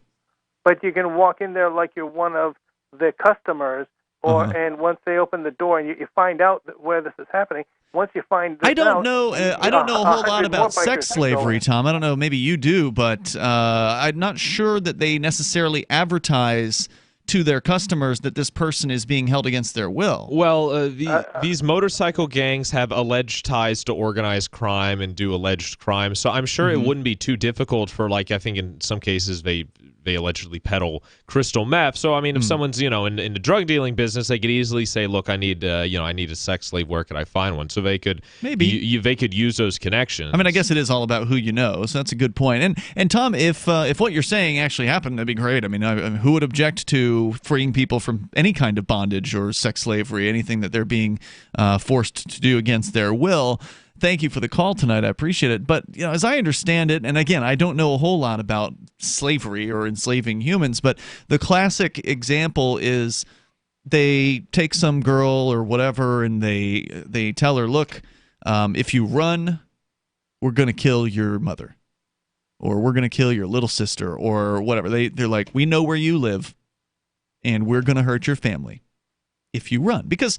But you can walk in there like you're one of the customers, and once they open the door and you find out where this is happening, once you find this I don't out, know a whole lot about sex slavery, Tom. I don't know. Maybe you do, but I'm not sure that they necessarily advertise to their customers that this person is being held against their will. Well, these motorcycle gangs have alleged ties to organized crime and do alleged crimes, so I'm sure it wouldn't be too difficult for, like, I think in some cases they allegedly peddle crystal meth. So I mean, if someone's in the drug dealing business, they could easily say, "Look, I need a sex slave. Where could I find one?" So they could they could use those connections. I mean, I guess it is all about who you know. So that's a good point. And Tom, if what you're saying actually happened, that'd be great. I mean, who would object to freeing people from any kind of bondage or sex slavery, anything that they're being forced to do against their will? Thank you for the call tonight. I appreciate it. But as I understand it, and again, I don't know a whole lot about slavery or enslaving humans, but the classic example is they take some girl or whatever, and they tell her, "Look, if you run, we're going to kill your mother, or we're going to kill your little sister, or whatever." They're like, "We know where you live, and we're going to hurt your family if you run," because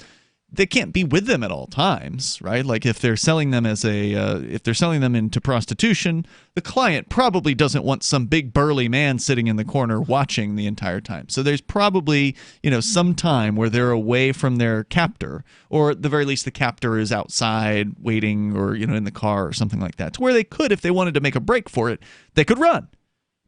they can't be with them at all times, right? Like if they're selling them if they're selling them into prostitution, the client probably doesn't want some big burly man sitting in the corner watching the entire time. So there's probably, some time where they're away from their captor, or at the very least the captor is outside waiting, or in the car or something like that, to where they could, if they wanted to make a break for it, they could run.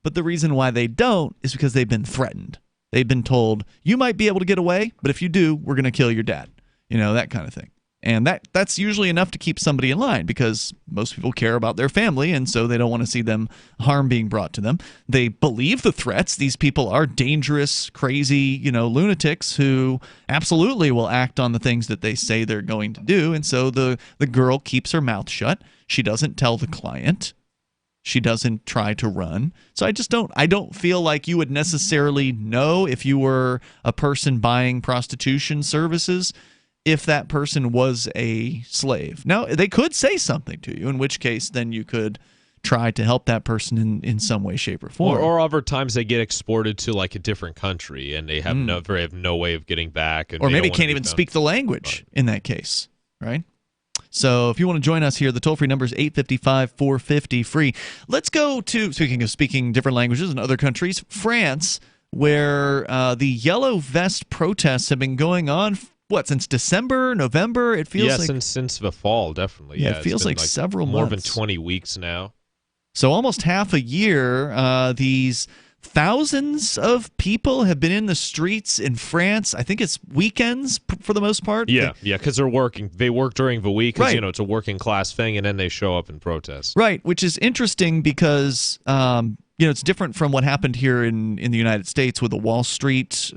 But the reason why they don't is because they've been threatened. They've been told, "You might be able to get away, but if you do, we're going to kill your dad." That kind of thing. And that's usually enough to keep somebody in line, because most people care about their family, and so they don't want to see them harm being brought to them. They believe the threats. These people are dangerous, crazy, lunatics who absolutely will act on the things that they say they're going to do. And so the girl keeps her mouth shut. She doesn't tell the client. She doesn't try to run. So I don't feel like you would necessarily know, if you were a person buying prostitution services, if that person was a slave. Now, they could say something to you, in which case then you could try to help that person in some way, shape, or form. Or other times they get exported to like a different country, and they have no way of getting back. And or maybe can't even speak the language in that case, right? So if you want to join us here, the toll-free number is 855-450-FREE. Let's go to, speaking different languages in other countries, France, where the Yellow Vest protests have been going on, since December, November? It feels like... since the fall, definitely. Yeah, it feels like several more months. More than 20 weeks now. So almost half a year, these thousands of people have been in the streets in France. I think it's weekends for the most part. Yeah, because they're working. They work during the week because, it's a working class thing, and then they show up and protest. Right, which is interesting because, it's different from what happened here in the United States with the Wall Street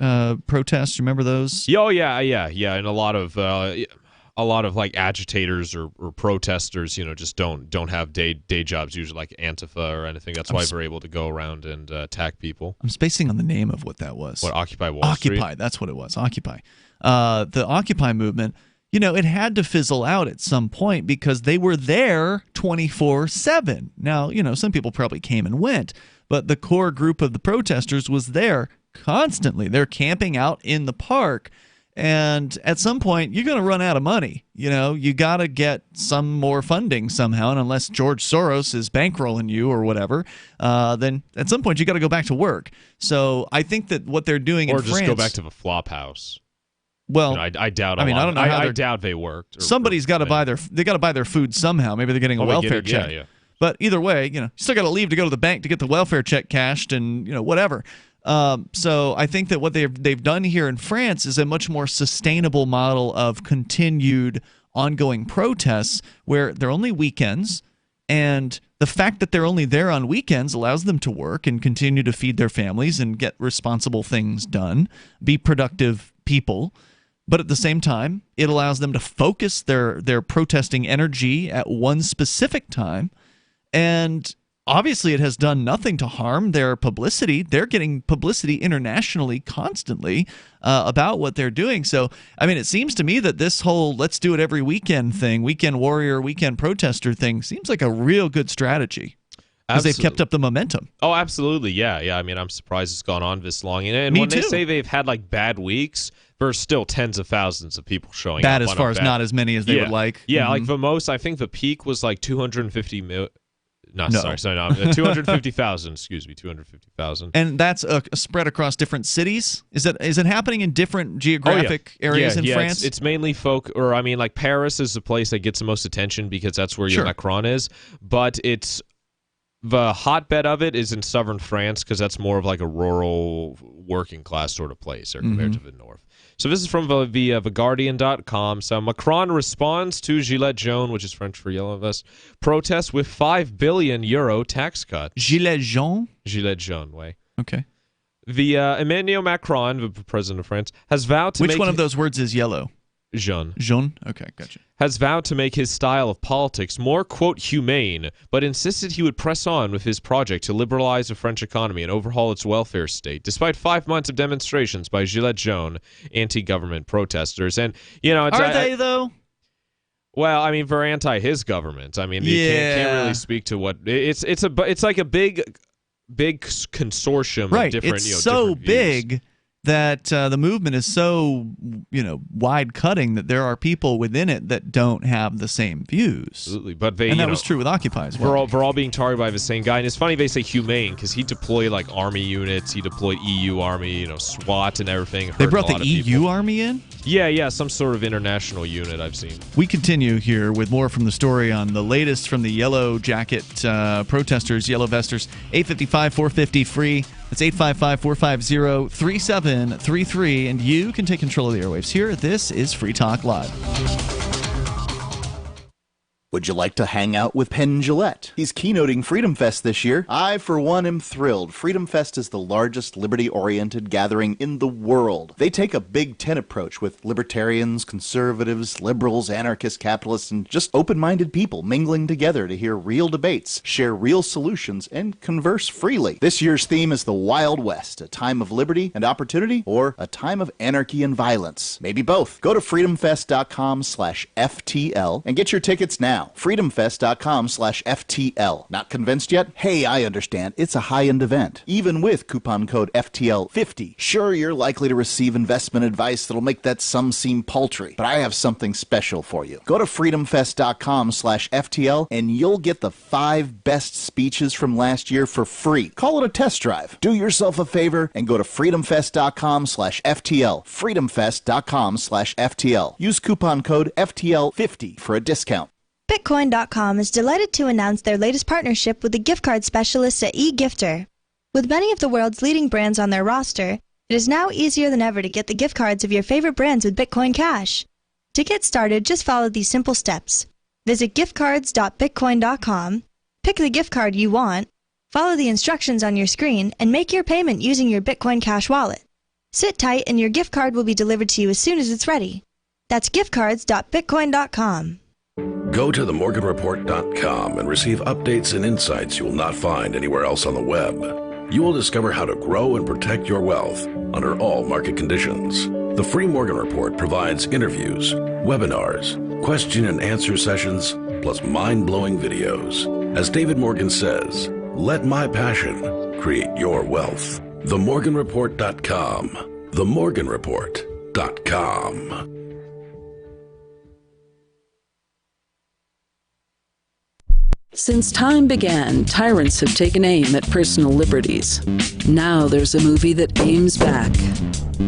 protests. Remember those? Oh, yeah. And a lot of like agitators or protesters, just don't have day jobs, usually like Antifa or anything. That's why they're able to go around and attack people. I'm spacing on the name of what that was. What, Occupy Wall Street? Occupy, that's what it was. Occupy. The Occupy movement, it had to fizzle out at some point because they were there 24/7. Now, some people probably came and went, but the core group of the protesters was there constantly. They're camping out in the park. And at some point, you're going to run out of money. You got to get some more funding somehow. And unless George Soros is bankrolling you or whatever, then at some point, you got to go back to work. So I think that what they're doing in France... Or just go back to the flop house. Well, I doubt. I don't know. I doubt they worked. Somebody's got to buy their food somehow. Maybe they're getting a welfare check. Yeah. But either way, you still got to leave to go to the bank to get the welfare check cashed and whatever. So I think that what they've done here in France is a much more sustainable model of continued ongoing protests where they're only weekends, and the fact that they're only there on weekends allows them to work and continue to feed their families and get responsible things done, be productive people. But at the same time, it allows them to focus their protesting energy at one specific time. And obviously, it has done nothing to harm their publicity. They're getting publicity internationally constantly about what they're doing. So, it seems to me that this whole let's do it every weekend thing, weekend warrior, weekend protester thing, seems like a real good strategy. Because they've kept up the momentum. Oh, absolutely. Yeah. I'm surprised it's gone on this long. And when they say they've had like bad weeks, there's still tens of thousands of people showing up. Bad as far as not as many as they would like. Yeah, like the most, I think the peak was like 250 No. 250,000. Excuse me, 250,000. And that's spread across different cities. Is it happening in different geographic areas in France? It's mainly like Paris is the place that gets the most attention because that's where your Macron is. But it's the hotbed of it is in southern France because that's more of like a rural, working class sort of place compared to the north. So this is from TheGuardian.com. So Macron responds to Gilets Jaunes, which is French for yellow vest, protest with €5 billion tax cut. Gilets Jaunes? Gilets Jaunes, way. Okay. The Emmanuel Macron, the president of France, has vowed to Which one of those words is yellow? Jaune. Jaune? Okay, gotcha. Has vowed to make his style of politics more, quote, humane, but insisted he would press on with his project to liberalize the French economy and overhaul its welfare state, despite 5 months of demonstrations by Gilets Jaunes anti-government protesters. And, Are they, though? Well, I mean, they're anti-his government. I mean, you can't really speak to what... It's like a big consortium of different... It's so big that the movement is so, wide-cutting that there are people within it that don't have the same views. Absolutely, but that was true with Occupy as well. We're all being targeted by the same guy, and it's funny they say humane because he deployed like army units, he deployed EU army, SWAT and everything. They brought the EU army in? Yeah, some sort of international unit I've seen. We continue here with more from the story on the latest from the Yellow Jacket protesters, Yellow Vesters. 855-450 free. That's 855-450-3733, and you can take control of the airwaves here. This is Free Talk Live. Would you like to hang out with Penn Jillette? He's keynoting Freedom Fest this year. I, for one, am thrilled. Freedom Fest is the largest liberty-oriented gathering in the world. They take a Big Ten approach with libertarians, conservatives, liberals, anarchists, capitalists, and just open-minded people mingling together to hear real debates, share real solutions, and converse freely. This year's theme is the Wild West, a time of liberty and opportunity, or a time of anarchy and violence. Maybe both. Go to freedomfest.com/FTL and get your tickets now. freedomfest.com/FTL. Not convinced yet? Hey, I understand. It's a high-end event. Even with coupon code FTL50. Sure, you're likely to receive investment advice that'll make that sum seem paltry, but I have something special for you. Go to freedomfest.com/FTL and you'll get the 5 best speeches from last year for free. Call it a test drive. Do yourself a favor and go to freedomfest.com/FTL. freedomfest.com/FTL. Use coupon code FTL50 for a discount. Bitcoin.com is delighted to announce their latest partnership with the gift card specialists at eGifter. With many of the world's leading brands on their roster, it is now easier than ever to get the gift cards of your favorite brands with Bitcoin Cash. To get started, just follow these simple steps. Visit giftcards.bitcoin.com, pick the gift card you want, follow the instructions on your screen, and make your payment using your Bitcoin Cash wallet. Sit tight and your gift card will be delivered to you as soon as it's ready. That's giftcards.bitcoin.com. Go to themorganreport.com and receive updates and insights you will not find anywhere else on the web. You will discover how to grow and protect your wealth under all market conditions. The free Morgan Report provides interviews, webinars, question and answer sessions, plus mind-blowing videos. As David Morgan says, let my passion create your wealth. Themorganreport.com. Themorganreport.com. Since time began, tyrants have taken aim at personal liberties. Now there's a movie that aims back.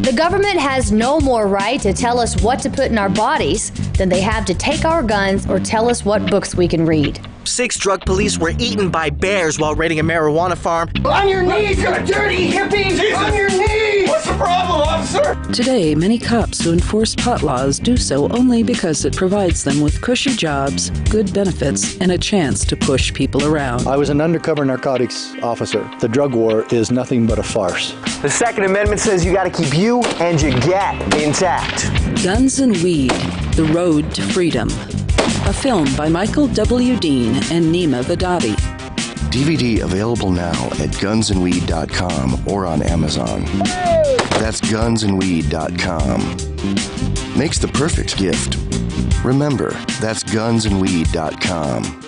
The government has no more right to tell us what to put in our bodies than they have to take our guns or tell us what books we can read. 6 drug police were eaten by bears while raiding a marijuana farm. On your knees, you dirty hippies! Jesus. On your knees! What's the problem, officer? Today, many cops who enforce pot laws do so only because it provides them with cushy jobs, good benefits, and a chance to push people around. I was an undercover narcotics officer. The drug war is nothing but a farce. The Second Amendment says you gotta keep you and your get intact. Guns and Weed, The Road to Freedom. A film by Michael W. Dean and Nima Vadadi. DVD available now at gunsandweed.com or on Amazon. That's gunsandweed.com. Makes the perfect gift. Remember, that's gunsandweed.com.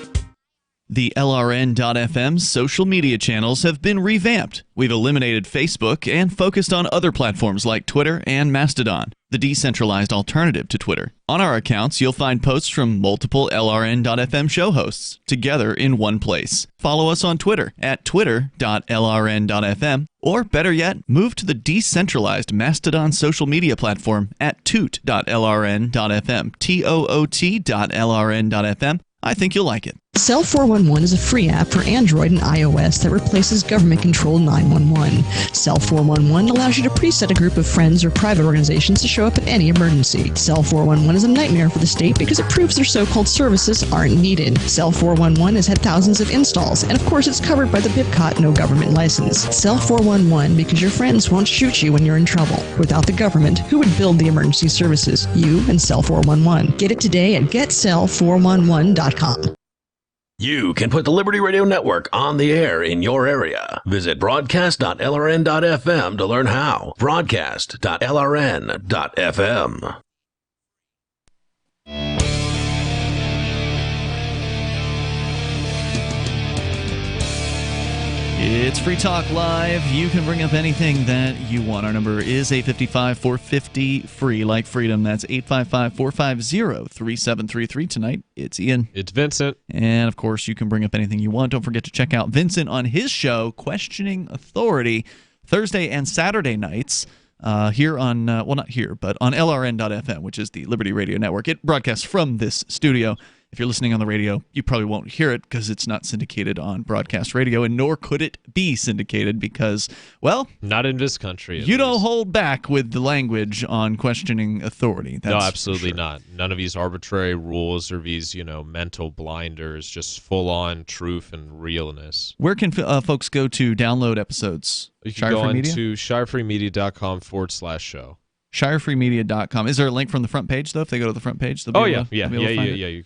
The LRN.FM social media channels have been revamped. We've eliminated Facebook and focused on other platforms like Twitter and Mastodon. the decentralized alternative to Twitter. On our accounts, you'll find posts from multiple LRN.FM show hosts together in one place. Follow us on Twitter at twitter.lrn.fm, or better yet, move to the decentralized Mastodon social media platform at toot.lrn.fm, toot.lrn.fm. I think you'll like it. Cell 411 is a free app for Android and iOS that replaces government-controlled 911. Cell 411 allows you to preset a group of friends or private organizations to show up at any emergency. Cell 411 is a nightmare for the state because it proves their so-called services aren't needed. Cell 411 has had thousands of installs, and of course it's covered by the BIPCOT no government license. Cell 411 because your friends won't shoot you when you're in trouble. Without the government, who would build the emergency services? You and Cell 411. Get it today at getcell411.com. You can put the Liberty Radio Network on the air in your area. Visit broadcast.lrn.fm to learn how. Broadcast.lrn.fm. It's Free Talk Live. You can bring up anything that you want. Our number is 855-450-FREE, like freedom. That's 855-450-3733. Tonight, it's Ian. It's Vincent. And, of course, you can bring up anything you want. Don't forget to check out Vincent on his show, Questioning Authority, Thursday and Saturday nights. Here on, well, not here, but on LRN.FM, which is the Liberty Radio Network. It broadcasts from this studio. If you're listening on the radio, you probably won't hear it because it's not syndicated on broadcast radio, and nor could it be syndicated because, well... Not in this country. You don't hold back with the language on questioning authority. That's no, absolutely not. None of these arbitrary rules or these, mental blinders, just full-on truth and realness. Where can folks go to download episodes? You can go on to shirefreemedia.com/show. shirefreemedia.com. Is there a link from the front page, though, if they go to the front page? You can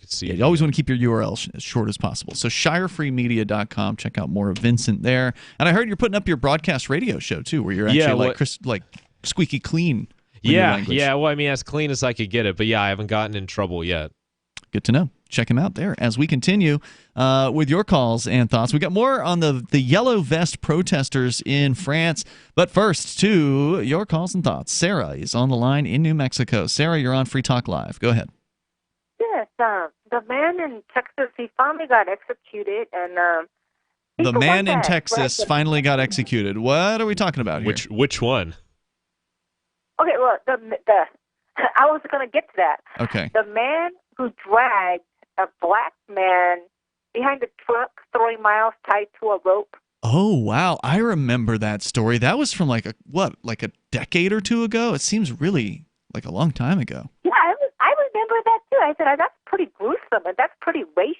see it. You always want to keep your URL as short as possible. So shirefreemedia.com. Check out more of Vincent there. And I heard you're putting up your broadcast radio show, too, where you're actually like squeaky clean. Yeah, well, I mean, as clean as I could get it. But yeah, I haven't gotten in trouble yet. Good to know. Check him out there as we continue with your calls and thoughts. We got more on the yellow vest protesters in France. But first, to your calls and thoughts. Sarah is on the line in New Mexico. Sarah, you're on Free Talk Live. Go ahead. Yes, the man in Texas, he finally got executed. And the man in Texas finally got executed. What are we talking about here? Which one? Okay, well, I was going to get to that. Okay. The man who dragged a black man behind a truck 3 miles tied to a rope. Oh, wow. I remember that story. That was from like a decade or two ago? It seems really like a long time ago. Yeah, I remember that too. I said, that's pretty gruesome and that's pretty racist.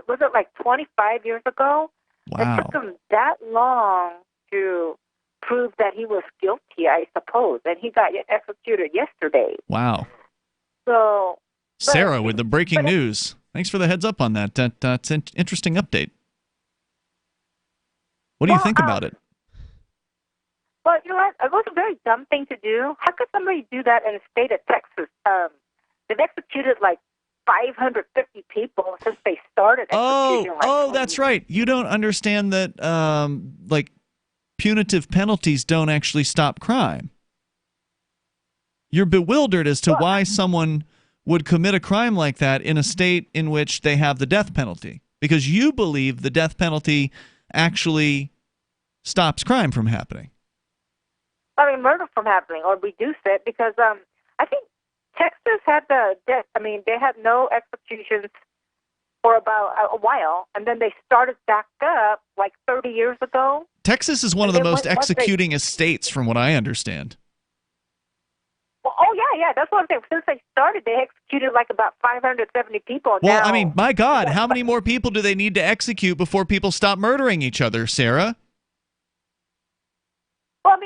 Was it like 25 years ago? Wow. It took him that long to prove that he was guilty, I suppose, and he got executed yesterday. Wow. So, Sarah with the breaking news. Thanks for the heads up on that. That's an interesting update. What do you think about it? Well, you know what? It was a very dumb thing to do. How could somebody do that in the state of Texas? They've executed like 550 people since they started executing. That's right. You don't understand that punitive penalties don't actually stop crime. You're bewildered as to why someone would commit a crime like that in a state in which they have the death penalty, because you believe the death penalty actually stops crime from happening. Murder from happening, or reduce it, because I think Texas had they had no executions for about a while, and then they started back up like 30 years ago. Texas is one of the most executing states, from what I understand. Well, yeah, that's what I'm saying. Since they started, they executed like about 570 people. Well, now, I mean, my God, how many more people do they need to execute before people stop murdering each other, Sarah? Well,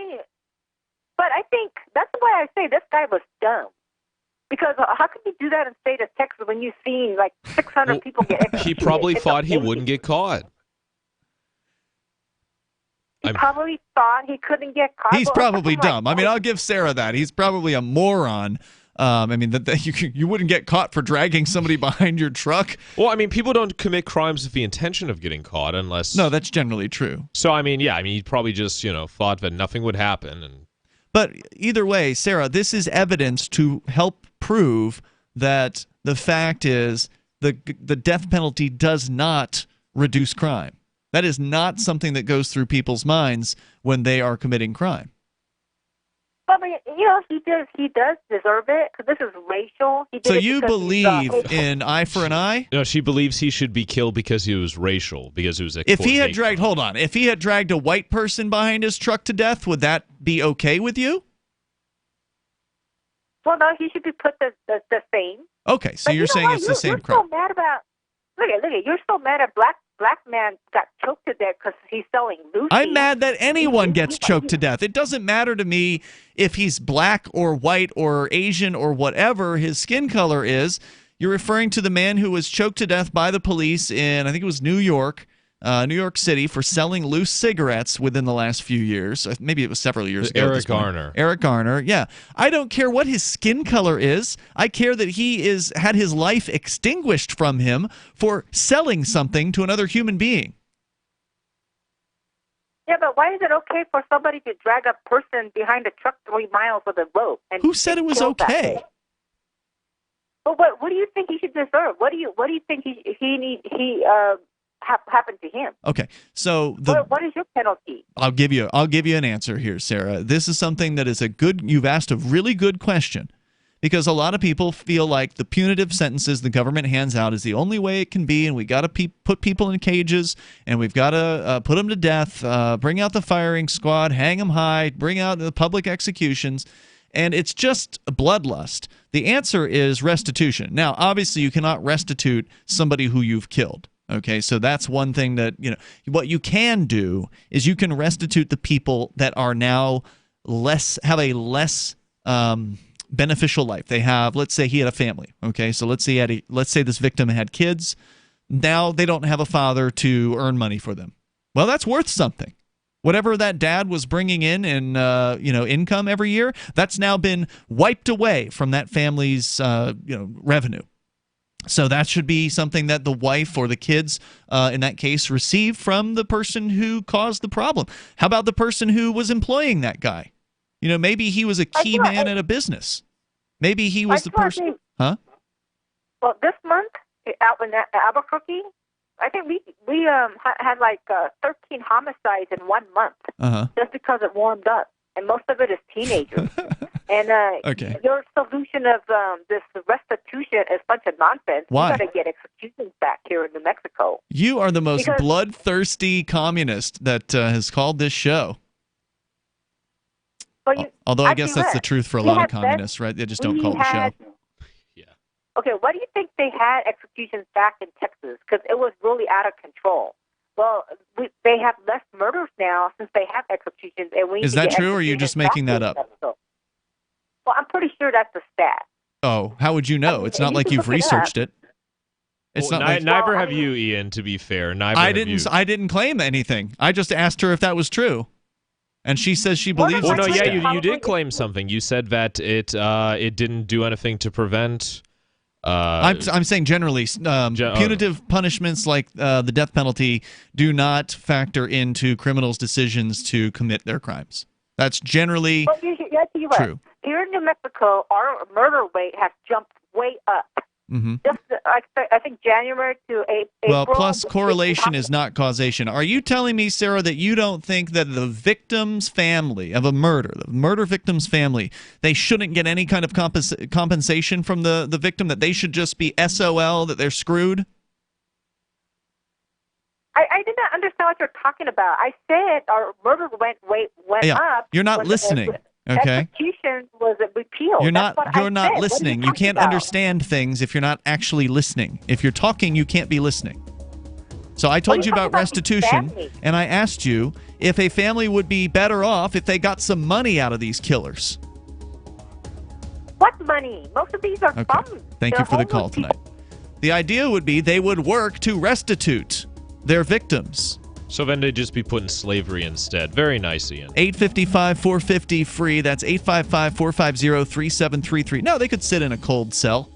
but I think that's why I say this guy was dumb. Because how can you do that in the state of Texas when you've seen like 600 people get executed? He probably thought he wouldn't get caught. He probably thought he couldn't get caught. He's probably dumb. I'll give Sarah that. He's probably a moron. That you wouldn't get caught for dragging somebody behind your truck. Well, people don't commit crimes with the intention of getting caught unless... No, that's generally true. So, he probably just, thought that nothing would happen. But either way, Sarah, this is evidence to help prove that the fact is the death penalty does not reduce crime. That is not something that goes through people's minds when they are committing crime. Well, he does deserve it because this is racial. So you believe in eye for an eye? No, she believes he should be killed because he was racial, because he was. If he had dragged a white person behind his truck to death, would that be okay with you? Well, no, he should be put the same. Okay, so you're saying it's the same crime. You're so mad about. Look at, you're so mad at black man got choked to death because he's selling loose. I'm mad that anyone gets choked to death. It doesn't matter to me if he's black or white or Asian or whatever his skin color is. You're referring to the man who was choked to death by the police in, I think it was New York City, for selling loose cigarettes within the last few years. Maybe it was several years ago. Eric Garner, yeah. I don't care what his skin color is. I care that he had his life extinguished from him for selling something to another human being. Yeah, but why is it okay for somebody to drag a person behind a truck 3 miles with a rope? And who said it was okay? Well, what do you think he should deserve? What do you think happened to him? Okay, so what is your penalty? I'll give you an answer here, Sarah. This is something that is you've asked a really good question, because a lot of people feel like the punitive sentences the government hands out is the only way it can be, and we got to put people in cages, and we've got to put them to death, bring out the firing squad, hang them high, bring out the public executions. And it's just bloodlust. The answer is restitution. Now, obviously, you cannot restitute somebody who you've killed. Okay, so that's one thing that, what you can do is you can restitute the people that are now have a less beneficial life. They have, let's say he had a family. Okay, so let's say this victim had kids. Now they don't have a father to earn money for them. Well, that's worth something. Whatever that dad was bringing in income every year, that's now been wiped away from that family's revenue. So that should be something that the wife or the kids, in that case, receive from the person who caused the problem. How about the person who was employing that guy? Maybe he was a key man at a business. Maybe he was the person. Huh? Well, this month out in Albuquerque, I think we had like 13 homicides in 1 month, just because it warmed up, and most of it is teenagers. And your solution of this restitution is a bunch of nonsense. Why? You got to get executions back here in New Mexico. You are the most bloodthirsty communist that has called this show. Although I guess that's the truth for a lot of communists, right? They just don't call the show. Okay, why do you think they had executions back in Texas? Because it was really out of control. Well, they have less murders now since they have executions. And is that true, or are you just making that up? Well, I'm pretty sure that's the stat. Oh, how would you know? It's not like you've researched it. It's not like neither have you, Ian. To be fair, I didn't claim anything. I just asked her if that was true, and she says she believes. Well, no, yeah, you did claim something. You said that it didn't do anything to prevent. I'm saying generally, punitive punishments like the death penalty do not factor into criminals' decisions to commit their crimes. That's generally true. Here in New Mexico, our murder rate has jumped way up. Mm-hmm. Just, I think January to April. Well, plus correlation is not causation. Are you telling me, Sarah, that you don't think that the victim's family of a murder, the murder victim's family, they shouldn't get any kind of compensation from the victim, that they should just be SOL, that they're screwed? I did not understand what you're talking about. I said our murder went up. You're not listening. Okay. Execution was repealed. You're not listening. You can't understand things if you're not actually listening. If you're talking, you can't be listening. So I told you about restitution, and I asked you if a family would be better off if they got some money out of these killers. What money? Most of these are funds. Thank you for the call tonight. The idea would be they would work to restitute their victims. So then they'd just be put in slavery instead. Very nice, Ian. 855-450-FREE. That's 855-450-3733. No, they could sit in a cold cell.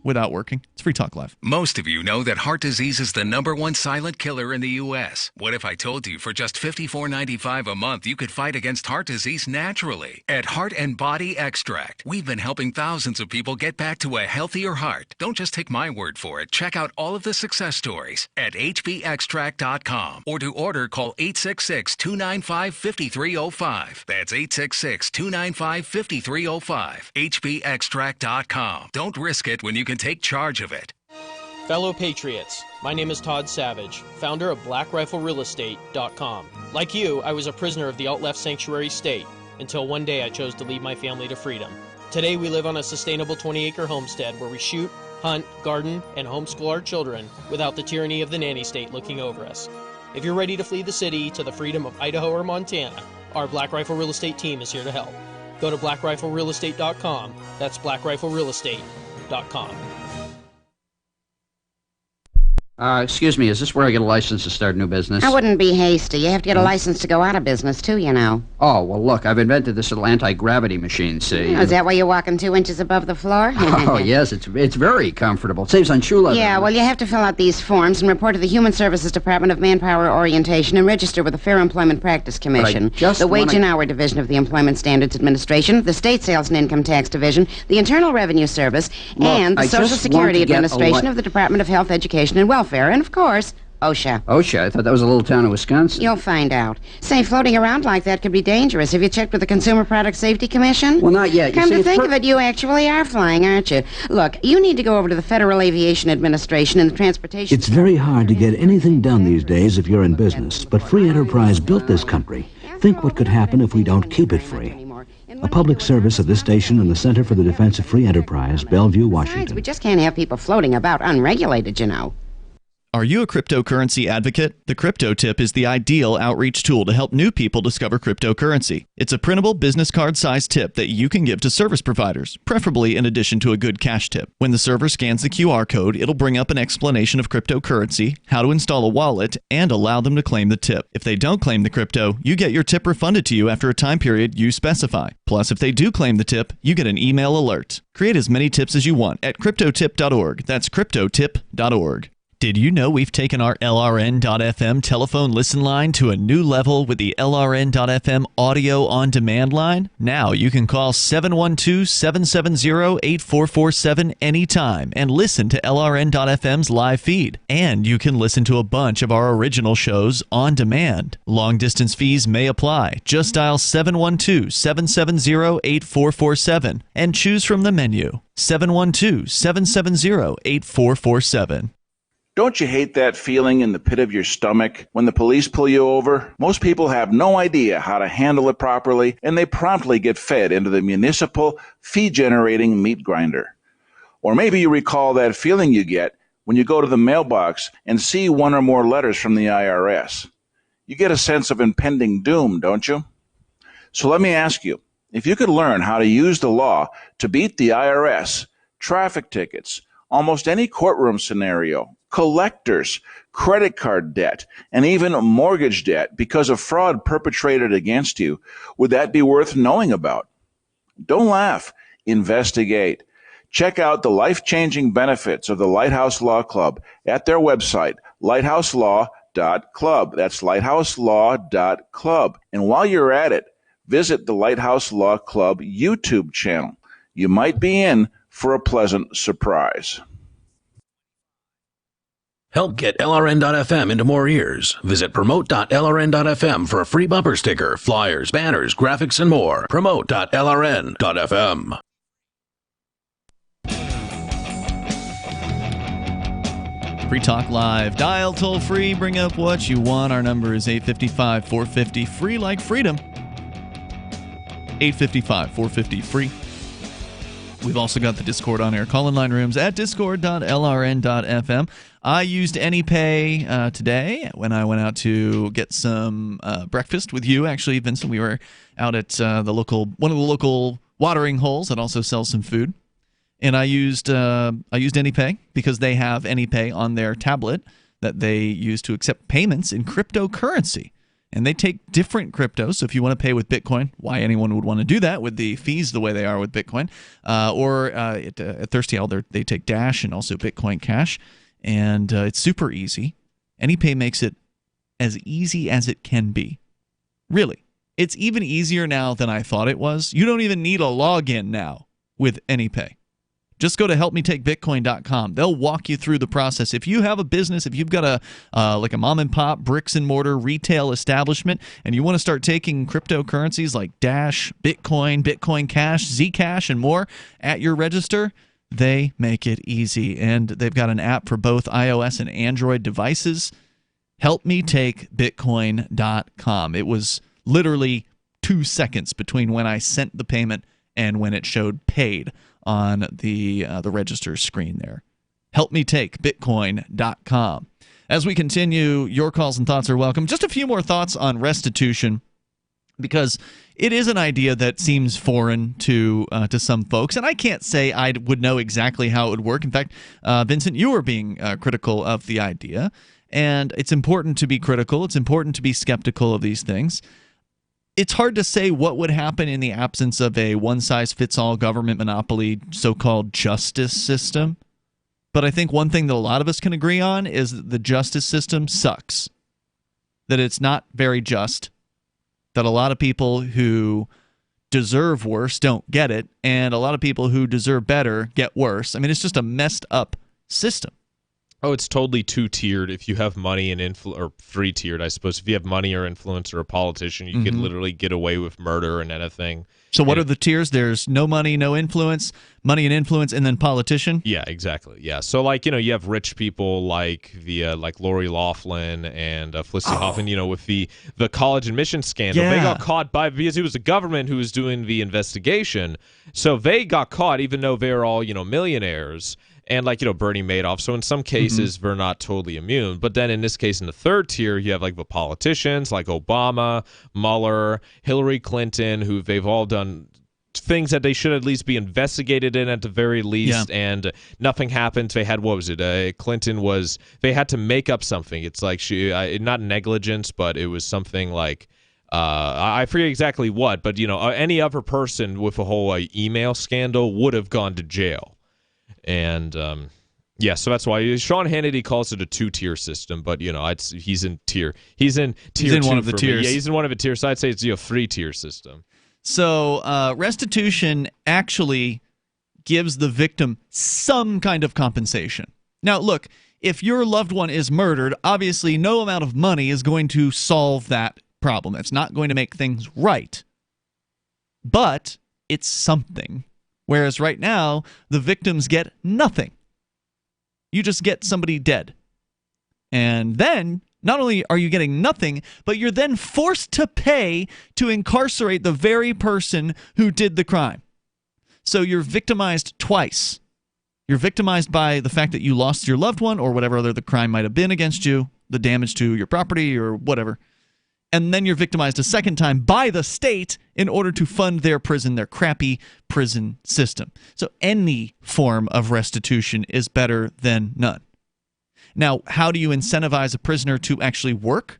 without working. It's Free Talk Live. Most of you know that heart disease is the #1 silent killer in the U.S. What if I told you for just $54.95 a month you could fight against heart disease naturally? At Heart and Body Extract, we've been helping thousands of people get back to a healthier heart. Don't just take my word for it. Check out all of the success stories at hbextract.com, or to order, call 866-295-5305. That's 866-295-5305. hbextract.com. Don't risk it when you can take charge of it. Fellow Patriots, my name is Todd Savage, founder of BlackRifleRealEstate.com. Like you, I was a prisoner of the alt-left sanctuary state until one day I chose to lead my family to freedom. Today we live on a sustainable 20-acre homestead where we shoot, hunt, garden, and homeschool our children without the tyranny of the nanny state looking over us. If you're ready to flee the city to the freedom of Idaho or Montana, our Black Rifle Real Estate team is here to help. Go to BlackRifleRealEstate.com. That's BlackRifleRealEstate.com. Excuse me, is this where I get a license to start a new business? I wouldn't be hasty. You have to get a license to go out of business, too, you know. Oh, well, look, I've invented this little anti-gravity machine, see? Is that why you're walking 2 inches above the floor? Oh, yes, it's very comfortable. It saves on shoe leather. Yeah, well, you have to fill out these forms and report to the Human Services Department of Manpower Orientation and register with the Fair Employment Practice Commission, the Wage and Hour Division of the Employment Standards Administration, the State Sales and Income Tax Division, the Internal Revenue Service, and the Social Security Administration of the Department of Health, Education, and Welfare, and, of course, OSHA. OSHA? I thought that was a little town in Wisconsin. You'll find out. Say, floating around like that could be dangerous. Have you checked with the Consumer Product Safety Commission? Well, not yet. Come to think of it, you actually are flying, aren't you? Look, you need to go over to the Federal Aviation Administration and the Transportation... It's very hard to get anything done these days if you're in business, but free enterprise built this country. Think what could happen if we don't keep it free. A public service of this station and the Center for the Defense of Free Enterprise, Bellevue, Washington. We just can't have people floating about unregulated, you know. Are you a cryptocurrency advocate? The Crypto Tip is the ideal outreach tool to help new people discover cryptocurrency. It's a printable business card-sized tip that you can give to service providers, preferably in addition to a good cash tip. When the server scans the QR code, it'll bring up an explanation of cryptocurrency, how to install a wallet, and allow them to claim the tip. If they don't claim the crypto, you get your tip refunded to you after a time period you specify. Plus, if they do claim the tip, you get an email alert. Create as many tips as you want at cryptotip.org. That's cryptotip.org. Did you know we've taken our LRN.FM telephone listen line to a new level with the LRN.FM audio on demand line? Now you can call 712-770-8447 anytime and listen to LRN.FM's live feed. And you can listen to a bunch of our original shows on demand. Long distance fees may apply. Just dial 712-770-8447 and choose from the menu. 712-770-8447. Don't you hate that feeling in the pit of your stomach when the police pull you over? Most people have no idea how to handle it properly, and they promptly get fed into the municipal fee-generating meat grinder. Or maybe you recall that feeling you get when you go to the mailbox and see one or more letters from the IRS. You get a sense of impending doom, don't you? So let me ask you, if you could learn how to use the law to beat the IRS, traffic tickets, almost any courtroom scenario, collectors, credit card debt, and even mortgage debt because of fraud perpetrated against you, would that be worth knowing about? Don't laugh. Investigate. Check out the life-changing benefits of the Lighthouse Law Club at their website, lighthouselaw.club. That's lighthouselaw.club. And while you're at it, visit the Lighthouse Law Club YouTube channel. You might be in for a pleasant surprise. Help get LRN.FM into more ears. Visit promote.lrn.fm for a free bumper sticker, flyers, banners, graphics, and more. Promote.lrn.fm. Free Talk Live. Dial toll free. Bring up what you want. Our number is 855-450. Free like freedom. 855-450-FREE. We've also got the Discord on-air call-in line rooms at discord.lrn.fm. I used AnyPay today when I went out to get some breakfast with you. Actually, Vincent, we were out at one of the local watering holes that also sells some food. And I used AnyPay because they have AnyPay on their tablet that they use to accept payments in cryptocurrency. And they take different crypto. So if you want to pay with Bitcoin, why anyone would want to do that with the fees the way they are with Bitcoin, or at Thirsty Owl, they take Dash and also Bitcoin Cash. And it's super easy. AnyPay makes it as easy as it can be. Really. It's even easier now than I thought it was. You don't even need a login now with AnyPay. Just go to helpmetakebitcoin.com. They'll walk you through the process. If you have a business, if you've got a mom and pop bricks and mortar retail establishment, and you want to start taking cryptocurrencies like Dash, Bitcoin, Bitcoin Cash, Zcash, and more at your register, they make it easy. And they've got an app for both iOS and Android devices. Helpmetakebitcoin.com. It was literally 2 seconds between when I sent the payment and when it showed paid on the register screen there. Helpmetakebitcoin.com. As we continue, your calls and thoughts are welcome. Just a few more thoughts on restitution, because it is an idea that seems foreign to some folks, and I can't say I would know exactly how it would work. In fact, Vincent, you were being critical of the idea, and it's important to be critical. It's important to be skeptical of these things. It's hard to say what would happen in the absence of a one-size-fits-all government monopoly so-called justice system. But I think one thing that a lot of us can agree on is that the justice system sucks, that it's not very just, that a lot of people who deserve worse don't get it, and a lot of people who deserve better get worse. I mean, it's just a messed up system. Oh, it's totally two-tiered. If you have money and or three-tiered, I suppose. If you have money or influence or a politician, you could literally get away with murder and anything. So what are the tiers? There's no money, no influence, money and influence, and then politician? Yeah, exactly. Yeah. So, you have rich people like Lori Loughlin and Felicity Huffman, with the college admission scandal. Yeah. They got caught because it was the government who was doing the investigation. So they got caught even though they're all, millionaires. And Bernie Madoff. So in some cases, they're not totally immune. But then in this case, in the third tier, you have the politicians like Obama, Mueller, Hillary Clinton, who they've all done things that they should at least be investigated in at the very least. Yeah. And nothing happened. They had, they had to make up something. It's like not negligence, but it was something like, I forget exactly what, but any other person with a whole email scandal would have gone to jail. And so that's why Sean Hannity calls it a two-tier system, but he's in tier. He's in one of the tiers. Yeah, he's in one of the tiers. So I'd say it's a three-tier system. So restitution actually gives the victim some kind of compensation. Now, look, if your loved one is murdered, obviously no amount of money is going to solve that problem. It's not going to make things right, but it's something. Whereas right now, the victims get nothing. You just get somebody dead. And then, not only are you getting nothing, but you're then forced to pay to incarcerate the very person who did the crime. So you're victimized twice. You're victimized by the fact that you lost your loved one or whatever other the crime might have been against you, the damage to your property or whatever. And then you're victimized a second time by the state in order to fund their prison, their crappy prison system. So any form of restitution is better than none. Now, how do you incentivize a prisoner to actually work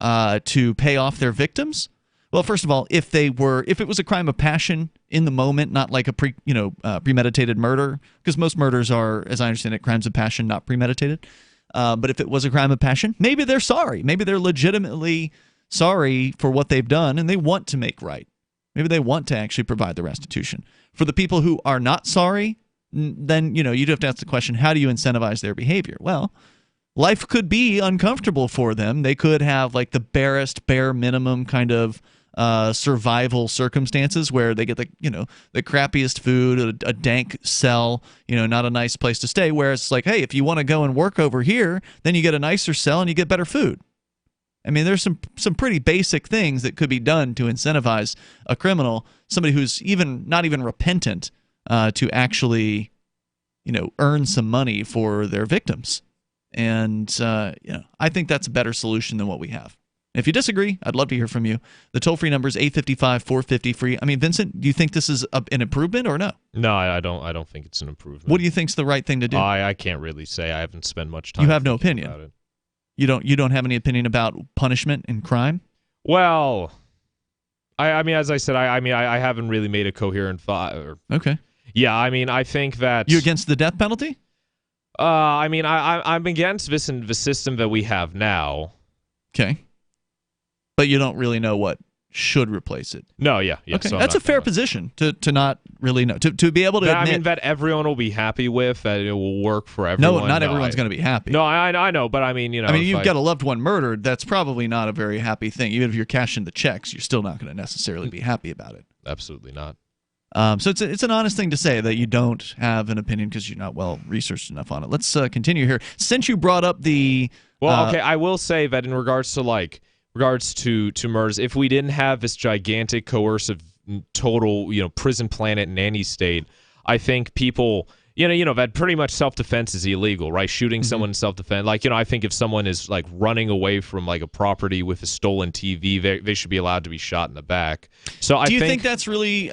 to pay off their victims? Well, first of all, if it was a crime of passion in the moment, not like a premeditated murder, because most murders are, as I understand it, crimes of passion, not premeditated. But if it was a crime of passion, maybe they're sorry. Maybe they're legitimately sorry for what they've done, and they want to make right. Maybe they want to actually provide the restitution. For the people who are not sorry, then you'd have to ask the question, how do you incentivize their behavior? Well, life could be uncomfortable for them. They could have the bare minimum kind of survival circumstances where they get the crappiest food, a dank cell, not a nice place to stay. Whereas it's like, hey, if you want to go and work over here, then you get a nicer cell and you get better food. I mean, there's some pretty basic things that could be done to incentivize a criminal, somebody who's not even repentant, to actually, earn some money for their victims. And I think that's a better solution than what we have. If you disagree, I'd love to hear from you. The toll-free number is 855-450-FREE. I mean, Vincent, do you think this is an improvement or no? No, I don't think it's an improvement. What do you think's the right thing to do? I can't really say. I haven't spent much time. You have no opinion. About it. You don't have any opinion about punishment and crime? Well, I mean, as I said, I haven't really made a coherent thought. Okay. Yeah, I mean, I think that... You against the death penalty? I mean, I'm against this in the system that we have now. Okay. But you don't really know what should replace it. No, yeah. Okay, so that's a fair position to not really know. To be able to admit... I mean, that everyone will be happy with, that it will work for everyone. No, not everyone's going to be happy. No, I know, but I mean, you know... I mean, you've got a loved one murdered, that's probably not a very happy thing. Even if you're cashing the checks, you're still not going to necessarily be happy about it. Absolutely not. So it's an honest thing to say that you don't have an opinion because you're not well researched enough on it. Let's continue here. Since you brought up the... Well, okay, I will say that in regards to murders, if we didn't have this gigantic coercive total, prison planet nanny state, I think people, that pretty much self-defense is illegal, right? Shooting someone in self-defense. I think if someone is running away from a property with a stolen TV, they should be allowed to be shot in the back. So Do you think that's really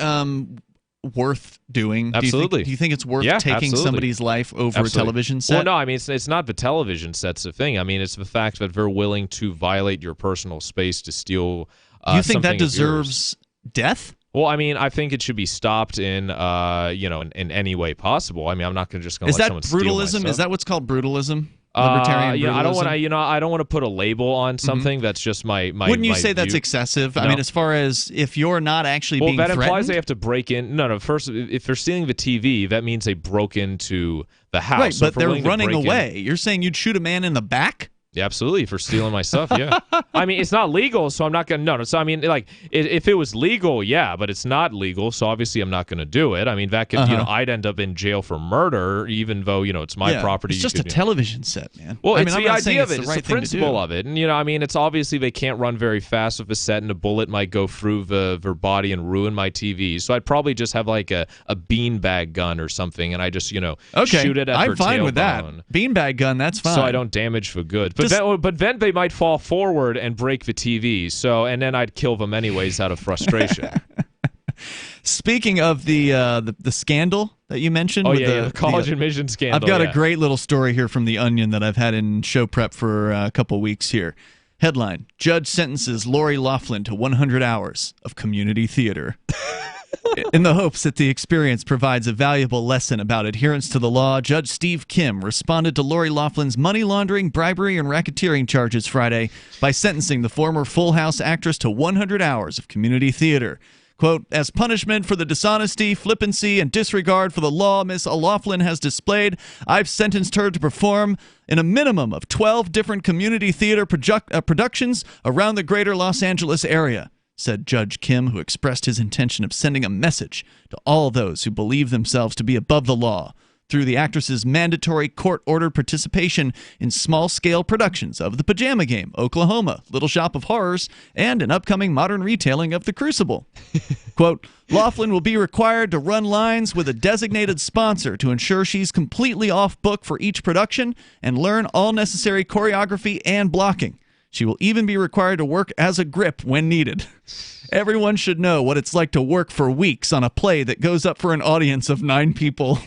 worth doing? Absolutely. Do you think it's worth taking absolutely. somebody's life over a television set? Well, no, I mean, it's not the television set's the thing. I mean, it's the fact that they're willing to violate your personal space to steal Do you think that something of deserves death? Well, I mean, I think it should be stopped in any way possible. I mean, I'm not just going to let someone steal my brutalism? stuff. Is that what's called brutalism? Libertarian brutalism? I don't want to put a label on something. That's just my Wouldn't you say view. that's excessive? No. I mean, as far as if you're not actually being that threatened? implies they have to break in. No. First, if they're stealing the TV, that means they broke into the house. Right, So but if they're they're willing to running break away. You're saying you'd shoot a man in the back? Yeah, absolutely, for stealing my stuff, yeah. I mean, it's not legal, so I'm not going to... No, so I mean, if it was legal, yeah, but it's not legal, so obviously I'm not going to do it. I mean, that could, I'd end up in jail for murder, even though, it's my property. It's just a television set, man. Well, I mean, it's I'm the not saying idea of it's it. the It's right the thing to principle do. of it. And, I mean, it's obviously they can't run very fast with a set, and a bullet might go through their body and ruin my TV. So I'd probably just have, a beanbag gun or something, and I just, shoot it at I'm their fine with that. tailbone. Beanbag gun, that's fine. So I don't damage for good. But then they might fall forward and break the TV. So, and then I'd kill them anyways out of frustration. Speaking of the scandal that you mentioned, the college admission scandal. I've got a great little story here from The Onion that I've had in show prep for a couple weeks here. Headline: Judge sentences Lori Loughlin to 100 hours of community theater. In the hopes that the experience provides a valuable lesson about adherence to the law, Judge Steve Kim responded to Lori Loughlin's money laundering, bribery, and racketeering charges Friday by sentencing the former Full House actress to 100 hours of community theater. Quote, as punishment for the dishonesty, flippancy, and disregard for the law Miss O'Loughlin has displayed, I've sentenced her to perform in a minimum of 12 different community theater productions around the greater Los Angeles area, said Judge Kim, who expressed his intention of sending a message to all those who believe themselves to be above the law through the actress's mandatory court-ordered participation in small-scale productions of The Pajama Game, Oklahoma, Little Shop of Horrors, and an upcoming modern retelling of The Crucible. Quote, Loughlin will be required to run lines with a designated sponsor to ensure she's completely off-book for each production and learn all necessary choreography and blocking. She will even be required to work as a grip when needed. Everyone should know what it's like to work for weeks on a play that goes up for an audience of 9 people.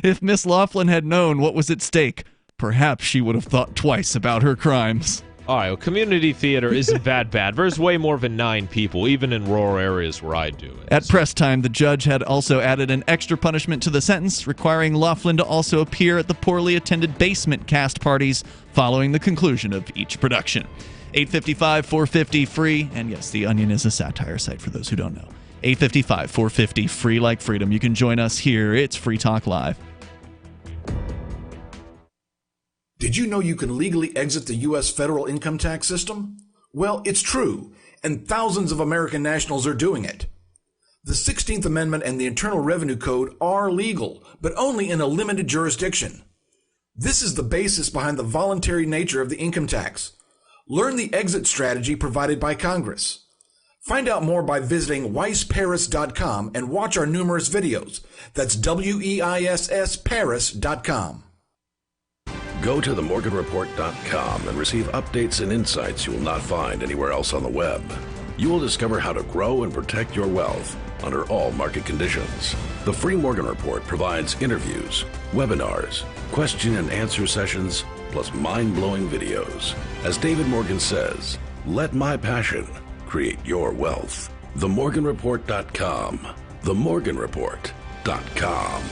If Miss Loughlin had known what was at stake, perhaps she would have thought twice about her crimes. All right, well, community theater isn't that bad. There's way more than 9 people, even in rural areas where I do it. At press time, the judge had also added an extra punishment to the sentence, requiring Loughlin to also appear at the poorly attended basement cast parties following the conclusion of each production. 855 450 free, and yes, The Onion is a satire site for those who don't know. 855 450 free like freedom. You can join us here. It's Free Talk Live. Did you know you can legally exit the U.S. federal income tax system? Well, it's true, and thousands of American nationals are doing it. The 16th Amendment and the Internal Revenue Code are legal, but only in a limited jurisdiction. This is the basis behind the voluntary nature of the income tax. Learn the exit strategy provided by Congress. Find out more by visiting weissparis.com and watch our numerous videos. That's WEISSparis.com. Go to themorganreport.com and receive updates and insights you will not find anywhere else on the web. You will discover how to grow and protect your wealth under all market conditions. The Free Morgan Report provides interviews, webinars, question and answer sessions, plus mind-blowing videos. As David Morgan says, Let my passion create your wealth. TheMorganReport.com. TheMorganReport.com.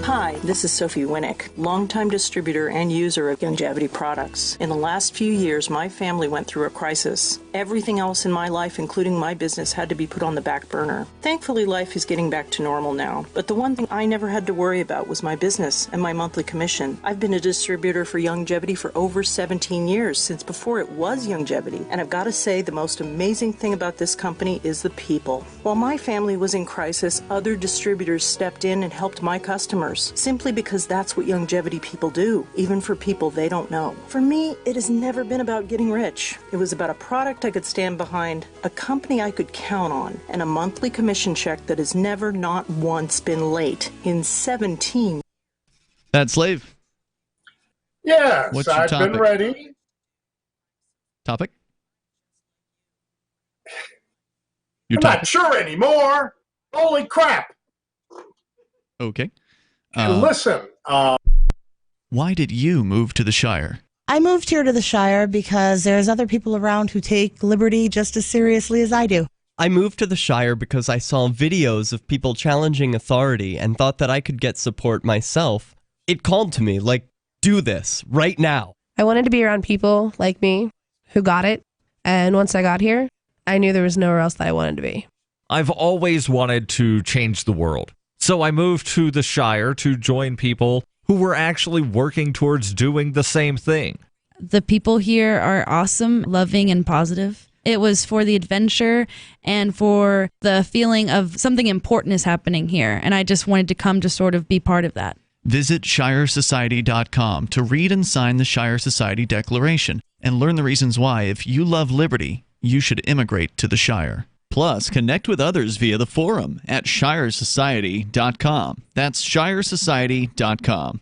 Hi, this is Sophie Winnick, longtime distributor and user of longevity products. In the last few years, my family went through a crisis. Everything else in my life, including my business, had to be put on the back burner. Thankfully, life is getting back to normal now. But the one thing I never had to worry about was my business and my monthly commission. I've been a distributor for longevity for over 17 years, since before it was longevity. And I've got to say, the most amazing thing about this company is the people. While my family was in crisis, other distributors stepped in and helped my customers, simply because that's what longevity people do, even for people they don't know. For me, it has never been about getting rich. It was about a product I could stand behind, a company I could count on, and a monthly commission check that has never, not once, been late in 17. Bad Slave. Yes, What's your I've topic? been ready. Topic? I'm not sure anymore. Holy crap. Okay. Listen. Why did you move to the Shire? I moved here to the Shire because there's other people around who take liberty just as seriously as I do. I moved to the Shire because I saw videos of people challenging authority and thought that I could get support myself. It called to me, like, do this, right now. I wanted to be around people like me who got it, and once I got here, I knew there was nowhere else that I wanted to be. I've always wanted to change the world, so I moved to the Shire to join people who were actually working towards doing the same thing. The people here are awesome, loving, and positive. It was for the adventure and for the feeling of something important is happening here, and I just wanted to come to sort of be part of that. Visit ShireSociety.com to read and sign the Shire Society Declaration and learn the reasons why, if you love liberty, you should immigrate to the Shire. Plus, connect with others via the forum at ShireSociety.com. That's ShireSociety.com.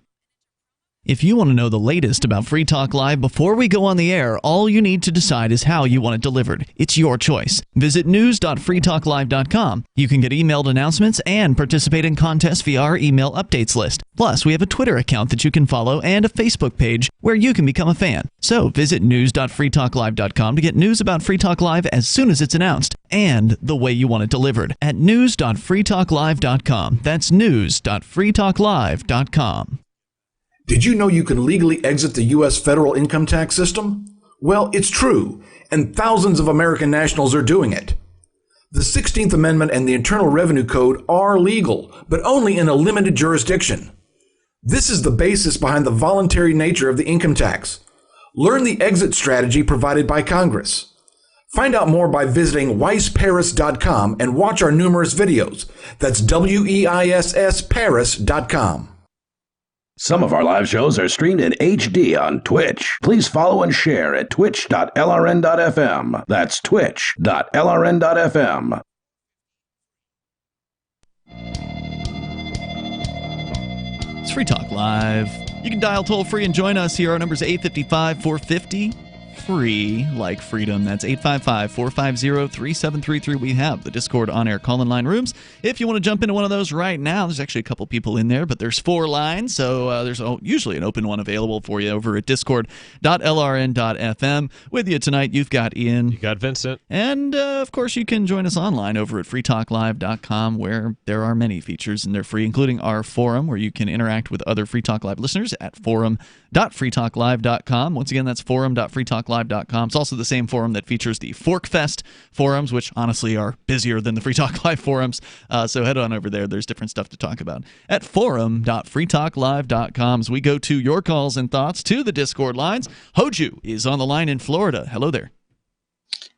If you want to know the latest about Free Talk Live before we go on the air, all you need to decide is how you want it delivered. It's your choice. Visit news.freetalklive.com. You can get emailed announcements and participate in contests via our email updates list. Plus, we have a Twitter account that you can follow and a Facebook page where you can become a fan. So visit news.freetalklive.com to get news about Free Talk Live as soon as it's announced and the way you want it delivered at news.freetalklive.com. That's news.freetalklive.com. Did you know you can legally exit the U.S. federal income tax system? Well, it's true, and thousands of American nationals are doing it. The 16th Amendment and the Internal Revenue Code are legal, but only in a limited jurisdiction. This is the basis behind the voluntary nature of the income tax. Learn the exit strategy provided by Congress. Find out more by visiting weissparis.com and watch our numerous videos. That's WEISS Paris.com. Some of our live shows are streamed in HD on Twitch. Please follow and share at twitch.lrn.fm. That's twitch.lrn.fm. It's Free Talk Live. You can dial toll free and join us here. Our number is 855-450. Free like freedom. That's 855-450-3733. We have the Discord on-air call-in line rooms. If you want to jump into one of those right now, there's actually a couple people in there, but there's 4 lines, so there's usually an open one available for you over at discord.lrn.fm. With you tonight, you've got Ian. You got Vincent. And, of course, you can join us online over at freetalklive.com, where there are many features, and they're free, including our forum, where you can interact with other Free Talk Live listeners at forum.freetalklive.com. Once again, that's forum.freetalklive.com. It's also the same forum that features the Forkfest forums, which honestly are busier than the Free Talk Live forums. So head on over there. There's different stuff to talk about at forum.freetalklive.com. As we go to your calls and thoughts to the Discord lines, Hoju is on the line in Florida. Hello there.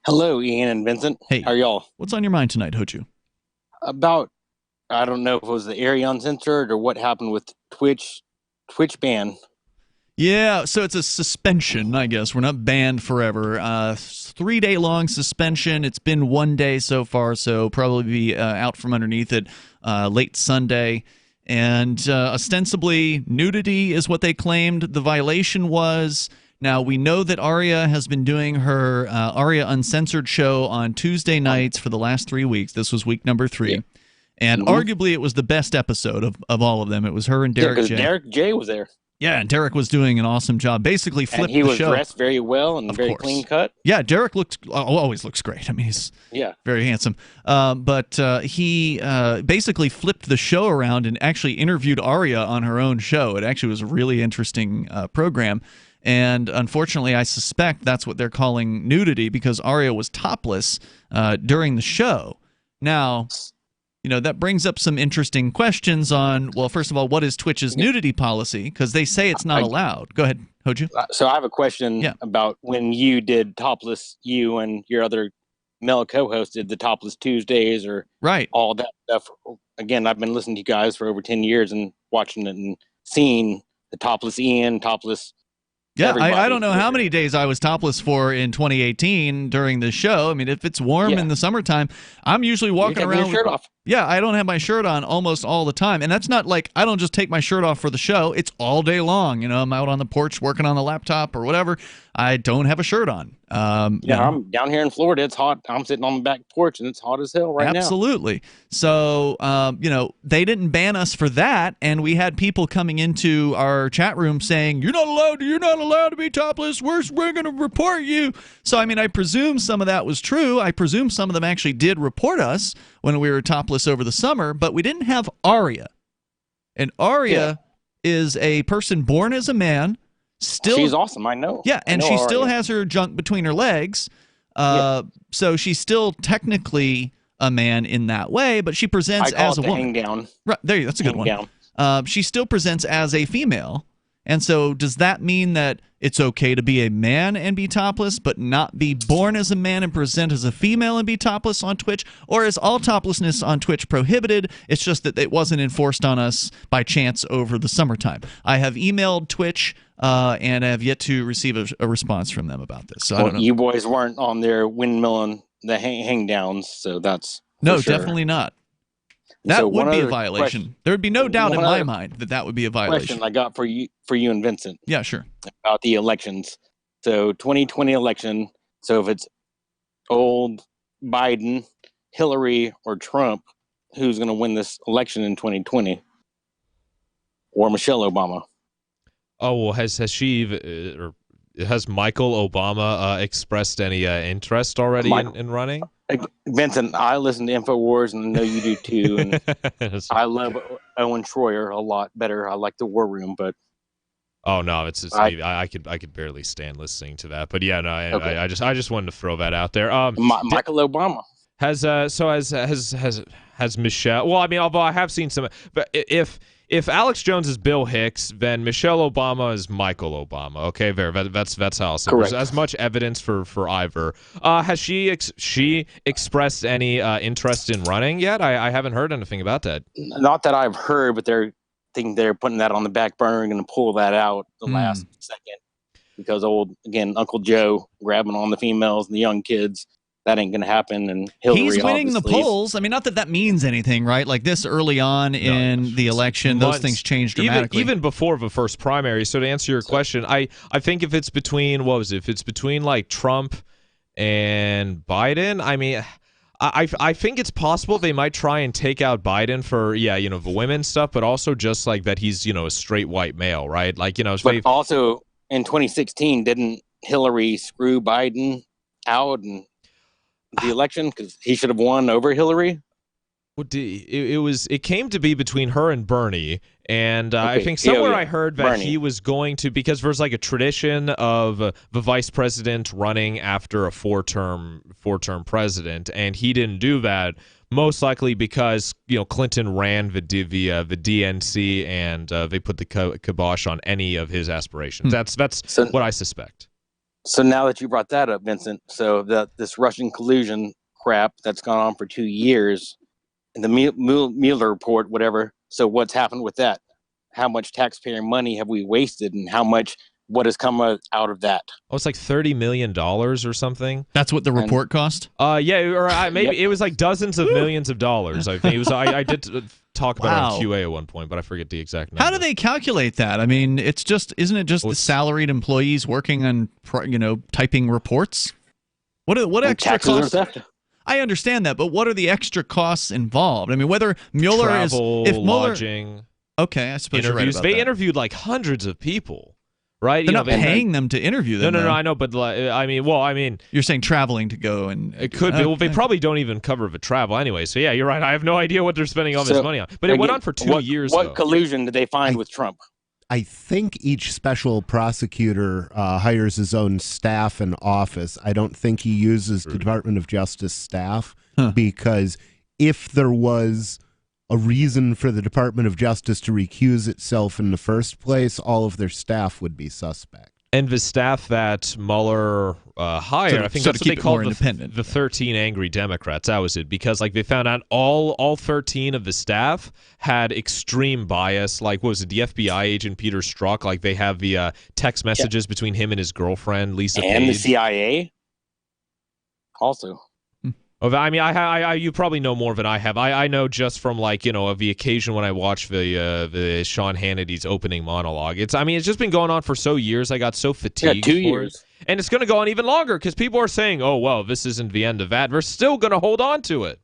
Hello, Ian and Vincent. Hey. How are y'all? What's on your mind tonight, Hoju? About, I don't know if it was the area uncensored or what happened with Twitch ban. Yeah, so it's a suspension, I guess. We're not banned forever. 3-day-long suspension. It's been 1 day so far, so probably be out from underneath it late Sunday. And ostensibly, nudity is what they claimed the violation was. Now, we know that Aria has been doing her Aria Uncensored show on Tuesday nights for the last 3 weeks. This was week number 3. Yeah. And arguably, it was the best episode of all of them. It was her and Derek J. Derek J was there. Yeah, and Derek was doing an awesome job. Basically flipped the show. And he was dressed very well and very clean cut. Yeah, Derek always looks great. I mean, he's very handsome. But he basically flipped the show around and actually interviewed Aria on her own show. It actually was a really interesting program. And unfortunately, I suspect that's what they're calling nudity because Aria was topless during the show. Now, that brings up some interesting questions on, well, first of all, what is Twitch's nudity policy? Because they say it's not allowed. Go ahead, Hoju. So I have a question about when you did Topless, you and your other male co-host did the Topless Tuesdays or all that stuff. Again, I've been listening to you guys for over 10 years and watching it and seeing the Topless Ian, Topless. Yeah, I don't know how many days I was topless for in 2018 during the show. I mean, if it's warm in the summertime, I'm usually walking around with your shirt off. Yeah, I don't have my shirt on almost all the time. And that's not like I don't just take my shirt off for the show. It's all day long. I'm out on the porch working on the laptop or whatever. I don't have a shirt on. I'm down here in Florida. It's hot. I'm sitting on the back porch and it's hot as hell right now. Absolutely. So, they didn't ban us for that. And we had people coming into our chat room saying, you're not allowed to be topless. We're going to report you. So, I mean, I presume some of that was true. I presume some of them actually did report us when we were topless over the summer, but we didn't have Aria. And Aria is a person born as a man. She's awesome, I know. Yeah, and she still has her junk between her legs. So she's still technically a man in that way, but she presents as a woman. Hang down. Right, there, that's a good one. She still presents as a female. And so does that mean that it's okay to be a man and be topless, but not be born as a man and present as a female and be topless on Twitch? Or is all toplessness on Twitch prohibited? It's just that it wasn't enforced on us by chance over the summertime. I have emailed Twitch and I have yet to receive a response from them about this. So I don't know. You boys weren't on there windmilling the hang downs, so that's no, sure. Definitely not. That would be a violation. There would be no doubt in my mind that would be a violation. Question I got for you and Vincent. Yeah, sure. About the elections. So 2020 election. So if it's old Biden, Hillary, or Trump, who's going to win this election in 2020? Or Michelle Obama? Oh, well, has Michael Obama expressed any interest already in running? Vincent, I listen to InfoWars, and I know you do too. And I love Owen Schroyer a lot better. I like the War Room, but oh no, it's just I could barely stand listening to that. But yeah, no, I just wanted to throw that out there. Michael Obama has Michelle. Well, I mean, although I have seen some, but if Alex Jones is Bill Hicks, then Michelle Obama is Michael Obama. Okay, that's how I'll say. There's as much evidence for either. Has she expressed any interest in running yet? I haven't heard anything about that. Not that I've heard, but they're putting that on the back burner and going to pull that out the last second because Uncle Joe grabbing on the females and the young kids. That ain't going to happen. And Hillary, he's winning the polls. I mean, not that means anything, right? Like this early on in the election, those things change dramatically. Even before the first primary. So to answer your question, I think if it's between, if it's between like Trump and Biden, I mean, I think it's possible they might try and take out Biden for, the women stuff, but also just like that he's, a straight white male, right? Like, But also in 2016, didn't Hillary screw Biden out and the election because he should have won over Hillary? Well, it came to be between her and Bernie, and I think somewhere I heard that Bernie. He was going to, because there's like a tradition of the vice president running after a four-term president, and he didn't do that. Most likely because Clinton ran the DNC and they put the kibosh on any of his aspirations. That's what I suspect. So now that you brought that up, Vincent, so this Russian collusion crap that's gone on for 2 years, and the Mueller report, whatever. So what's happened with that? How much taxpayer money have we wasted, and what has come out of that? Oh, it's like $30 million or something. That's what the report cost? Maybe it was like dozens of millions of dollars. I think it was. I did talk about it on QA at one point, but I forget the exact number. How do they calculate that? I mean, isn't it just the salaried employees working on typing reports? What extra costs? I understand that, but what are the extra costs involved? I mean, whether Mueller travel, if Mueller, lodging. Okay, I suppose you're right about They that. interviewed like hundreds of people, right? They're not paying them to interview them. No, I know, but I mean, you're saying traveling to go and it could be. Well, they probably don't even cover the travel anyway. So yeah, you're right. I have no idea what they're spending all this money on. But it went on for 2 years. What collusion did they find with Trump? I think each special prosecutor hires his own staff and office. I don't think he uses the Department of Justice staff because if there was a reason for the Department of Justice to recuse itself in the first place, all of their staff would be suspect. And the staff that Mueller hired, I think that's what they called the 13 angry Democrats. That was it, because like they found out all 13 of the staff had extreme bias. Like, what was it, the FBI agent Peter Strzok? Like they have the text messages between him and his girlfriend Lisa Page. And the CIA also. I mean, you probably know more than I have. I know just from like, of the occasion when I watch the Sean Hannity's opening monologue. It's just been going on for years. I got so fatigued. 2 years. And it's going to go on even longer because people are saying, "Oh, well, this isn't the end of that." We're still going to hold on to it.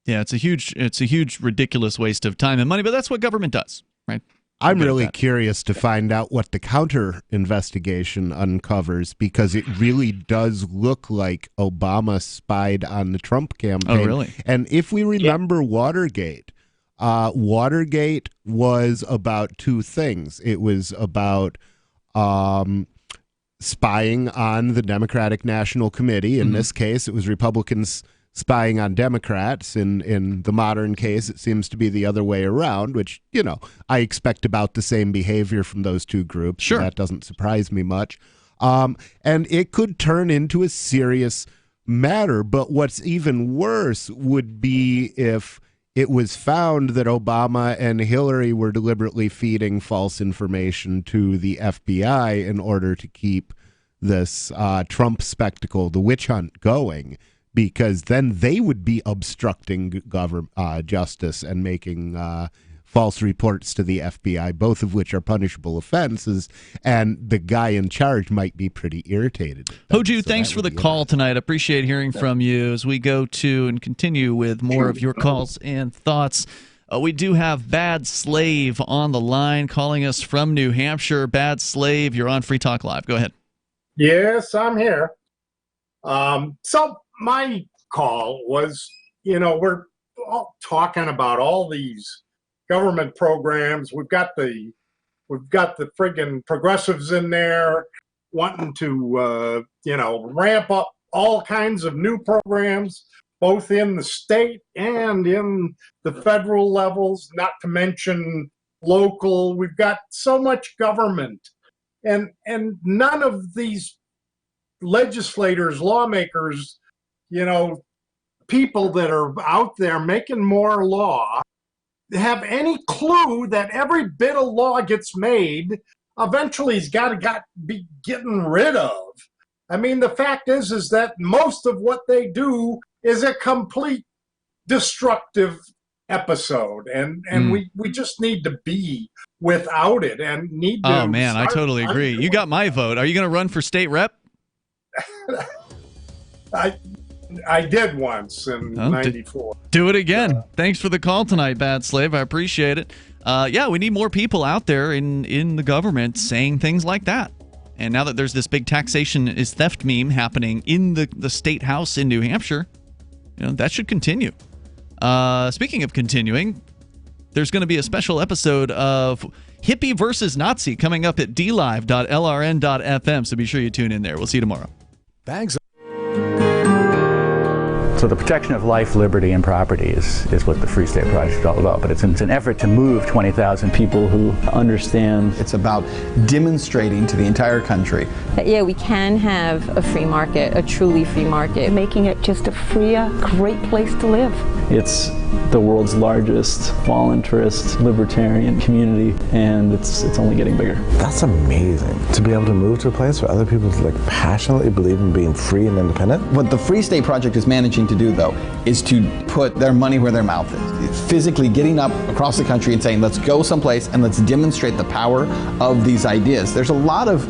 Yeah, it's a huge, ridiculous waste of time and money, but that's what government does, right? I'm really curious to find out what the counter investigation uncovers, because it really does look like Obama spied on the Trump campaign. Oh, really? And if we remember Watergate, Watergate was about two things. It was about spying on the Democratic National Committee. In this case, it was Republicans spying on Democrats. In the modern case, it seems to be the other way around, which, I expect about the same behavior from those two groups. Sure. So that doesn't surprise me much. And it could turn into a serious matter. But what's even worse would be if it was found that Obama and Hillary were deliberately feeding false information to the FBI in order to keep this Trump spectacle, the witch hunt, going. Because then they would be obstructing justice and making false reports to the FBI, both of which are punishable offenses, and the guy in charge might be pretty irritated. Hoju, thanks for the call tonight. Appreciate hearing from you as we go to and continue with more of your calls and thoughts. We do have Bad Slave on the line calling us from New Hampshire. Bad Slave, you're on Free Talk Live. Go ahead. Yes, I'm here. So my call was, we're all talking about all these government programs. We've got the friggin' progressives in there wanting to, ramp up all kinds of new programs, both in the state and in the federal levels, not to mention local. We've got so much government, and none of these legislators, lawmakers, people that are out there making more law have any clue that every bit of law gets made eventually has got to be getting rid of. I mean, the fact is that most of what they do is a complete destructive episode, and we just need to be without it and need to. Oh man, I totally agree. You got my vote. Are you going to run for state rep? I did once in 94. Do it again. Thanks for the call tonight, Bad Slave. I appreciate it. We need more people out there in the government saying things like that. And now that there's this big taxation is theft meme happening in the state house in New Hampshire, that should continue. Speaking of continuing, there's going to be a special episode of Hippie versus Nazi coming up at dlive.lrn.fm, so be sure you tune in there. We'll see you tomorrow. Thanks. So the protection of life, liberty, and property is what the Free State Project is all about. But it's an effort to move 20,000 people who understand. It's about demonstrating to the entire country that, we can have a free market, a truly free market. Making it just a freer, great place to live. It's the world's largest voluntarist libertarian community, and it's only getting bigger. That's amazing, to be able to move to a place where other people passionately believe in being free and independent. What the Free State Project is managing to do, though, is to put their money where their mouth is. It's physically getting up across the country and saying, let's go someplace and let's demonstrate the power of these ideas. There's a lot of